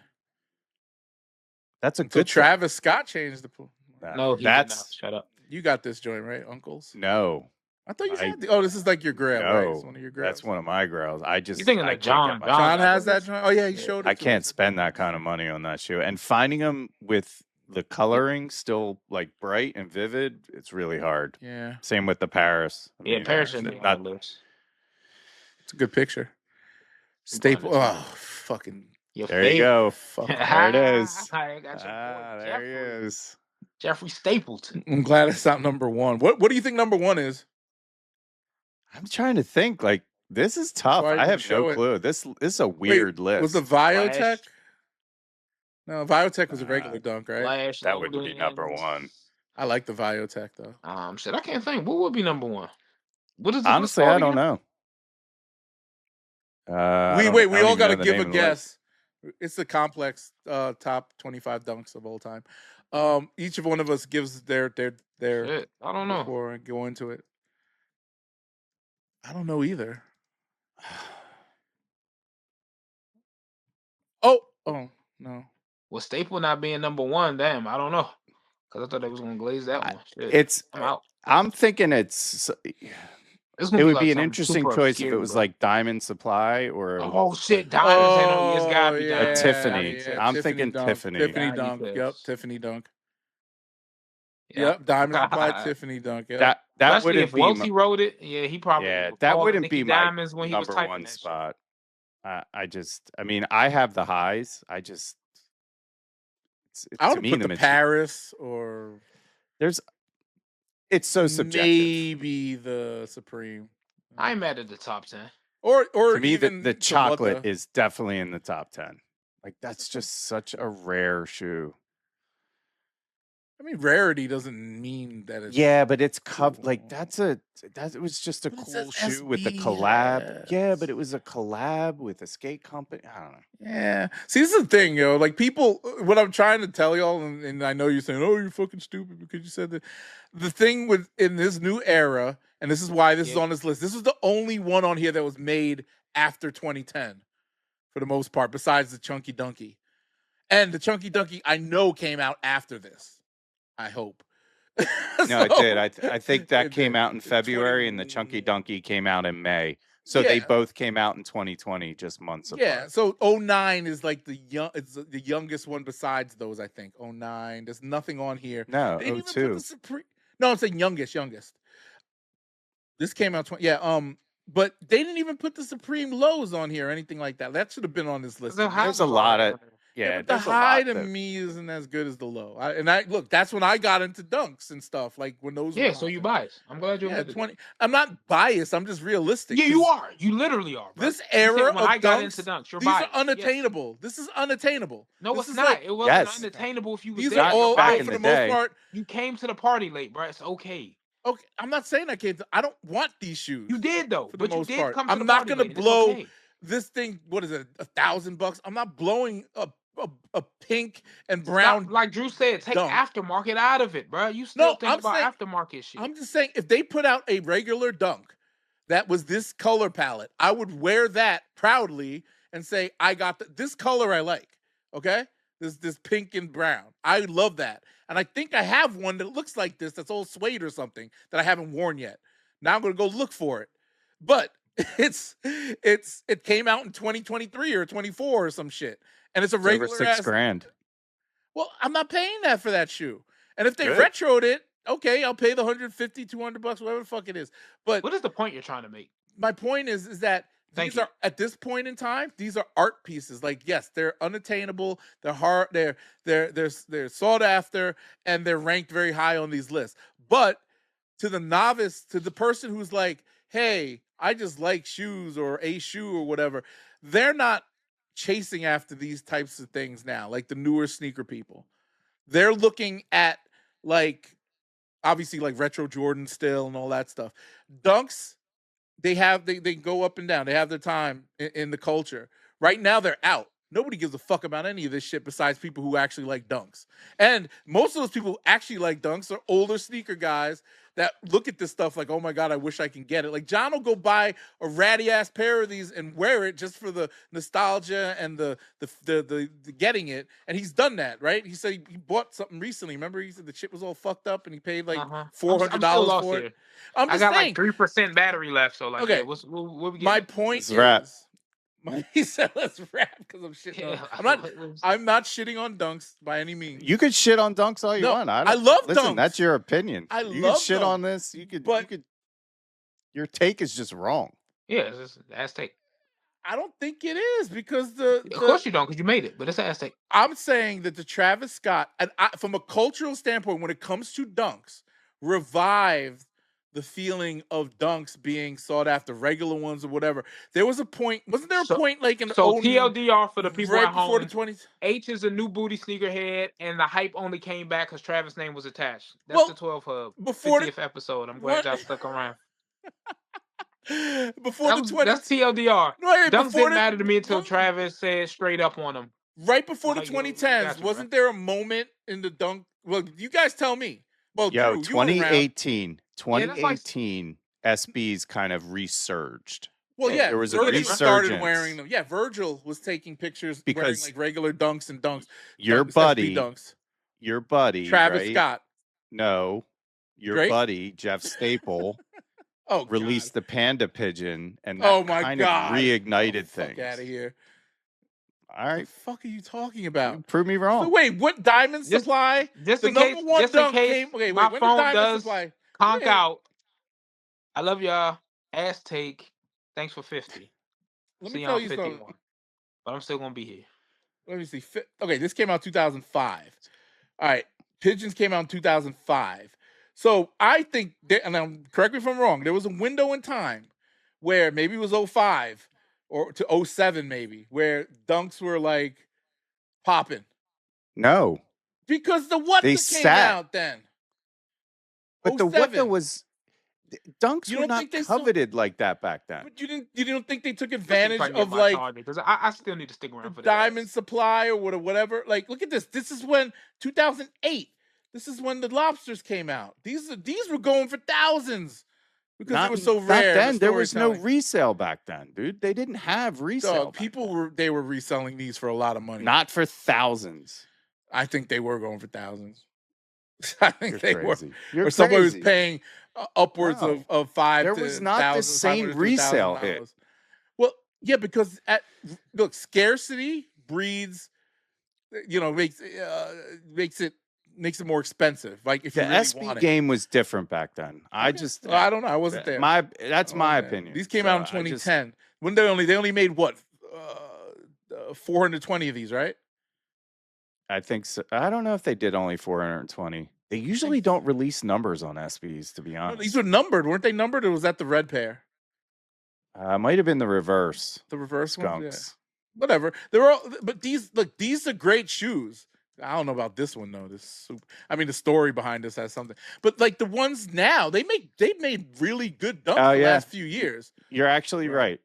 That's a good. Travis Scott changed the pool. No, that's shut up. You got this joint right, Uncles? No, I thought you said. Oh, this is like your Grail. No, right? It's one of your Grails. That's one of my Grails. I just. You thinking like John has that joint? Oh yeah, he showed it. I can't spend that kind of money on that shoe, and finding them with the coloring still like bright and vivid, it's really hard. Yeah. Same with the Paris. Paris is not loose. It's a good picture. Staple. Oh, fucking. There you go. There it is. There he is. Jeffrey Stapleton. I'm glad it's not number one. What do you think number one is? I'm trying to think. Like, this is tough. I have no clue. This is a weird list. Was the Viotech? No, Viotech was a regular dunk, right? Flash, that would be number one. I like the Viotech though. Shit, I can't think. What would be number one? What is honestly? I don't know. We all got to give a guess. It's the complex top 25 dunks of all time. Each of one of us gives their Shit, I don't know. Before I go into it. I don't know either. Oh no. Well, Staple not being number one, damn, I don't know. Because I thought they was gonna glaze that one. Shit. I'm out. I'm thinking it would be an interesting choice if it was like Diamond Supply or shit, Diamond. It's gotta be a Tiffany. I'm thinking Dunk. Tiffany. Tiffany Dunk. Yep, Tiffany Dunk. Yep, Diamond Supply Tiffany Dunk. Yep. That wouldn't if be. Welty wrote it, he probably. Yeah, that wouldn't be my Diamonds when he was number one spot. I mean, I have the highs. I would put the Paris or it's so subjective. Maybe the Supreme. I'm mad at the top 10. Or to me, the chocolate is definitely in the top 10. Like that's just such a rare shoe. I mean, rarity doesn't mean that it's but it's like it was just a cool shoe with a collab. Yeah, but it was a collab with a skate company. I don't know. Yeah. See, this is the thing, yo. Like people, what I'm trying to tell y'all, and I know you're saying, "Oh, you're fucking stupid" because you said that. The thing with in this new era, and this is why this is on this list. This was the only one on here that was made after 2010, for the most part, besides the Chunky Dunky, and the Chunky Dunky I know came out after this. I hope. No, it did. I think that came out in February, and the Chunky Dunky came out in May. So they Yeah. both came out in 2020, just months apart. Yeah, so 09 is like it's the youngest one besides those, I think. 09. There's nothing on here. No, They didn't even put 02. the Supreme. No, I'm saying youngest. This came out 20. Yeah, but they didn't even put the Supreme lows on here or anything like that. That should have been on this list. There's a lot of Yeah, but the high to me isn't as good as the low. Look, that's when I got into dunks and stuff. Like when those. Yeah, so you biased. I'm glad you admitted 20. I'm not biased. I'm just realistic. Yeah, you are. You literally are. Bro. This era when I got into dunks, you're these biased. are unattainable. Yes. This is unattainable. No, this it's not. Like, it wasn't unattainable if you was these there. are all back in for the most part. You came to the party late, bro. It's okay. Okay, I'm not saying I can't. I don't want these shoes. You did though, for the most you did part. come to I'm the not party gonna late. blow this thing. What is it? $1,000? I'm not blowing a pink and brown. Stop, like Drew said, take dunk. aftermarket out of it, bro. You still think about aftermarket shit. I'm just saying, if they put out a regular dunk that was this color palette, I would wear that proudly and say, I got this color I like. Okay? This pink and brown. I love that. And I think I have one that looks like this, that's all suede or something, that I haven't worn yet. Now I'm gonna go look for it. But it came out in 2023 or 24 or some shit. And it's a regular over $6,000. Well, I'm not paying that for that shoe. And if they retroed it, okay, I'll pay the $150, $200, whatever the fuck it is. But what is the point you're trying to make? My point is that these are, at this point in time, these are art pieces. Like, yes, they're unattainable, they're hard, they're sought after, and they're ranked very high on these lists. But to the novice, to the person who's like, hey, I just like shoes or a shoe or whatever, they're not chasing after these types of things now, like the newer sneaker people. They're looking at, like, obviously, like retro Jordan still and all that stuff. Dunks, they go up and down. They have their time in the culture. Right now, they're out. Nobody gives a fuck about any of this shit besides people who actually like dunks. And most of those people who actually like dunks are older sneaker guys that look at this stuff like, oh my God, I wish I can get it. Like, John will go buy a ratty ass pair of these and wear it just for the nostalgia and the getting it. And he's done that, right? He said he bought something recently. Remember, he said the shit was all fucked up and he paid like $400 for it. I got like 3% battery left, so like, okay. Yeah, what we my point is, he said let's rap because I'm shitting on. I'm not shitting on dunks by any means. You could shit on dunks all you want. I love listen, dunks. That's your opinion. You can shit on this. You could. Your take is just wrong. Yeah, it's Aztec. I don't think it is because of course you don't, because you made it, but it's Aztec. I'm saying that the Travis Scott, and from a cultural standpoint, when it comes to dunks, revived the feeling of dunks being sought after, regular ones or whatever. There was a point, wasn't there a point like in the TLDR for the people right at home, before the 20s? H is a new booty sneakerhead, and the hype only came back because Travis' name was attached. That's the 12 Hub. Before 50th episode. I'm glad y'all stuck around. Before the 20s. That's TLDR. No, dunks didn't matter to me until Travis said straight up on them. Right before the 2010s, wasn't there a moment in the dunk? Well, you guys tell me. Well, Drew, 2018. 2018, SBs kind of resurged. Well, yeah, there was Virgil a resurgence. started wearing them. Yeah, Virgil was taking pictures wearing like regular dunks and dunks. Your buddy, Travis right? Scott. No, your Drake? buddy Jeff Staple. Released the Panda Pigeon, and that of reignited things. Fuck out of here! All right, what the fuck are you talking about? Prove me wrong. So wait, what Diamond Supply? Just the in number case, one just dunk in case came. Okay, my wait, phone when did Diamond does Supply conk out. I love y'all. Ass take. Thanks for 50. Let me tell you 51. something. But I'm still gonna be here. Let me see. Okay, this came out 2005. All right, Pigeons came out in 2005. So I think, and correct me if I'm wrong, there was a window in time where maybe it was 05 or to 07 maybe, where dunks were like popping. No. Because the what came out then. But the what was dunks were not coveted like that back then. But you don't think they took advantage of like because I still need to stick around for Diamond Supply or whatever. Like, look at this. This is when 2008. This is when the lobsters came out. These were going for thousands because it was so rare. Back then, there was no resale back then, dude. They didn't have resale. People were reselling these for a lot of money. Not for thousands. I think they were going for thousands. I think they were. Or somebody was paying upwards No. of $5 There to was not the same $500 to resale hit. $1,000. Well, yeah, because look, scarcity breeds, makes it more expensive. Like if The you really SB want it. game was different back then. I just, Well, I don't know. I wasn't there. That's my opinion. These came out in 2010. When they only made what 420 of these, right? I think so. I don't know if they did only 420. They usually don't release numbers on SBs, to be honest. No, these were numbered, weren't they? Numbered, or was that the red pair? Might have been the reverse. The reverse Skunks. ones, yeah. Whatever. They're all, but these are great shoes. I don't know about this one though. The story behind this has something. But like the ones now, they've made really good dunks the last few years. You're actually right.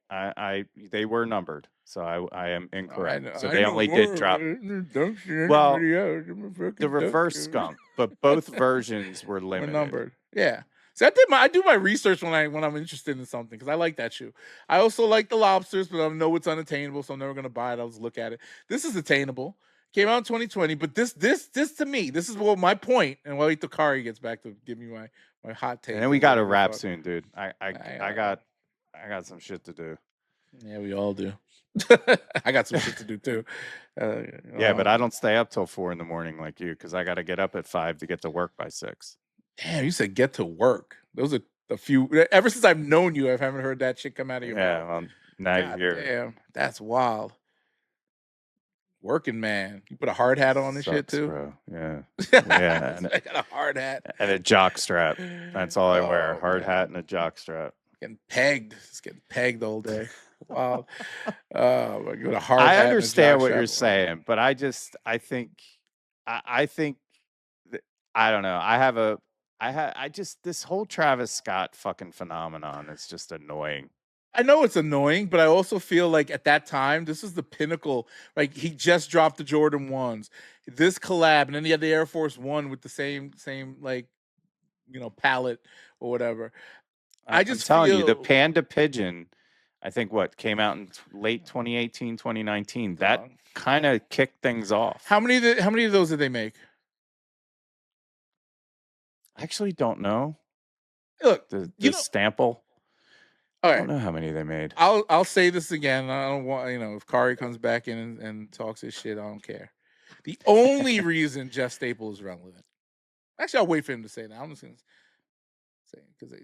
They were numbered, so I am incorrect. So they only did drop. Well, the reverse skunk, but both versions were limited. Numbered. Yeah. See, I do my research when I'm interested in something because I like that shoe. I also like the lobsters, but I know it's unattainable, so I'm never gonna buy it. I'll just look at it. This is attainable. Came out in 2020, but this to me, this is my point. And while Kari gets back to give me my hot take. And then we got to wrap soon, dude. I got some shit to do. Yeah, we all do. I got some shit to do too. Yeah, but I don't stay up till 4 a.m. like you because I got to get up at 5 to get to work by 6. Damn, you said get to work. Those are a few. Ever since I've known you, I haven't heard that shit come out of your mouth. Yeah, well, now you're here. Damn, that's wild. Working man, you put a hard hat on and shit too, bro. Yeah, yeah. I got a hard hat and a jock strap. That's all I wear: hard hat and a jock strap. Getting pegged, just getting pegged all day. Wow. With a hard hat. I understand what you're saying, but I think I don't know. This whole Travis Scott fucking phenomenon is just annoying. I know it's annoying, but I also feel like at that time, this is the pinnacle. Like he just dropped the Jordan 1s, this collab, and then he had the Air Force One with the same palette or whatever. I'm telling you, the Panda Pigeon, I think came out in late 2018, 2019. That kind of kicked things off. How many of those did they make? I actually don't know. Look, the Stample. All right. I don't know how many they made. I'll say this again. I don't want if Kari comes back in and talks his shit, I don't care. The only reason Jeff Staple is relevant. Actually, I'll wait for him to say that. I'm just gonna say it because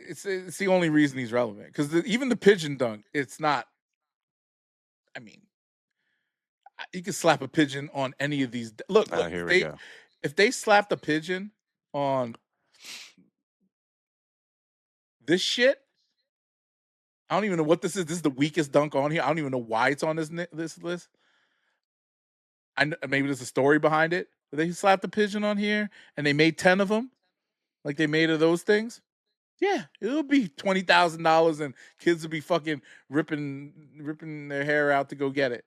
it's the only reason he's relevant. Because even the Pigeon Dunk, it's not. I mean, you can slap a pigeon on any of these. Look, here we go. If they slapped a pigeon on this shit, I don't even know what this is. This is the weakest dunk on here. I don't even know why it's on this list. I know, maybe there's a story behind it. But they slapped the pigeon on here and they made 10 of them, like they made of those things. Yeah, it'll be $20,000 and kids will be fucking ripping their hair out to go get it.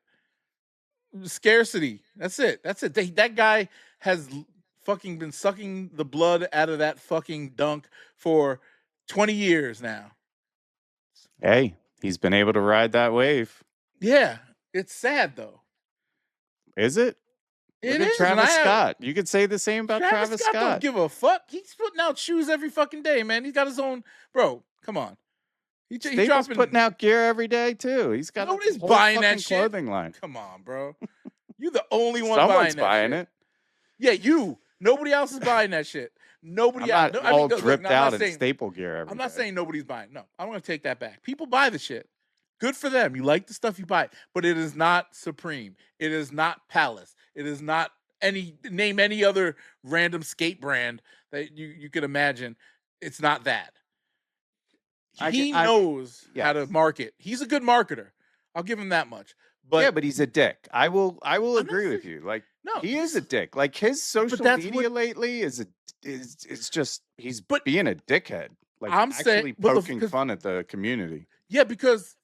Scarcity. That's it. That guy has fucking been sucking the blood out of that fucking dunk for 20 years now. Hey, he's been able to ride that wave. Yeah, it's sad though. Is it? Look at Travis Scott. You could say the same about Travis Scott. Don't give a fuck. He's putting out shoes every fucking day, man. He's got his own. Bro, come on. He's putting out gear every day too. He's got nobody's buying that shit. Clothing line. Come on, bro. You're the only one Someone's buying it. Yeah, you. Nobody else is buying that shit. Nobody else. I'm all dripped out in staple gear every I'm not day. saying nobody's buying. No, I'm going to take that back. People buy the shit. Good for them. You like the stuff, you buy it. But it is not Supreme. It is not Palace. It is not name any other random skate brand that you could imagine. It's not that. He knows how to market. He's a good marketer. I'll give him that much. But but he's a dick. I will agree with you. Like, no, he is a dick. Like his social media lately is just he's being a dickhead. Like I'm actually poking fun at the community. Yeah, because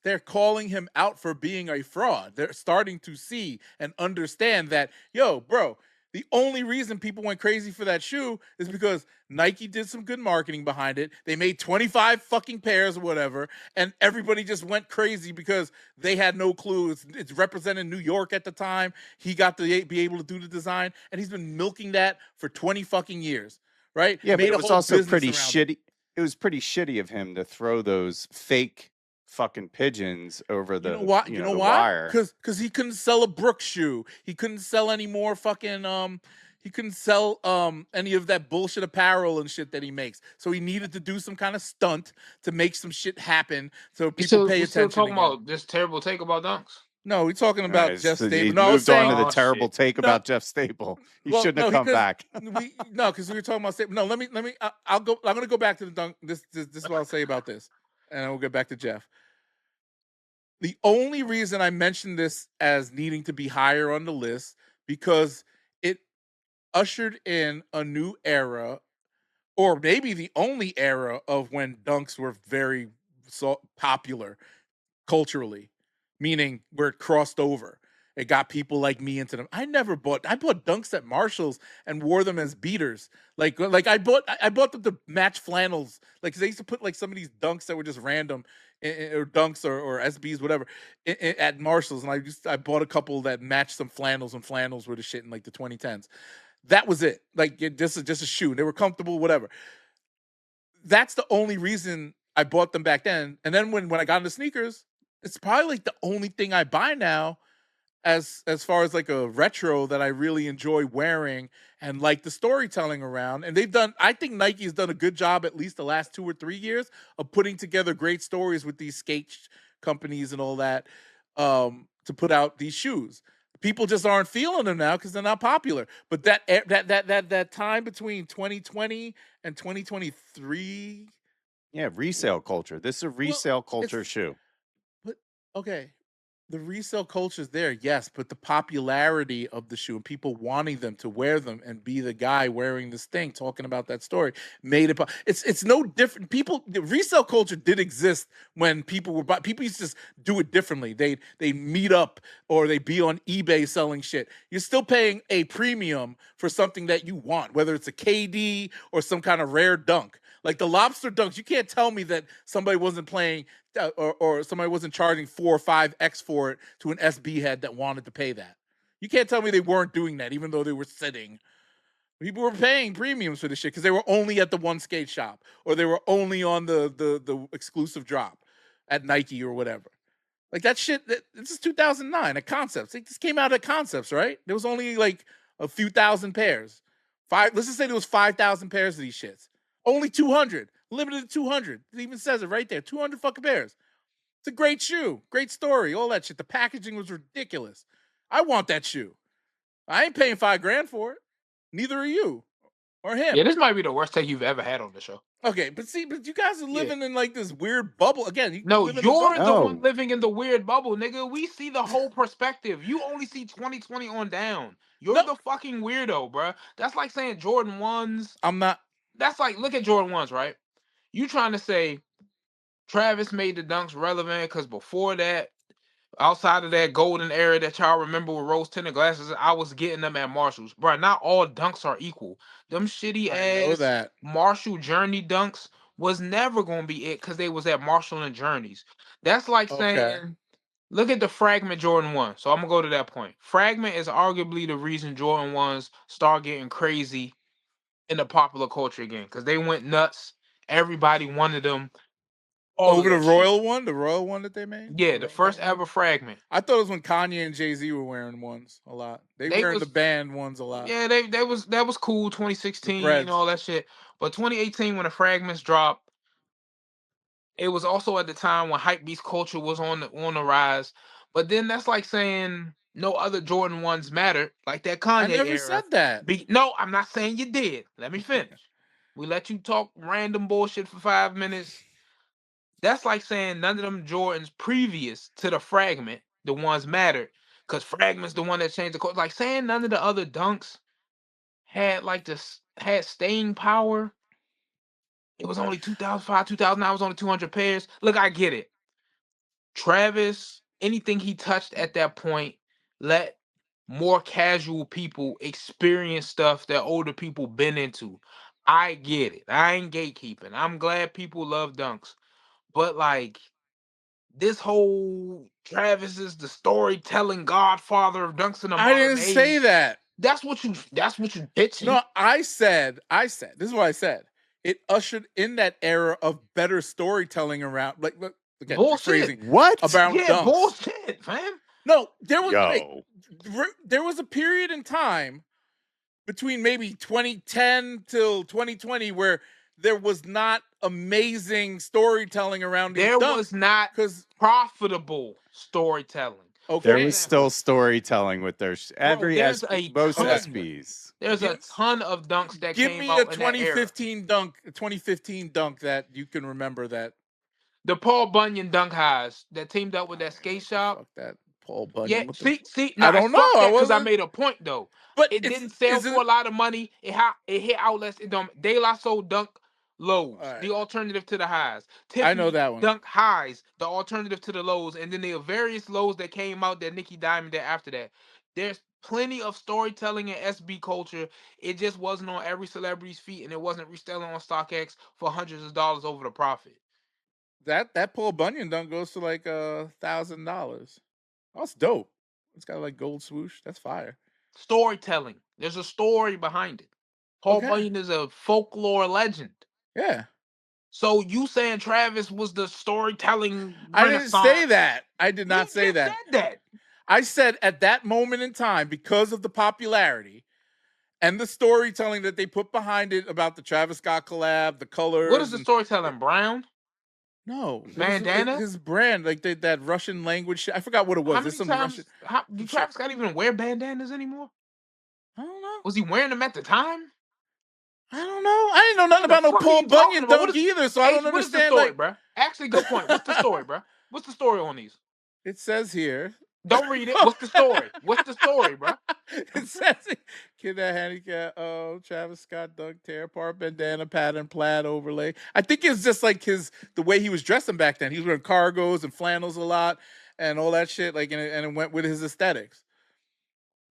they're calling him out for being a fraud. They're starting to see and understand that, yo, bro, the only reason people went crazy for that shoe is because Nike did some good marketing behind it. They made 25 fucking pairs or whatever, and everybody just went crazy because they had no clue. It's representing New York at the time. He got to be able to do the design, and he's been milking that for 20 fucking years. right? Yeah, but Made it a was whole also business pretty around it. shitty. It was pretty shitty of him to throw those fake fucking pigeons over the You know the why? wire. Because he couldn't sell a Brooks shoe. He couldn't sell any more fucking he couldn't sell any of that bullshit apparel and shit that he makes. So he needed to do some kind of stunt to make some shit happen so people pay We still attention talking again. about this terrible take about Dunks? No, we're talking about Jeff He Staple. No, I was moved on saying to the Oh, terrible shit. take about Jeff Staple. He well, shouldn't no, have come because back. because we were talking about Staple. No, let me I'll go. I'm gonna go back to the dunk. This is what I'll say about this, and then we'll get back to Jeff. The only reason I mentioned this as needing to be higher on the list because it ushered in a new era, or maybe the only era of when dunks were very popular culturally, meaning where it crossed over. It got people like me into them. I bought dunks at Marshall's and wore them as beaters. Like I bought them to match flannels. Like 'cause they used to put like some of these dunks that were just random or dunks or SBs, whatever, at Marshall's. And I bought a couple that matched some flannels, and flannels were the shit in like the 2010s. That was it. Like just a shoe. They were comfortable, whatever. That's the only reason I bought them back then. And then when I got into sneakers, it's probably like the only thing I buy now as far as like a retro that I really enjoy wearing and like the storytelling around. And I think Nike has done a good job at least the last 2 or 3 years of putting together great stories with these skate companies and all that to put out these shoes. People just aren't feeling them now because they're not popular. But that time between 2020 and 2023. Yeah, resale culture. This is a resale culture shoe. But okay, the resale culture is there, yes, but the popularity of the shoe and people wanting them to wear them and be the guy wearing this thing, talking about that story, made it. It's no different. The resale culture did exist when people used to just do it differently. They meet up or they be on eBay selling shit. You're still paying a premium for something that you want, whether it's a KD or some kind of rare dunk. Like the lobster dunks, you can't tell me that somebody wasn't playing or somebody wasn't charging 4 or 5x for it to an SB head that wanted to pay that. You can't tell me they weren't doing that, even though they were sitting. People were paying premiums for this shit because they were only at the one skate shop or they were only on the exclusive drop at Nike or whatever. Like that shit. This is 2009 at Concepts. This came out at Concepts, right? There was only like a few thousand pairs. Let's just say there was 5,000 pairs of these shits. Only 200. Limited to 200. It even says it right there. 200 fucking pairs. It's a great shoe. Great story. All that shit. The packaging was ridiculous. I want that shoe. I ain't paying $5,000 for it. Neither are you. Or him. Yeah, this might be the worst take you've ever had on the show. Okay, but you guys are living in like this weird bubble. Again, you're the one living in the weird bubble, nigga. We see the whole perspective. You only see 2020 on down. You're the fucking weirdo, bro. That's like saying Jordan 1s. I'm not. That's like, look at Jordan 1s, right? You trying to say Travis made the dunks relevant because before that, outside of that golden era that y'all remember with rose tinted glasses, I was getting them at Marshall's. Bro, not all dunks are equal. Them shitty ass Marshall Journey dunks was never gonna be it because they was at Marshall and Journeys. That's like saying, look at the Fragment Jordan 1. So I'm gonna go to that point. Fragment is arguably the reason Jordan 1s start getting crazy in the popular culture again. Because they went nuts. Everybody wanted them. Over the Royal one that they made? Yeah, the first ever Fragment. I thought it was when Kanye and Jay-Z were wearing ones a lot. They wearing the band ones a lot. Yeah, that was cool. 2016 and all that shit. But 2018 when the Fragments dropped, it was also at the time when hypebeast culture was on the rise. But then that's like saying no other Jordan 1s mattered, like that Kanye I never era. said that. No, I'm not saying you did. Let me finish. We let you talk random bullshit for 5 minutes. That's like saying none of them Jordans previous to the Fragment, the ones mattered, because Fragment's the one that changed the course. Like saying none of the other dunks had had staying power. It was only 2005, 2009 was only 200 pairs. Look, I get it. Travis, anything he touched at that point, let more casual people experience stuff that older people been into. I get it. I ain't gatekeeping. I'm glad people love dunks. But like this whole Travis is the storytelling godfather of dunks in the modern age. I didn't say that. That's what you pitching. No, I said, this is what I said. It ushered in that era of better storytelling around, like, again, Bullshit. What? about Yeah, dunks. bullshit, fam. No, there was Yo. a period in time between maybe 2010 till 2020 where there was not amazing storytelling around these There dunks was not because profitable storytelling. okay, There was still storytelling with their every there's SB, a most ton- SBs. There's a ton of dunks that give came me out a in that era. 2015 dunk that you can remember that. The Paul Bunyan dunk highs that teamed up with that skate shop. Fuck that Paul Bunyan. Yeah, see, no, I don't know. Because I made a point though. But it didn't sell for a lot of money. It hit outlets. It don't. De La Soul dunk lows, the alternative to the highs. Tiffany I know that one. Dunk highs, the alternative to the lows, and then there are various lows that came out that Nicki Diamond did after that. There's plenty of storytelling in SB culture. It just wasn't on every celebrity's feet, and it wasn't reselling on StockX for hundreds of dollars over the profit. That Paul Bunyan dunk goes to like $1,000. That's dope. It's got like gold swoosh. That's fire. Storytelling. There's a story behind it. Paul Bunyan is a folklore legend. Yeah. So you saying Travis was the storytelling I didn't say that. I did not say that. Said that. I said at that moment in time, because of the popularity and the storytelling that they put behind it about the Travis Scott collab, the colors. What is the storytelling? Brown? No. Bandana? His brand, like that Russian language shit. I forgot what it was. How many times? Do Travis Scott even wear bandanas anymore? I don't know. Was he wearing them at the time? I don't know. I didn't know nothing about no Paul Bunyan dunk either, so I don't understand. What is the story, bro? Actually, good point. What's the story, bro? What's the story on these? It says here. Don't read it. What's the story? What's the story, bro? It says kid that handicap. Travis Scott dunk tear apart bandana pattern plaid overlay. I think it's just like the way he was dressing back then. He was wearing cargos and flannels a lot and all that shit. Like and it went with his aesthetics.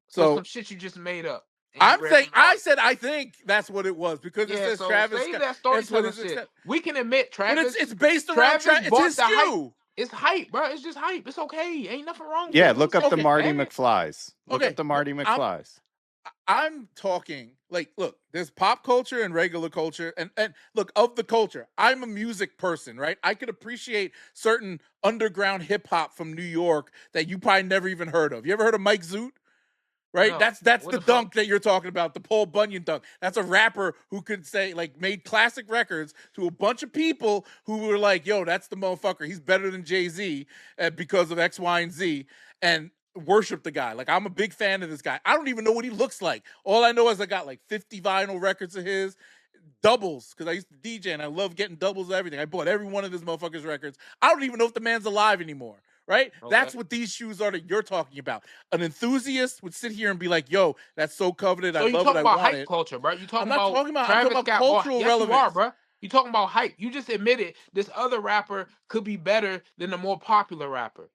So some shit you just made up. I'm saying I think that's what it was because it says Travis Scott. That storytelling shit. We can admit Travis. But it's based around Travis. It's his shoe. It's hype, bro. It's just hype. It's okay. Ain't nothing wrong with it. Yeah, look up the Marty McFlys. Look up the Marty McFlys. I'm talking like, look, there's pop culture and regular culture, and look, of the culture, I'm a music person, right? I could appreciate certain underground hip hop from New York that you probably never even heard of. You ever heard of Mike Zoot? Right? No. That's the dunk that you're talking about, the Paul Bunyan dunk. That's a rapper who could say, like, made classic records to a bunch of people who were like, yo, that's the motherfucker. He's better than Jay-Z because of X, Y, and Z, and worship the guy. Like, I'm a big fan of this guy. I don't even know what he looks like. All I know is I got like 50 vinyl records of his, doubles, because I used to DJ and I love getting doubles of everything. I bought every one of this motherfucker's records. I don't even know if the man's alive anymore. Right? Okay. That's what these shoes are that you're talking about. An enthusiast would sit here and be like, yo, that's so coveted. So I love it. I want it. You talking about hype culture, bro. You talking about I'm talking about cultural relevance. You are, bro. You talking about hype. You just admitted this other rapper could be better than the more popular rapper.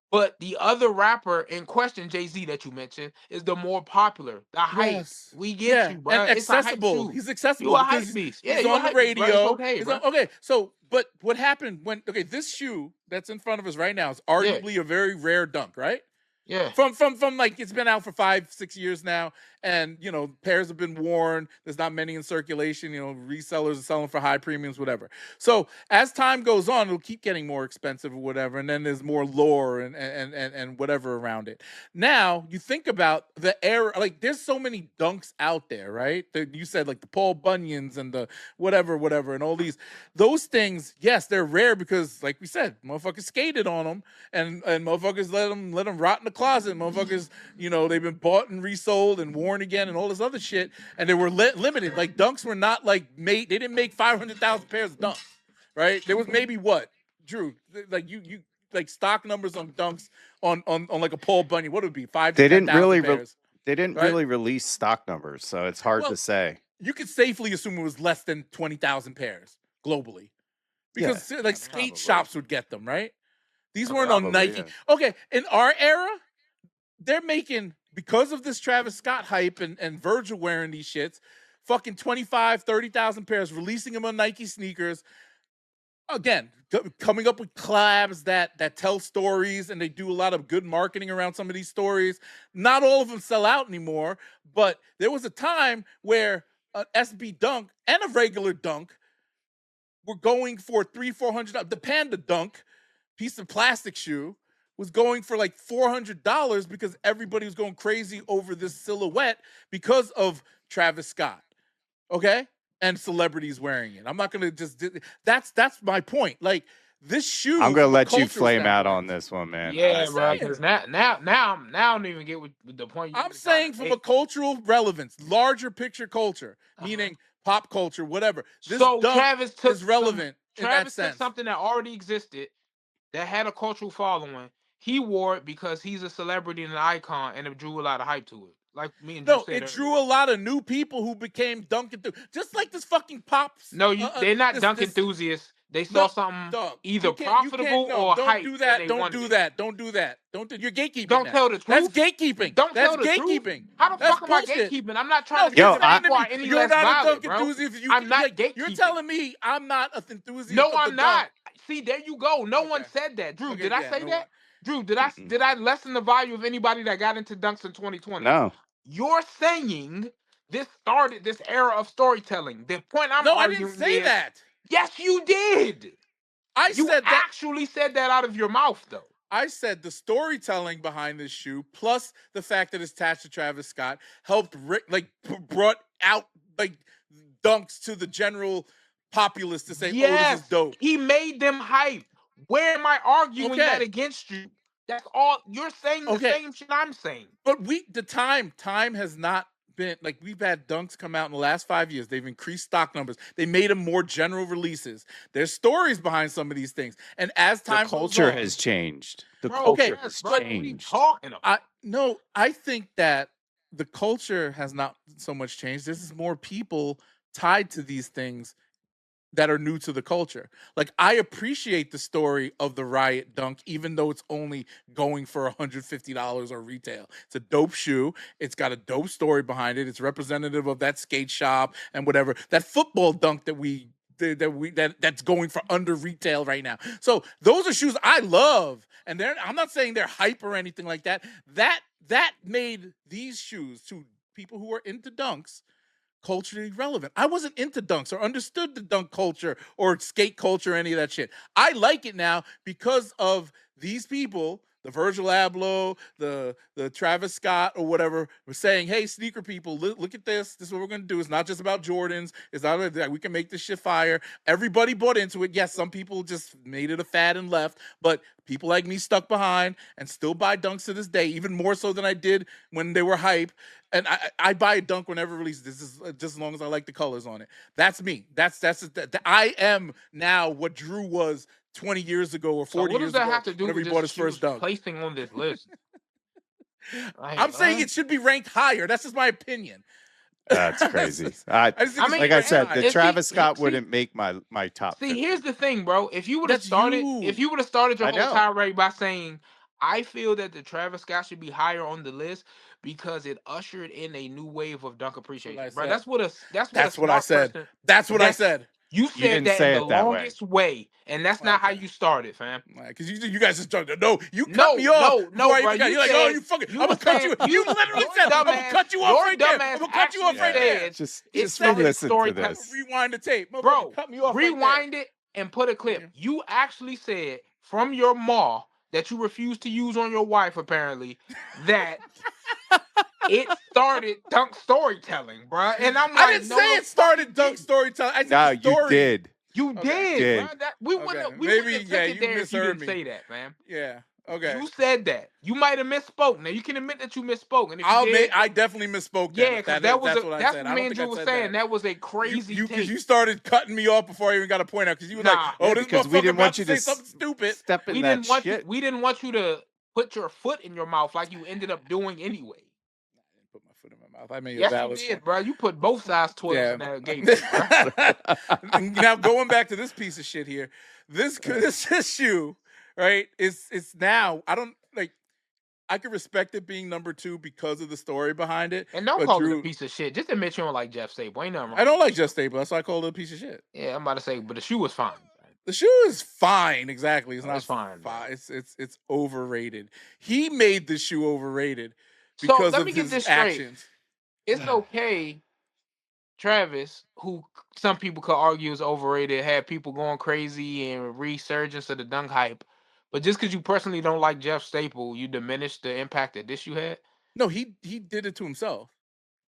But the other rapper in question, Jay-Z, that you mentioned, is the more popular. The hype. Yes. We get you, bro. And accessible. He's accessible. You're a hype beast. He's on the radio. Okay, so, but what happened when, this shoe that's in front of us right now is arguably a very rare dunk, right? Yeah. From like, it's been out for 5-6 years now, and pairs have been worn. There's not many in circulation. Resellers are selling for high premiums, whatever. So as time goes on, it'll keep getting more expensive or whatever, and then there's more lore and whatever around it. Now you think about the era, like there's so many dunks out there, right? You said like the Paul Bunyans and the whatever, and all those things. Yes, they're rare because, like we said, motherfuckers skated on them, and motherfuckers let them rot in the closet. Motherfuckers, they've been bought and resold and worn again and all this other shit, and they were limited. Like dunks were not like made. They didn't make 500,000 pairs of dunks, right? There was maybe what, Drew? Like you like stock numbers on dunks on like a Paul Bunyan. What would it be? 5 to 10,000 pairs. They didn't really release stock numbers, so it's hard to say. You could safely assume it was less than 20,000 pairs globally, because skate shops would get them, right? These weren't on Nike. Yeah. Okay, in our era, they're making, because of this Travis Scott hype and Virgil wearing these shits, fucking 25,000, 30,000 pairs, releasing them on Nike sneakers. again, coming up with collabs that tell stories, and they do a lot of good marketing around some of these stories. Not all of them sell out anymore, but there was a time where an SB dunk and a regular dunk were going for $300-400. The Panda Dunk, piece of plastic shoe, was going for like $400 because everybody was going crazy over this silhouette because of Travis Scott. Okay? And celebrities wearing it. I'm not gonna just. That's my point. Like this shoe. I'm gonna let you cultural flame out standpoint- on this one, man. Yeah, bro. saying. Because now I don't even get what the point. I'm saying from a cultural relevance, larger picture culture, meaning pop culture, whatever. This so dunk Travis took is relevant in that Travis took sense. something that already existed, that had a cultural following. He wore it because he's a celebrity and an icon, and it drew a lot of hype to it. Like me and No, Drew said it earlier. drew a lot of new people who became dunk enthusiasts. Just like this fucking pops. No, they're not this- dunk this- enthusiasts. They saw No, something dog, either you can't- profitable no, or don't hype. do and that. they Don't wanted do it. that. Don't do that. Don't do. You're gatekeeping. Don't now. tell the That's truth. gatekeeping. Don't That's tell the gatekeeping. truth. How the That's fuck am I bullshit. gatekeeping? I'm not trying to you're say saying that to people me, are any you're less not a valid, dunk bro. enthusiast. I'm not You're gatekeeping. telling me I'm not an enthusiast. No, of the I'm not. dunk. See, there you go. No one Okay. said that. Drew, Okay, did I yeah, say no that? one. Drew, did I lessen the value of anybody that got into dunks in 2020? No. You're saying this started this era of storytelling. The point I'm No, I arguing didn't say is, that. yes, you did. You said that. actually said that out of your mouth, though. I said the storytelling behind this shoe, plus the fact that it's attached to Travis Scott, helped brought out like dunks to the general populace to say, "Oh, this is dope." He made them hype. Where am I arguing Okay. that against you? That's all you're saying. The Okay. same shit I'm saying. But time has not been like we've had dunks come out in the last 5 years. They've increased stock numbers. They made them more general releases. There's stories behind some of these things, and as The time culture goes on, has changed. The Bro, culture okay, has bro, what are you changed. talking about? I think that the culture has not so much changed. There's more people tied to these things that are new to the culture. Like I appreciate the story of the Riot Dunk, even though it's only going for $150 or retail. It's a dope shoe. It's got a dope story behind it. It's representative of that skate shop and whatever. That football dunk that's going for under retail right now. So those are shoes I love, and I'm not saying they're hype or anything like that. That made these shoes to people who are into dunks culturally relevant. I wasn't into dunks or understood the dunk culture or skate culture or any of that shit. I like it now because of these people, the Virgil Abloh, the Travis Scott or whatever, were saying, "Hey, sneaker people, look at this. This is what we're going to do. It's not just about Jordans. It's not that we can make this shit fire." Everybody bought into it. Yes, some people just made it a fad and left, but people like me stuck behind and still buy dunks to this day, even more so than I did when they were hype. And I buy a dunk whenever it releases. This is just as long as I like the colors on it. That's me. I am now what Drew was 20 years ago or 40 So what years does that ago have to do whenever with he bought his this first dunk. placing on this list? I'm saying it should be ranked higher. That's just my opinion. That's crazy. I just think mean, like I said, high. the If Travis he- Scott see- wouldn't make my top. See, 50. here's the thing, bro. If you would have That's started, you. if you would have started your I whole know. tirade by saying, "I feel that the Travis Scott should be higher on the list because it ushered in a new wave of dunk appreciation," bro. said. That's what That's what I smart said. person- That's what I said. You said didn't that say in the it that way. longest way, and that's not how you started, fam. Because you guys just started. No, you cut No, me off. no, before I bro, even got- you You're like, oh, said- you fucking. you I'm gonna was cut saying- you. You literally your said, I'm gonna dumbass- cut you off your right there. dumbass I'm gonna cut you off actually right there. said- Just It re-listen to storytelling. this. Rewind the tape, Bro, cut me off. rewind it and put a clip. Yeah. You actually said from your maw that you refused to use on your wife, apparently, that it started dunk storytelling, bro. And I'm like, I didn't no, say the it started fuck dunk you storytelling. I said No, the story. you did. You Okay. did, Did. bro. We Okay. wouldn't Maybe, have yeah, took you it there if you misheard didn't me. say that, man. Yeah. Okay. You said that. You might have misspoke. Now you can admit that you misspoke, and if you did, I definitely misspoke. yeah, because because that's what I that's said. what I me don't and think I Drew was said saying. that. That was a crazy You take. you started cutting me off before I even got a point out because you were Nah. like, "Oh, Yeah, this because we motherfucker didn't about want to you say to something stupid." Step in we that didn't want shit. we didn't want you to put your foot in your mouth like you ended up doing anyway. I didn't put my foot in my mouth. I made a Yes, you valid did, point. bro. You put both sides 12 Yeah. in that game, bro. Now going back to this piece of shit here, this shoe, right? It's now I don't like. I can respect it being number 2 because of the story behind it. And don't But call it Drew- a piece of shit. Just admit you don't like Jeff Sable. Ain't nothing wrong. I don't like Just Stable. That's why I call it a piece of shit. Yeah, I'm about to say, but the shoe was fine. The shoe is fine. Exactly. It's not It's fine. It's overrated. He made the shoe overrated So because let of me get his this straight. actions. It's okay, Travis, who some people could argue is overrated, had people going crazy and resurgence of the dunk hype. But just because you personally don't like Jeff Staple, you diminish the impact that this shoe had? No, he did it to himself.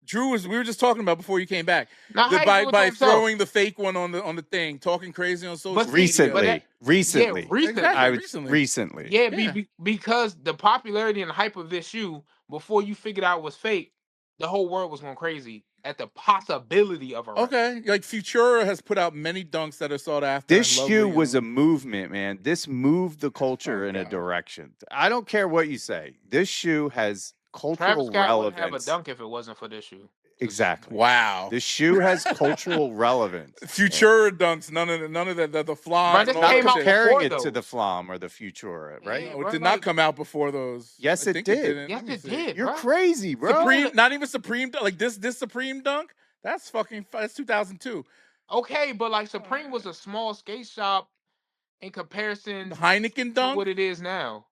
Drew we were just talking about before you came back. Now, how you do it to By himself? throwing the fake one on the thing, talking crazy on social But media. Recently. Yeah, recently. Exactly, recently. Yeah, because the popularity and hype of this shoe, before you figured out it was fake, the whole world was going crazy at the possibility of a Okay, like Futura has put out many dunks that are sought after. This shoe was a movement, man. This moved the culture in a God. direction. I don't care what you say. This shoe has Travis cultural Scott wouldn't have a relevance. dunk if it wasn't for this shoe. Exactly. Wow. The shoe has cultural relevance. Futura dunks, none of that the flaws. This and all came that out shit. Comparing it before to the those. Flam or the Futura, right? Yeah, No, it bro, did like- not come out before those. Yes, I it think did. didn't. Yes, Let me it see. did, You're bro. crazy, bro. Supreme, not even Supreme. Like this Supreme dunk. That's 2002. Okay, but like Supreme was a small skate shop in comparison The Heineken to dunk. what it is now.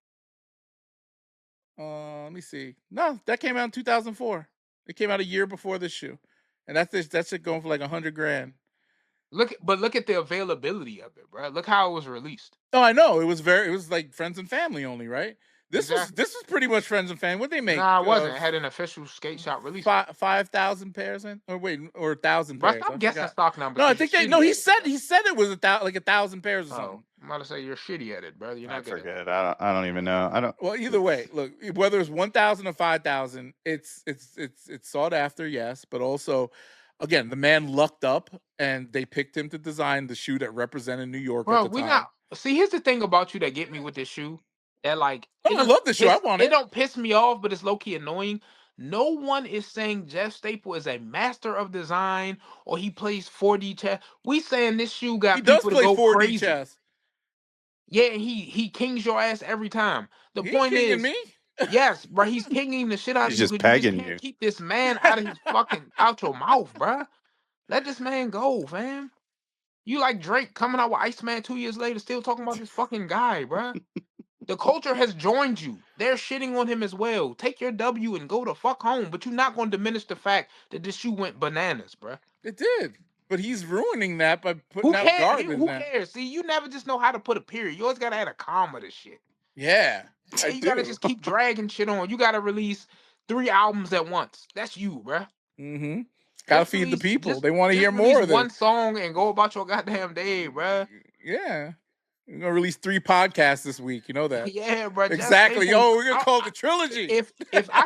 Let me see. No, that came out in 2004. It came out a year before this shoe, and that's it going for like $100,000. Look at the availability of it, bro. Look how it was released. Oh, I know. It was like friends and family only, right? This Exactly. was pretty much friends and family. What they make? Nah, it wasn't. It had an official skate shop release. 5,000 pairs in, or 1,000 Bro, pairs. stop I guessing forgot. stock numbers. No, I 'cause think you're they. No, shitty he at it, said it was like 1,000 pairs or bro. something. I'm about to say you're shitty at it, brother. You're I not good at it. forget. I don't even know. I don't. Well, either way, look, whether it's 1,000 or 5,000, it's sought after, yes, but also, again, the man lucked up, and they picked him to design the shoe that represented New York Bro, at the we time. not. See, here's the thing about you that get me with this shoe. That like, Oh, I love the shoe. I want it. It don't piss me off, but it's low key annoying. No one is saying Jeff Staple is a master of design or he plays 4D chess. We saying this shoe got He does people to play go 4D crazy. chess. Yeah, and he kings your ass every time. The He point kinging is, me? yes, bro, he's kinging the shit out He's of you. just 'cause pegging can't you. keep this man out of his out your mouth, bro. Let this man go, fam. You like Drake coming out with Iceman 2 years later, still talking about this fucking guy, bruh. The culture has joined you. They're shitting on him as well. Take your W and go the fuck home. But you're not going to diminish the fact that this shoe went bananas, bruh. It did. But he's ruining that by Who putting out cares? garbage Who now. cares? See, you never just know how to put a period. You always got to add a comma to shit. Yeah, I You got to do. just keep dragging shit on. You got to release 3 albums at once. That's you, bruh. Mm-hmm. Gotta Just feed the release- people. just- They want to just hear release more of this. one song and go about your goddamn day, bruh. Yeah. We're gonna release 3 podcasts this week. You know that. Yeah, bro. Exactly. Yo, we're gonna call it the trilogy. If I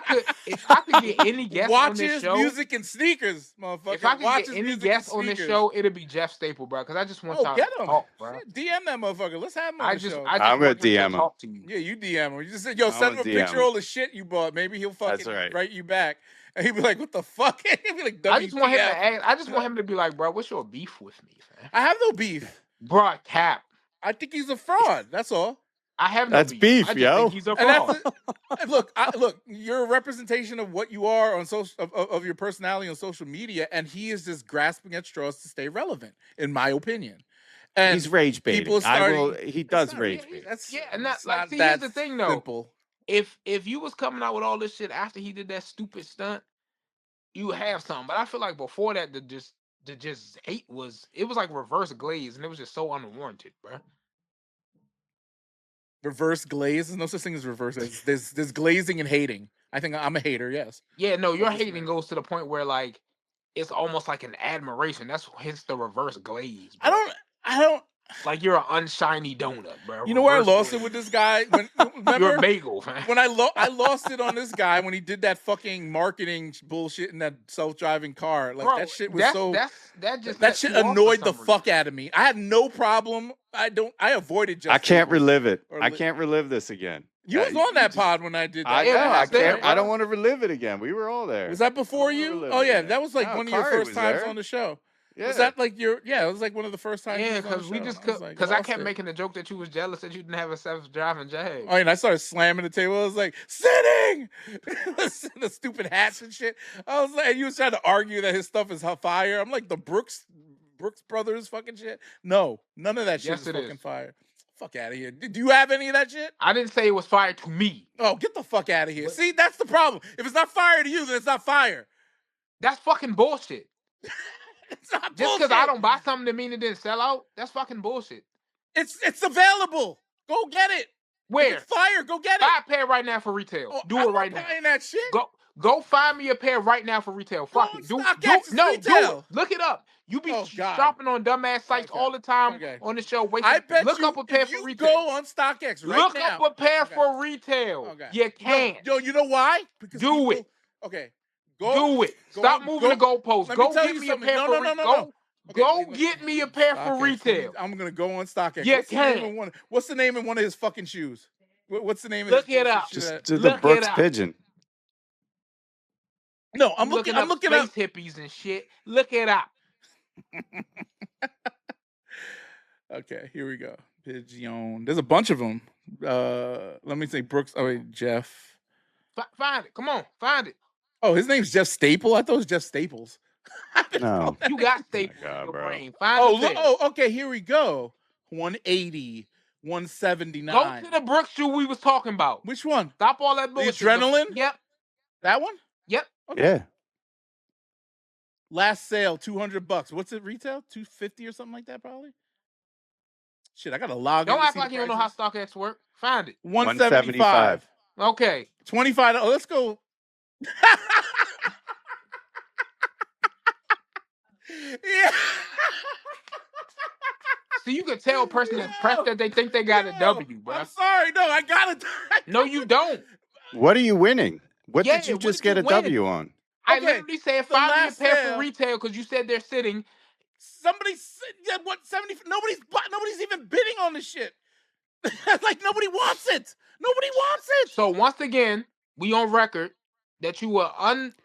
could get any guest on this Watches, show, music, and sneakers, motherfucker. if I could Watches, get any music, guest and on this sneakers. show, it'd be Jeff Staple, bro. Because I just want Oh, y'all get to him. talk, bro. Shit, DM that motherfucker. Let's have him on I the just show. I'm want gonna him to DM him. talk to you. Yeah, you DM him. You just said, yo, I'm send him a gonna DM picture of him. all the shit you bought. Maybe he'll fucking right. write you back. And he'll be like, what the fuck? He'll be like, I just want him WTF. to ask. I just want him to be like, bro, what's your beef with me, fam? I have no beef. Bro, cap. I think he's a fraud. That's all. I have no That's beef. beef, I just yo. think he's a And fraud. that's look. You're a representation of what you are on social of your personality on social media, and he is just grasping at straws to stay relevant, in my opinion. And He's rage baiting. people starting- He does not- rage yeah, bait. That's Yeah, and that- it's like, not see, here's that the thing, though. simple. If you was coming out with all this shit after he did that stupid stunt, you would have something. But I feel like before that, the just hate was like reverse glaze, and it was just so unwarranted, bro. Reverse glaze. There's no such thing as reverse. There's glazing and hating. I think I'm a hater. Yes. Yeah, no, your That's hating right. goes to the point where like it's almost like an admiration. That's hence the reverse glaze. I bro. don't. Like you're an unshiny donut, bro. You know where I Reverse lost glaze. it with this guy? When You're remember a bagel, man. when I lost it on this guy when he did that fucking marketing bullshit in that self-driving car. Like Bro, that shit was that that set shit you off for annoyed the some fuck reason. out of me. I had no problem. I avoided just I can't relive it. Or I li- can't relive this again. You was on that pod when I did that. I Yeah, know. we I was there, can't. I don't brother. want to relive it again. We were all there. Was that before I don't you? wanna relive Oh it yeah, again. that was like No, one of your Kari first was times there. on the show. Yeah. Was that like your? Yeah, it was like one of the first times. Yeah, you was on the because we show, just and I was like, because I lost kept it. making the joke that you was jealous that you didn't have a self-driving Jag. Oh, and I started slamming the table. I was like, sitting! the stupid hats and shit. I was like, you was trying to argue that his stuff is fire. I'm like, the Brooks Brooks Brothers fucking shit? No, none of that shit Yes, is it fucking is. fire. Fuck out of here. Do you have any of that shit? I didn't say it was fire to me. Oh, get the fuck out of here. But- See, that's the problem. If it's not fire to you, then it's not fire. That's fucking bullshit. It's not Just because I don't buy something to mean it didn't sell out, that's fucking bullshit. It's available. Go get it. Where? If it's fire, go get it. Buy a pair right now for retail. Oh, Do I'm it right not now. buying that shit. Go find me a pair right now for retail. Fuck on it. Do StockX, no, it's do retail. it. Look it up. You be Oh, God. shopping on dumbass sites Okay. all the time Okay. on the show. Wasting. I bet Look you, up a pair if for you retail. go on StockX right Look now. up a pair Okay. for retail. Okay. You can't. No, you know why? Because Do it. Okay. Do it. Stop moving the goalposts. Let me Go tell get you me a something. pair No, for no, no, retail. no, no. Okay, Go wait, get me a pair for StockX, retail. I'm gonna go on StockX. You What's the name can't. of one? What's the name of one of his fucking shoes? What's the name of Look his it bullshit up. shoe Just that- do the Look it Brooks up. Pigeon. No, I'm looking up space hippies and shit. Look it up. Okay, here we go. Pigeon. There's a bunch of them. Let me say Brooks. Oh wait, Jeff. Find it. Come on, find it. Oh, his name's Jeff Staple. I thought it was Jeff Staples. No. You got staples God, in your bro. brain. Find Oh, the pair. okay. Here we go. 180, 179. Go to the Brooks shoe we was talking about. Which one? Stop all that bullshit. Adrenaline? Yep. That one? Yep. Okay. Yeah. Last sale, $200. What's it retail? 250 or something like that, probably. Shit, I gotta log in. Don't to act see like the you don't know how prices. StockX work. Find it. 175. Okay. $25. Let's go. Yeah. So you could tell a person that's pressed that they think they got a W, bro. I'm sorry. No, I got it. No, you don't. What are you winning? What Yeah, did you what just did get you a win? W on? I Okay, literally said the find me a last pair sale- for retail because you said they're sitting. Somebody said, yeah, what, 70? Nobody's even bidding on this shit. Like, nobody wants it. Nobody wants it. So once again, we on record that you were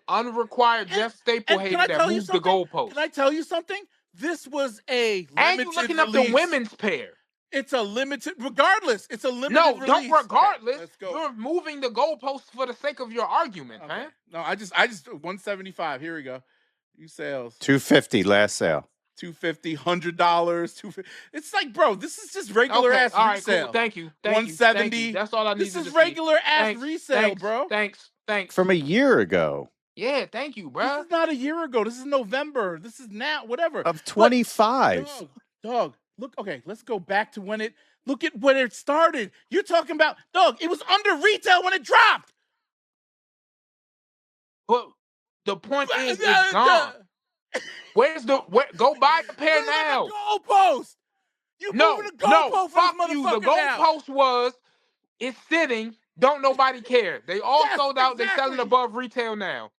unrequired Jeff Staple And hater can I that tell you moved the something? goalpost. Can I tell you something? This was a limited And you looking up release. the women's pair. It's a limited, regardless. It's a limited No, release. don't regardless. Okay, let's go. You're moving the goalposts for the sake of your argument, Okay. man. No, I just 175. Here we go. You sales. 250 last sale. $250, $100, $250. It's like, bro, this is just regular ass all right, resale. cool. Thank you. 170. That's all I need This to is see. regular ass Thanks, resale, thanks, bro. Thanks. From a year ago Yeah, thank you, This bro. is not a year ago. This is November. This is now, whatever. of 25. Dog, look, okay, let's go back to look at when it started. You're talking about, dog, it was under retail when it dropped. But the point is, it's gone. Go buy the pair now. Goalpost. You No, moving the goalpost no, for fuck this you. The motherfucker now. goalpost was, it's sitting, don't nobody care. They all Yes, sold out, They're exactly. selling above retail now.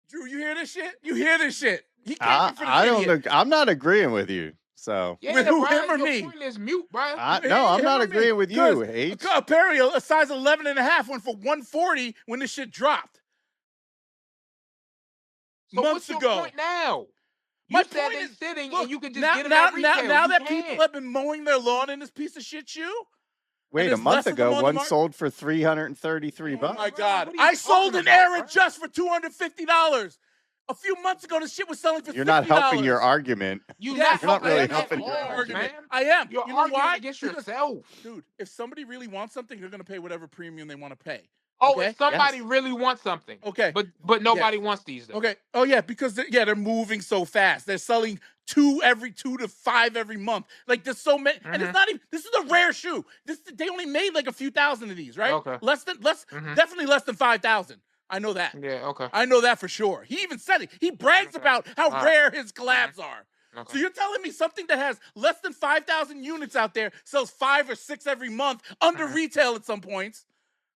Drew, you hear this shit? You hear this shit? He can't be for the I don't idiot. know. I'm not agreeing with you. So Yeah, With who, bro, him or your me? point is mute, bro. no, I'm Him not or me? agreeing with you, 'Cause H. A pair of a size 11 and a half went for 140 when this shit dropped. So months what's your ago. point now? You My said point they is, sitting look, and you could just now, get them now, at retail. now You that can't. people have been mowing their lawn in this piece of shit shoe. Wait, a there's month less of them ago, on the one market. sold for $333. Oh my bro, God. what are you I sold talking an about, Era bro? just for $250. A few months ago, this shit was selling for $50. You're not helping your argument. You're Yes, not really helping helping at your all, argument. man. I am. You're you know arguing why? against Because, yourself. dude, if somebody really wants something, they're going to pay whatever premium they want to pay. Oh, Okay? if somebody Yes. really wants something. Okay. But nobody Yes. wants these though. Okay. Oh yeah, because they're moving so fast. They're selling 2 to 5 every month. Like there's so many, and it's not even. This is a rare shoe. They only made like a few thousand of these, right? Okay. Definitely less than 5,000. I know that. Yeah, okay. I know that for sure. He even said it. He brags about how All right. rare his collabs are. Okay. So you're telling me something that has less than 5,000 units out there sells 5 or 6 every month under retail at some points.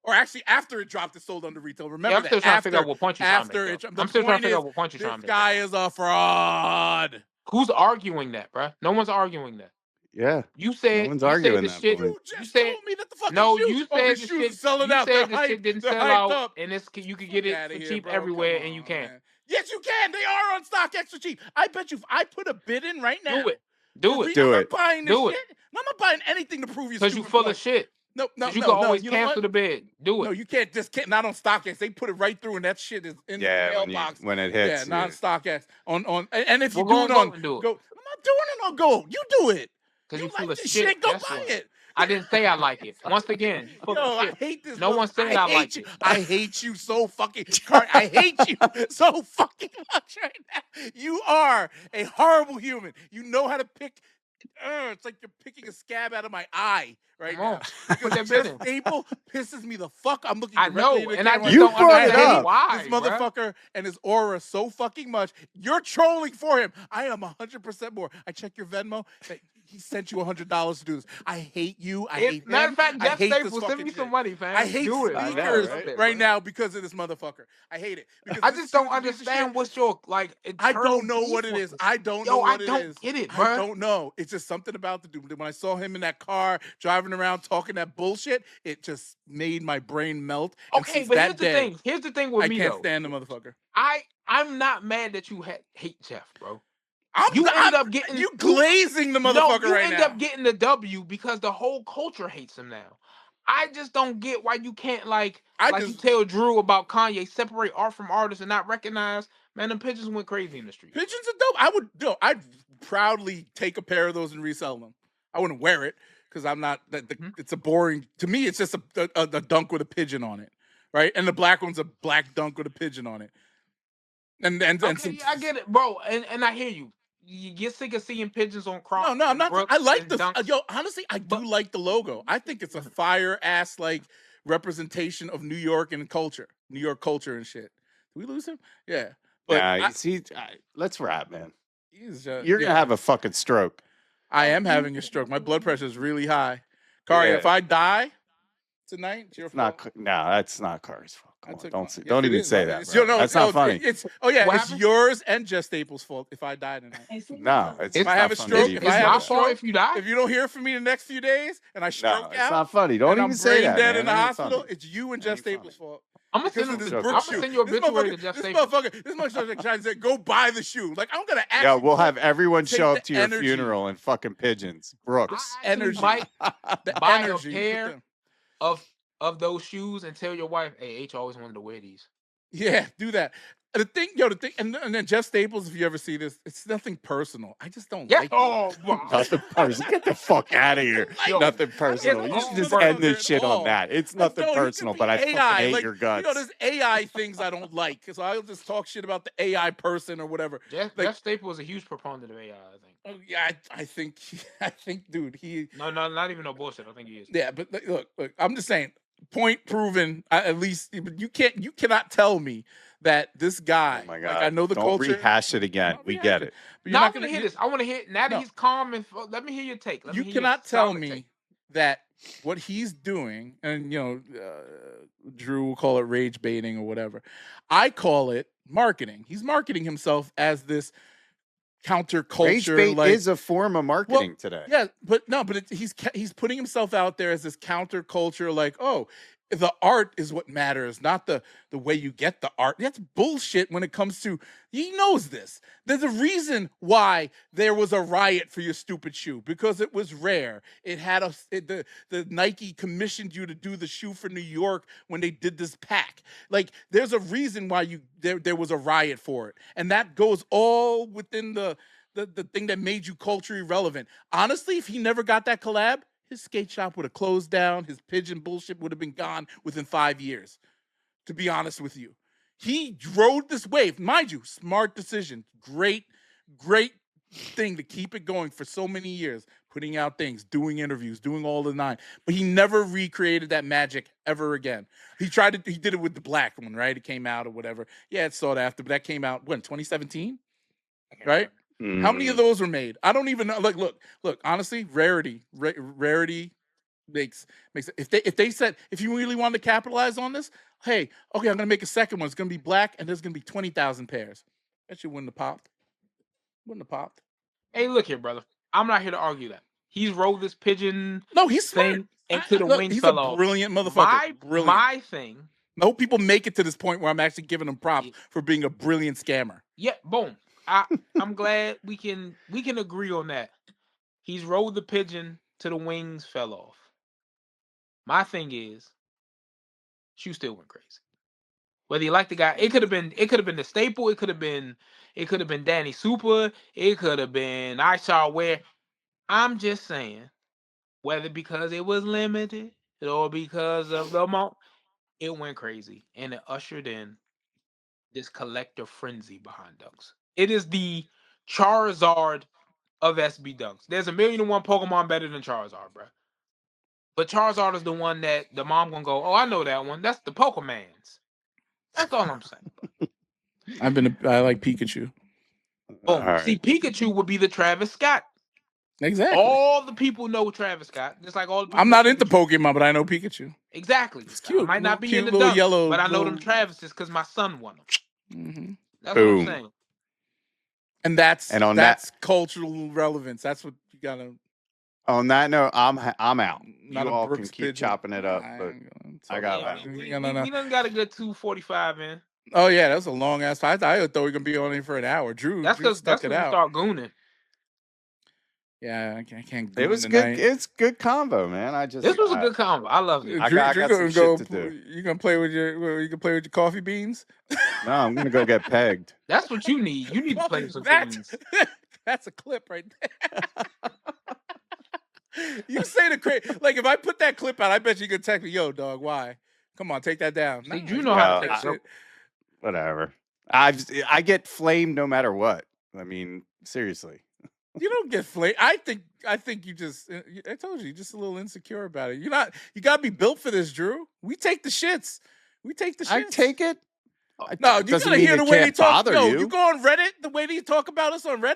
Or actually, after it dropped, it sold under retail. Remember I'm still that. trying to figure out what point you're trying to make. The I'm still trying point to figure is, out what point you're trying to this make. guy is a fraud. Who's arguing that, bro? No one's arguing that. Yeah. You said No one's you arguing said the that shit. point. You just You said told me that the fucking no. shoes, You said the the shoes shit. are selling You out. said They're the hyped. shit didn't They're sell hyped out, up. and you could get it Outta for here, cheap bro. everywhere, Come and you on, can't. man. Yes, you can. They are on StockX for cheap. I bet you if I put a bid in right now. Do it. Do it. Do I'm it. not buying this Do it. shit. I'm not buying anything to prove you Because you full of shit. No, You can always cancel the bid. Do it. No, you can't. Not on StockX. They put it right through, and that shit is in the mailbox when it hits. Yeah, not StockX. And if you We'll do it go on and do it. Go, I'm not doing it on Go. You do it. Because you like full of this shit. Go buy it. I didn't say I like it. Once again, full of shit. I hate this. No one said I like it. I hate you so fucking. I hate you so fucking much right now. You are a horrible human. You know how to pick. It's like you're picking a scab out of my eye right now. Because this staple pisses me the fuck. I'm looking. I know, and I just don't understand why this motherfucker and his aura so fucking much. You're trolling for him. I am 100% more. I check your Venmo. He sent you $100 to do this. I hate you. I hate him. Matter of fact, Jeff hate Staples, send me some money, fam. I hate sneakers right now because of this motherfucker. I hate it. I just don't understand what's your like. I don't know what it is. I don't know what it is. I don't get it, bro. I don't know. It's just something about the dude. When I saw him in that car driving around talking that bullshit, it just made my brain melt. Okay, but here's the thing. Here's the thing with me, though. I can't stand the motherfucker. I'm not mad that you hate Jeff, bro. You end up getting you glazing the motherfucker right now. You end up getting the W because the whole culture hates him now. I just don't get why you can't you tell Drew about Kanye, separate art from artists and not recognize. Man, them pigeons went crazy in the street. Pigeons are dope. I'd proudly take a pair of those and resell them. I wouldn't wear it because I'm not. It's a boring. To me, it's just a dunk with a pigeon on it, right? And the black one's a black dunk with a pigeon on it. And I get it, bro. And I hear you. You get sick of seeing pigeons on Crocs. No, I'm not. I like this. Honestly, I do like the logo. I think it's a fire ass representation of New York and culture, New York culture and shit. Did we lose him? Yeah. But let's wrap, man. You're gonna have a fucking stroke. I am having a stroke. My blood pressure is really high. Kari, if I die tonight, it's your fault. That's not Kari's fault. Don't even say that. That's not funny. It's yours and Jeff Staples' fault if I die tonight. No, if I have a stroke, if you die, if you don't hear from me the next few days and I stroke out, it's not funny. Don't even say that. Dead in the hospital. It's you and Jeff Staples' fault. I'm gonna send you a obituary to Jeff Staples. This motherfucker trying to say, go buy the shoe. Like, I'm gonna ask. Yeah, we'll have everyone show up to your funeral in fucking pigeons. Brooks. Energy. Might buy a pair of those shoes and tell your wife, hey, H always wanted to wear these. Yeah, do that. The thing, and then Jeff Staples, if you ever see this, it's nothing personal. I just don't like it. Nothing personal. Get the fuck out of here. Nothing personal. You should just end this shit on that. It's nothing personal, but I fucking hate your guts. There's AI things I don't like, because I'll just talk shit about the AI person or whatever. Jeff Staples is a huge proponent of AI, I think. Oh, yeah, I think, dude, he... No, not even no bullshit. I think he is. Yeah, but look, I'm just saying, point proven, at least, you cannot tell me that this guy, oh my God. I know the culture. Don't rehash it again. We get it. But now I'm gonna hear this. I want to hear now that he's calm and let me hear your take. You cannot tell me that what he's doing, and Drew will call it rage baiting or whatever. I call it marketing. He's marketing himself as this counterculture. Rage bait is a form of marketing today. Yeah, but he's putting himself out there as this counterculture, like, oh, the art is what matters, not the way you get the art. That's bullshit when it comes to, he knows this. There's a reason why there was a riot for your stupid shoe, because it was rare. It had the Nike commissioned you to do the shoe for New York when they did this pack. Like, there's a reason why there was a riot for it. And that goes all within the thing that made you culturally relevant. Honestly, if he never got that collab, his skate shop would have closed down. His pigeon bullshit would have been gone within 5 years, to be honest with you. He rode this wave. Mind you, smart decision. Great thing to keep it going for so many years, putting out things, doing interviews, doing all the nine. But he never recreated that magic ever again. He did it with the black one, right? It came out or whatever. Yeah, it's sought after, but that came out, when, 2017? Right? How many of those were made? I don't even know. Like, look. Honestly, rarity makes it. If you really wanted to capitalize on this, hey, okay, I'm gonna make a second one. It's gonna be black, and there's gonna be 20,000 pairs. That shit wouldn't have popped. Hey, look here, brother. I'm not here to argue that. He's rolled this pigeon. No, he's smart. Into the wings fell off. He's a brilliant motherfucker. My thing. No people make it to this point where I'm actually giving him props for being a brilliant scammer. Yeah, boom. I'm glad we can agree on that. He's rolled the pigeon till the wings fell off. My thing is, shoe still went crazy. Whether you like the guy, it could have been the staple, it could have been Danny Super, it could have been I Saw Wear. I'm just saying, whether because it was limited or because of the amount, it went crazy and it ushered in this collector frenzy behind Dunks. It is the Charizard of SB Dunks. There's 1,000,001 Pokemon better than Charizard, bro. But Charizard is the one that the mom gonna go, oh, I know that one. That's the Pokemans. That's all I'm saying. I like Pikachu. Boom. Right. See, Pikachu would be the Travis Scott. Exactly. All the people know Travis Scott, just like all the people. I'm not into Pokemon, but I know Pikachu. Exactly. It's cute. I might not be cute, in the Dunks, yellow, but I know them Travises because my son won them. Mm-hmm. That's what I'm saying. And that's cultural relevance. That's what you gotta. On that note, I'm out. Not you all Brooks can keep Pigeon. chopping it up, but I got We done got a good 2:45 in. Oh yeah, that was a long ass. I thought we were gonna be on here for an hour. Drew, that's because stuck it out. Start gooning. Yeah, I can't. It was good. It's good combo, man. This was a good combo. I love it. I got some shit to do. You gonna play with your coffee beans? No, I'm gonna go get pegged. That's what you need. You need to play some beans. That's a clip right there. You say the crazy. Like if I put that clip out, I bet you could text me, "Yo, dog, why? Come on, take that down." See, you know how to take shit. Whatever. I get flamed no matter what. I mean, seriously. You don't get flamed. I think you just. I told you, you're just a little insecure about it. You're not. You gotta be built for this, Drew. We take the shits. I take it. No, you gotta hear the way they talk. Yo, you go on Reddit. The way they talk about us on Reddit.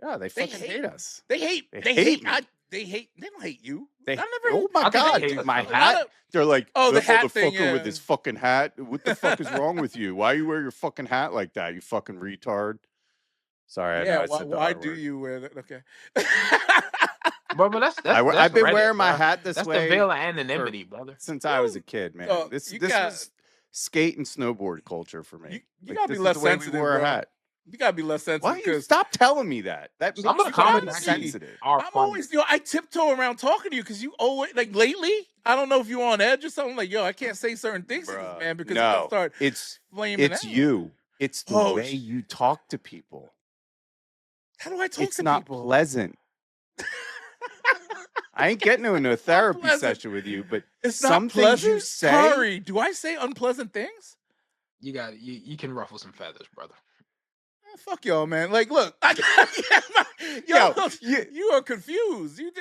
Yeah, they fucking hate us. They hate. They hate. They don't hate you. Oh my god, dude, my hat. They're like, the hat thing, fucker with his fucking hat. What the fuck is wrong with you? Why you wear your fucking hat like that? You fucking retard. Sorry, I said why do you wear that? Okay. But that's I've been Reddit, wearing my hat this that's way. That's the veil of anonymity, brother. Since I was a kid, man. This was skate and snowboard culture for me. You gotta be less sensitive. Wear a hat. You gotta be less sensitive. Why you stop telling me that? That I'm a comedy sensitive. I'm always, I tiptoe around talking to you because you always like lately. I don't know if you're on edge or something. Like, I can't say certain things to this man because I start flaming. It's you. It's the way you talk to people. How do I talk to people? It's not pleasant. I ain't getting into a therapy session with you, but it's some things you say. Sorry, do I say unpleasant things? You can ruffle some feathers, brother. Fuck y'all, man. Like, look, you are confused. You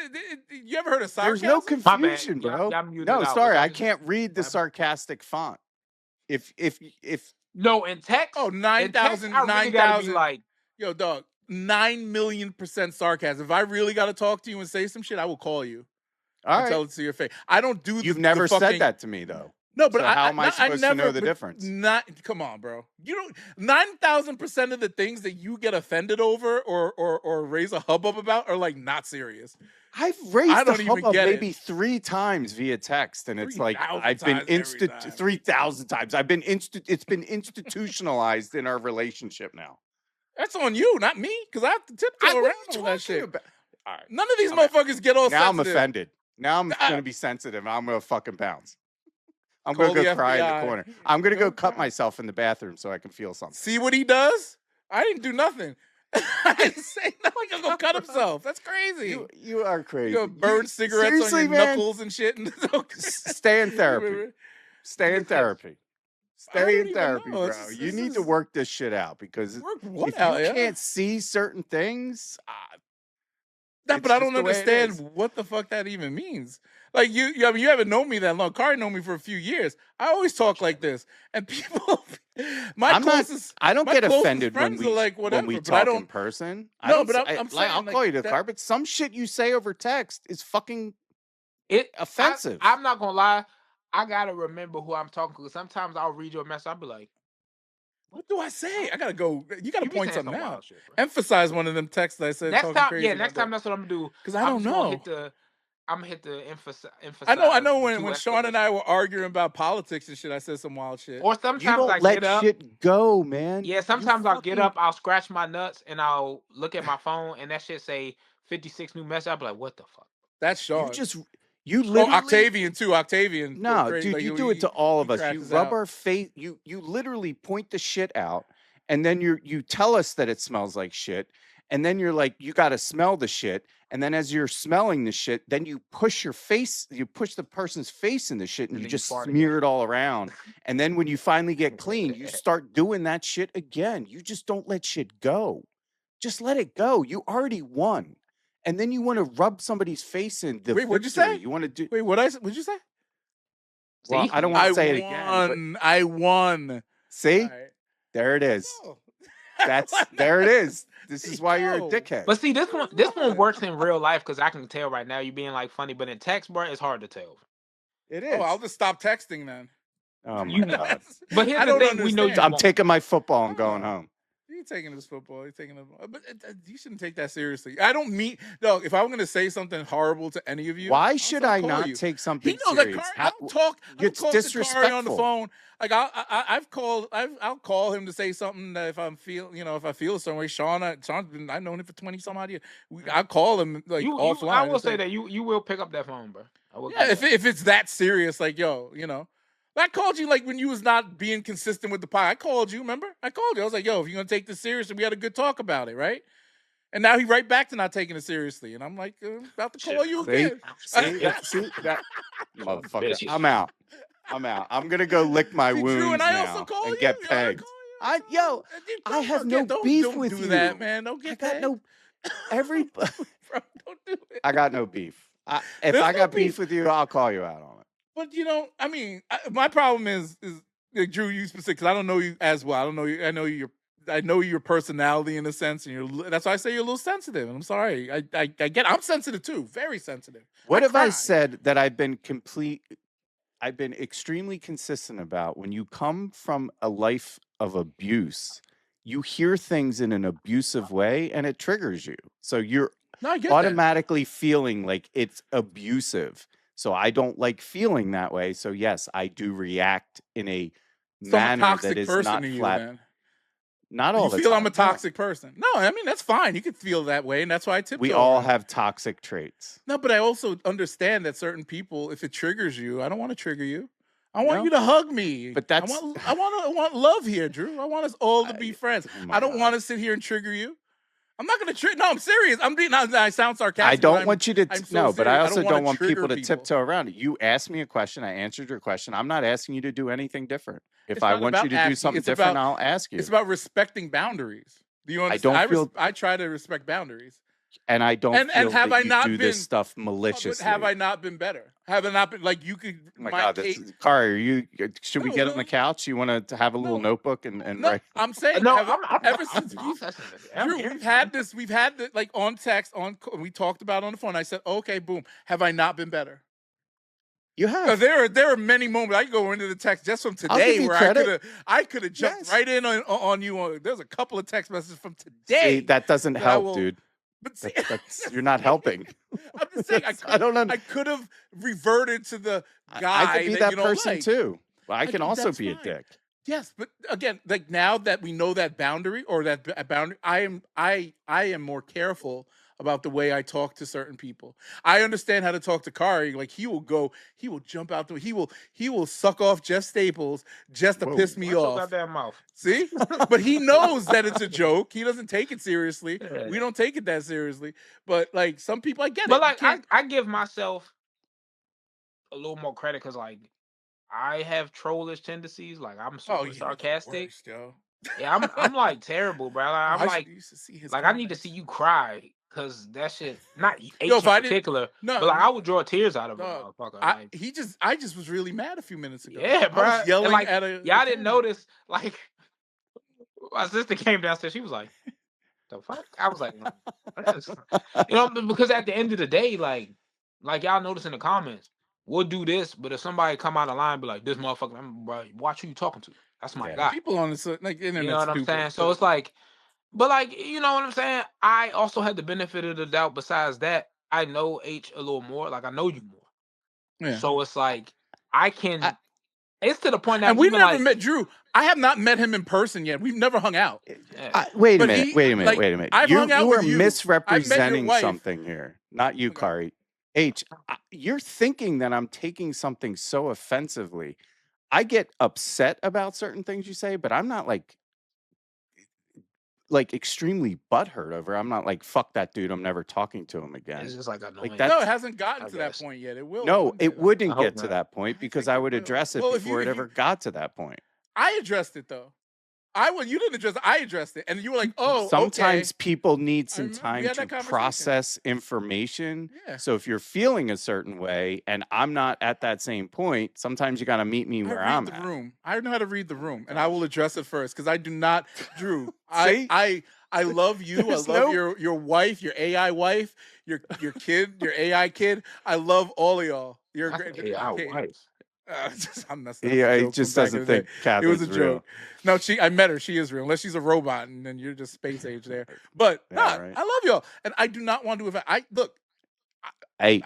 ever heard of sarcasm? There's no confusion, bro. No, sorry, I can't read the sarcastic font. If no, in text, 9,000, like, yo, dog, 9,000,000% sarcasm. If I really got to talk to you and say some shit, I will call you. I'll tell it to your face. I don't do. You've never said that to me though. No, but how am I supposed to know the difference? Come on, bro. You don't 9,000% of the things that you get offended over or raise a hubbub about are like not serious. I've raised a hubbub maybe 3 times via text, and it's like I've been 3,000 times. It's been institutionalized in our relationship now. That's on you, not me, because I have to tiptoe around all that shit. All right. None of these motherfuckers get all sensitive. Now I'm offended. Now I'm going to be sensitive. I'm going to fucking bounce. I'm going to go cry in the corner. I'm going to go cut myself in the bathroom so I can feel something. See what he does? I didn't do nothing. I didn't say nothing. He's going to cut himself. That's crazy. You are crazy. You're going to burn cigarettes on your knuckles and shit. Stay in therapy. Stay in therapy. Stay in therapy, bro. You need to work this shit out because if you can't see certain things... but I don't understand what the fuck that even means. Like you haven't known me that long. Kari known me for a few years. I always talk like this, and people. I don't get offended when we talk in person. I'm saying I'll call you the car, but some shit you say over text is fucking offensive. I'm not gonna lie. I gotta remember who I'm talking to. Sometimes I'll read your message. I'll be like, "What do I say?" I gotta go. You gotta point something out. Emphasize one of them texts that I said. Next time, next time that's what I'm gonna do. Because I don't know. I'm gonna hit the emphasize. I know. When Sean and I were arguing about politics and shit, I said some wild shit. Or sometimes you don't I let get up. Shit go, man. Yeah, sometimes I'll get up, I'll scratch my nuts, and I'll look at my phone, and that shit say 56 new messages. I'll be like, "What the fuck?" That's Sean. You literally Octavian too. Octavian. No, crazy. dude, Like, you do it to all of us. You crashes rub out. our face. You literally point the shit out, and then you tell us that it smells like shit, and then you're like, you got to smell the shit, and then as you're smelling the shit, then you push the person's face in the shit, and you then just fart smear it all around, and then when you finally get clean, you start doing that shit again. You just don't let shit go. Just let it go. You already won. And then you want to rub somebody's face in the Wait, what'd you victory. say? You want to do. Wait, what'd you say? Well, I don't want to say it again. But I won. see, Right. there it is. Oh. There it is. This is why you're a dickhead. But see, this one works in real life because I can tell right now you're being like funny, but in text, bro, it's hard to tell. It is. Oh, I'll just stop texting then. Oh my God. But here's the thing: we know I'm taking my football and going home. He's taking his football. He's taking it, but you shouldn't take that seriously. I don't mean no. If I'm going to say something horrible to any of you, why should I not take something serious? serious? I'll talk. It's disrespectful. On the phone. Like I'll call him to say something that if I feel a certain way. Sean's been, I've known him for 20 some odd years. I'll call him like offline. I will say that you will pick up that phone, bro. Yeah, if it's that serious, like I called you like when you was not being consistent with the pie. I called you, remember? I called you. I was like, yo, if you're gonna take this seriously, we had a good talk about it, right? And now he right back to not taking it seriously. And I'm like, about to call you again. See that motherfucker. I'm out. I'm gonna go lick my wounds now and get pegged. I have no beef with you. Don't do that, man. Don't get pegged. Bro, don't do it. I got no beef. If I got beef with you, I'll call you out on it. But I mean, my problem is Drew, you specific, because I don't know you as well. I don't know you. I know your personality in a sense, and that's why I say you're a little sensitive. And I'm sorry. I get. I'm sensitive too, very sensitive. What have I said that I've been extremely consistent about? When you come from a life of abuse, you hear things in an abusive way, and it triggers you. So you're automatically feeling like it's abusive. So I don't like feeling that way. So yes, I do react in a manner that is not flat. Not all the time. You feel I'm a toxic person. No, I mean, that's fine. You can feel that way, and that's why I tiptoe. We all have toxic traits. No, but I also understand that certain people, if it triggers you, I don't want to trigger you. I want you to hug me. But I want love here, Drew. I want us all to be friends. I don't want to sit here and trigger you. I'm not going to trigger. No, I'm serious. I sound sarcastic. I don't want you to. But I also don't want people to tiptoe around it. You asked me a question. I answered your question. I'm not asking you to do anything different. If I want you to do something different, I'll ask you. It's about respecting boundaries. Do you understand? I try to respect boundaries. And I don't feel that you do this stuff maliciously. Have I not been better? Have I not been like you could? Oh my God, Kari, should we get on the couch? You want to have a little notebook and write? I'm saying ever since we've had this, like on text, we talked about on the phone. I said, okay, boom. Have I not been better? You have. There are many moments. I go into the text just from today where I could have jumped right in on you. There's a couple of text messages from today. See, that doesn't help, dude. But see, you're not helping. I'm just saying, I could have reverted to the guy. I could be that person too. But I can also be a dick. Yes, but again, like now that we know that boundary or that boundary, I am more careful about the way I talk to certain people. I understand how to talk to Kari. Like he will jump out he will suck off Jeff Staples just to piss me off. Watch your goddamn mouth. See? But he knows that it's a joke. He doesn't take it seriously. Yeah. We don't take it that seriously. But like some people, I get it. But like I give myself a little more credit because like I have trollish tendencies. Like I'm super sarcastic. Worst, yo. Yeah, I'm like terrible, bro. Like, I'm like I need to see you cry. Cause that shit, not H in particular, but like I would draw tears out of a motherfucker. I just was really mad a few minutes ago. Yeah, bro. I was yelling at y'all didn't notice. Like my sister came downstairs. She was like, "The fuck?" I was like, because at the end of the day, like y'all notice in the comments, we'll do this, but if somebody come out of line, be like, "This motherfucker, bro, watch who you talking to." That's my guy. People on the like internet. You know what I'm saying? So it's like. But like, you know what I'm saying? I also had the benefit of the doubt. Besides that, I know H a little more. Like I know you more. Yeah. So it's like it's to the point that we've never met Drew. I have not met him in person yet. We've never hung out. Wait a minute. You are misrepresenting something here. Not you, Kari. You're thinking that I'm taking something so offensively. I get upset about certain things you say, but I'm not like extremely butthurt over. I'm not like, fuck that dude. I'm never talking to him again. It's just like annoying. Like No, it that's hasn't gotten I to that guess. point yet. It will. no, one day, it though. wouldn't I hope get to not. that point I because think I it would will. address it Well, if before it you- ever got to that point. I addressed it though. You didn't address it. I addressed it, and you were like, "Oh, Sometimes okay." people need I some remember we time had to that conversation. process information. Yeah. So if you're feeling a certain way and I'm not at that same point, sometimes you got to meet me I where read I'm the at. room. I know how to read the room, and I gosh. will address it first because I do not, Drew. See? I love you. I There's love no- your wife, your AI wife, your kid, your AI kid. I love all of y'all. You're That's great. AI Okay. wife. I'm messing up. Yeah, a he joke just from back doesn't in the day. think It was a Catherine's real. joke. No, I met her. She is real, unless she's a robot, and then you're just space age there. But Yeah, nah, right. I love y'all, and I do not want to. Look, Hey,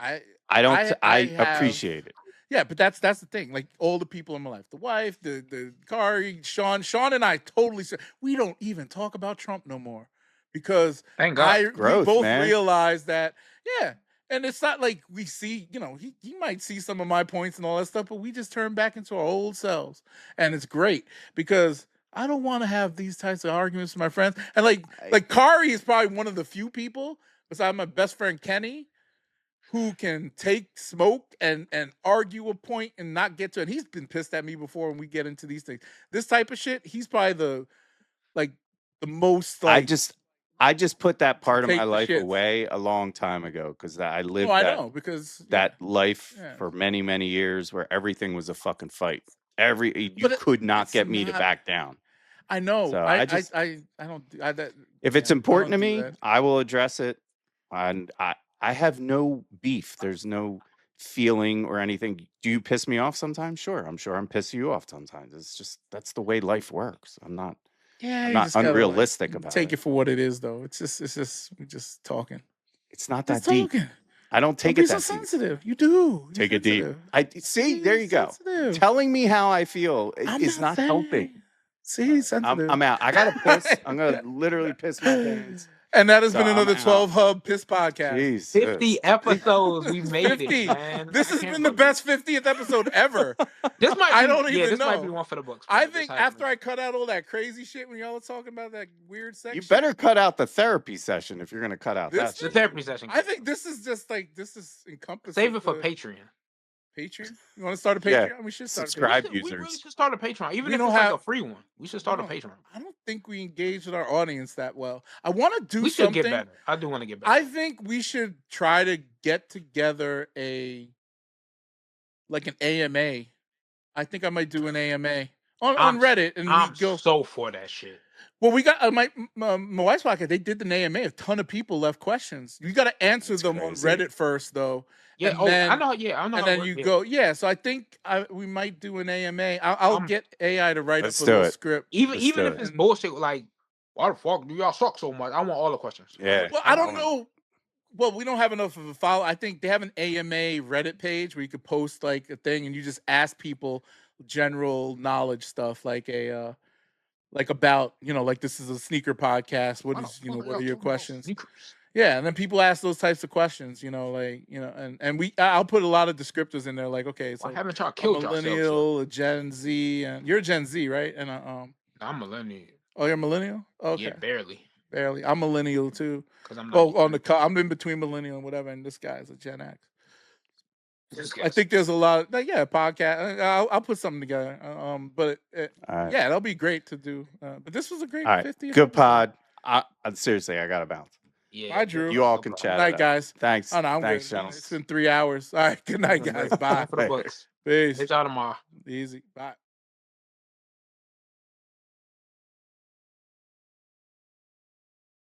I don't. I have- appreciate it. Yeah, but that's the thing. Like all the people in my life, the wife, the Kari, Sean, and I totally. We don't even talk about Trump no more because Thank God. we Growth, both man. realized that. Yeah. And it's not like we see, he might see some of my points and all that stuff, but we just turn back into our old selves. And it's great because I don't want to have these types of arguments with my friends. And like Kari is probably one of the few people, besides my best friend Kenny, who can take smoke and argue a point and not get to it. He's been pissed at me before when we get into these things. This type of shit, he's probably the most like. I just put that part of take my the life shits. away a long time ago because I lived I that know because that life Yeah. for many, many years where everything was a fucking fight. You But could not it's get me to not- back down. I know. So I don't do that. If it's yeah, I important to don't do me, that. I will address it. And I have no beef. There's no feeling or anything. Do you piss me off sometimes? Sure. I'm sure I'm pissing you off sometimes. It's just that's the way life works. I'm not Yeah, you not just gotta, unrealistic about take it. it for what it is, though. It's just we're just talking. It's not that Just deep. talking. I don't take Don't it be that so deep. sensitive. You do. You're Take it deep. sensitive. See, there you go. Sensitive. Telling me how I feel I'm is not saying. helping. See, sensitive. I'm out. I gotta piss. I'm gonna literally piss my pants. And that has So been I'm another out. 12 Hub Piss podcast. Jesus. 50 episodes. We made 50. it, man. This I has can't been the believe best 50th episode ever. This might be, I don't even this might know. be one for the books. I bro. This think happened. after I cut out all that crazy shit when y'all were talking about that weird sex You shit, better cut out the therapy session if you're gonna cut out This that the shit. therapy session. I think this is just like this is encompassing. Save it for Patreon. Patreon. You want to start a Yeah. Patreon? We should start. Subscribe. A Patreon. We really users. should start a Patreon, even We if don't it's like have- a free one. We should start a No, Patreon. I don't think we engage with our audience that well. I want to do We should something. get better. I do want to get better. I think we should try to get together an AMA. I think I might do an AMA on Reddit, and I'm we go. so for that shit. Well, we got my wife's podcast. They did an AMA. A ton of people left questions. You got to answer That's them crazy. on Reddit first, though. Yeah. And Oh, then- I know. Yeah, I know. And how it then works, you yeah. go, yeah. So I think we might do an AMA. I'll get AI to write Let's up a do little it. script. Even Let's do if it. it's bullshit, like why the fuck do y'all suck so much? I want all the questions. Yeah. Well, I don't know. Well, we don't have enough of a follow. I think they have an AMA Reddit page where you could post like a thing and you just ask people general knowledge stuff, like about like this is a sneaker podcast. What are your questions? Yeah, and then people ask those types of questions, and I'll put a lot of descriptors in there, like, okay, so Why haven't y'all a killed yourselves? millennial, a Gen Z, and you're Gen Z, right? And I'm millennial. oh, you're millennial? Okay, Yeah, barely. I'm millennial too. Because I'm Oh, not. I'm in between millennial and whatever, and this guy's a Gen X. This I guy's- think there's a lot. Podcast. I'll put something together. But All right. yeah, that'll be great to do. But this was a great All right. 50th Good episode. pod. Seriously, I gotta bounce. Yeah. Bye, Drew. You all can chat. Good night, it out. guys. Thanks. Oh, no, I'm Thanks, good. gentlemen. It's been 3 hours. All right. Good night, guys. Bye. For the books. Peace. Hit y'all tomorrow. Easy. Bye.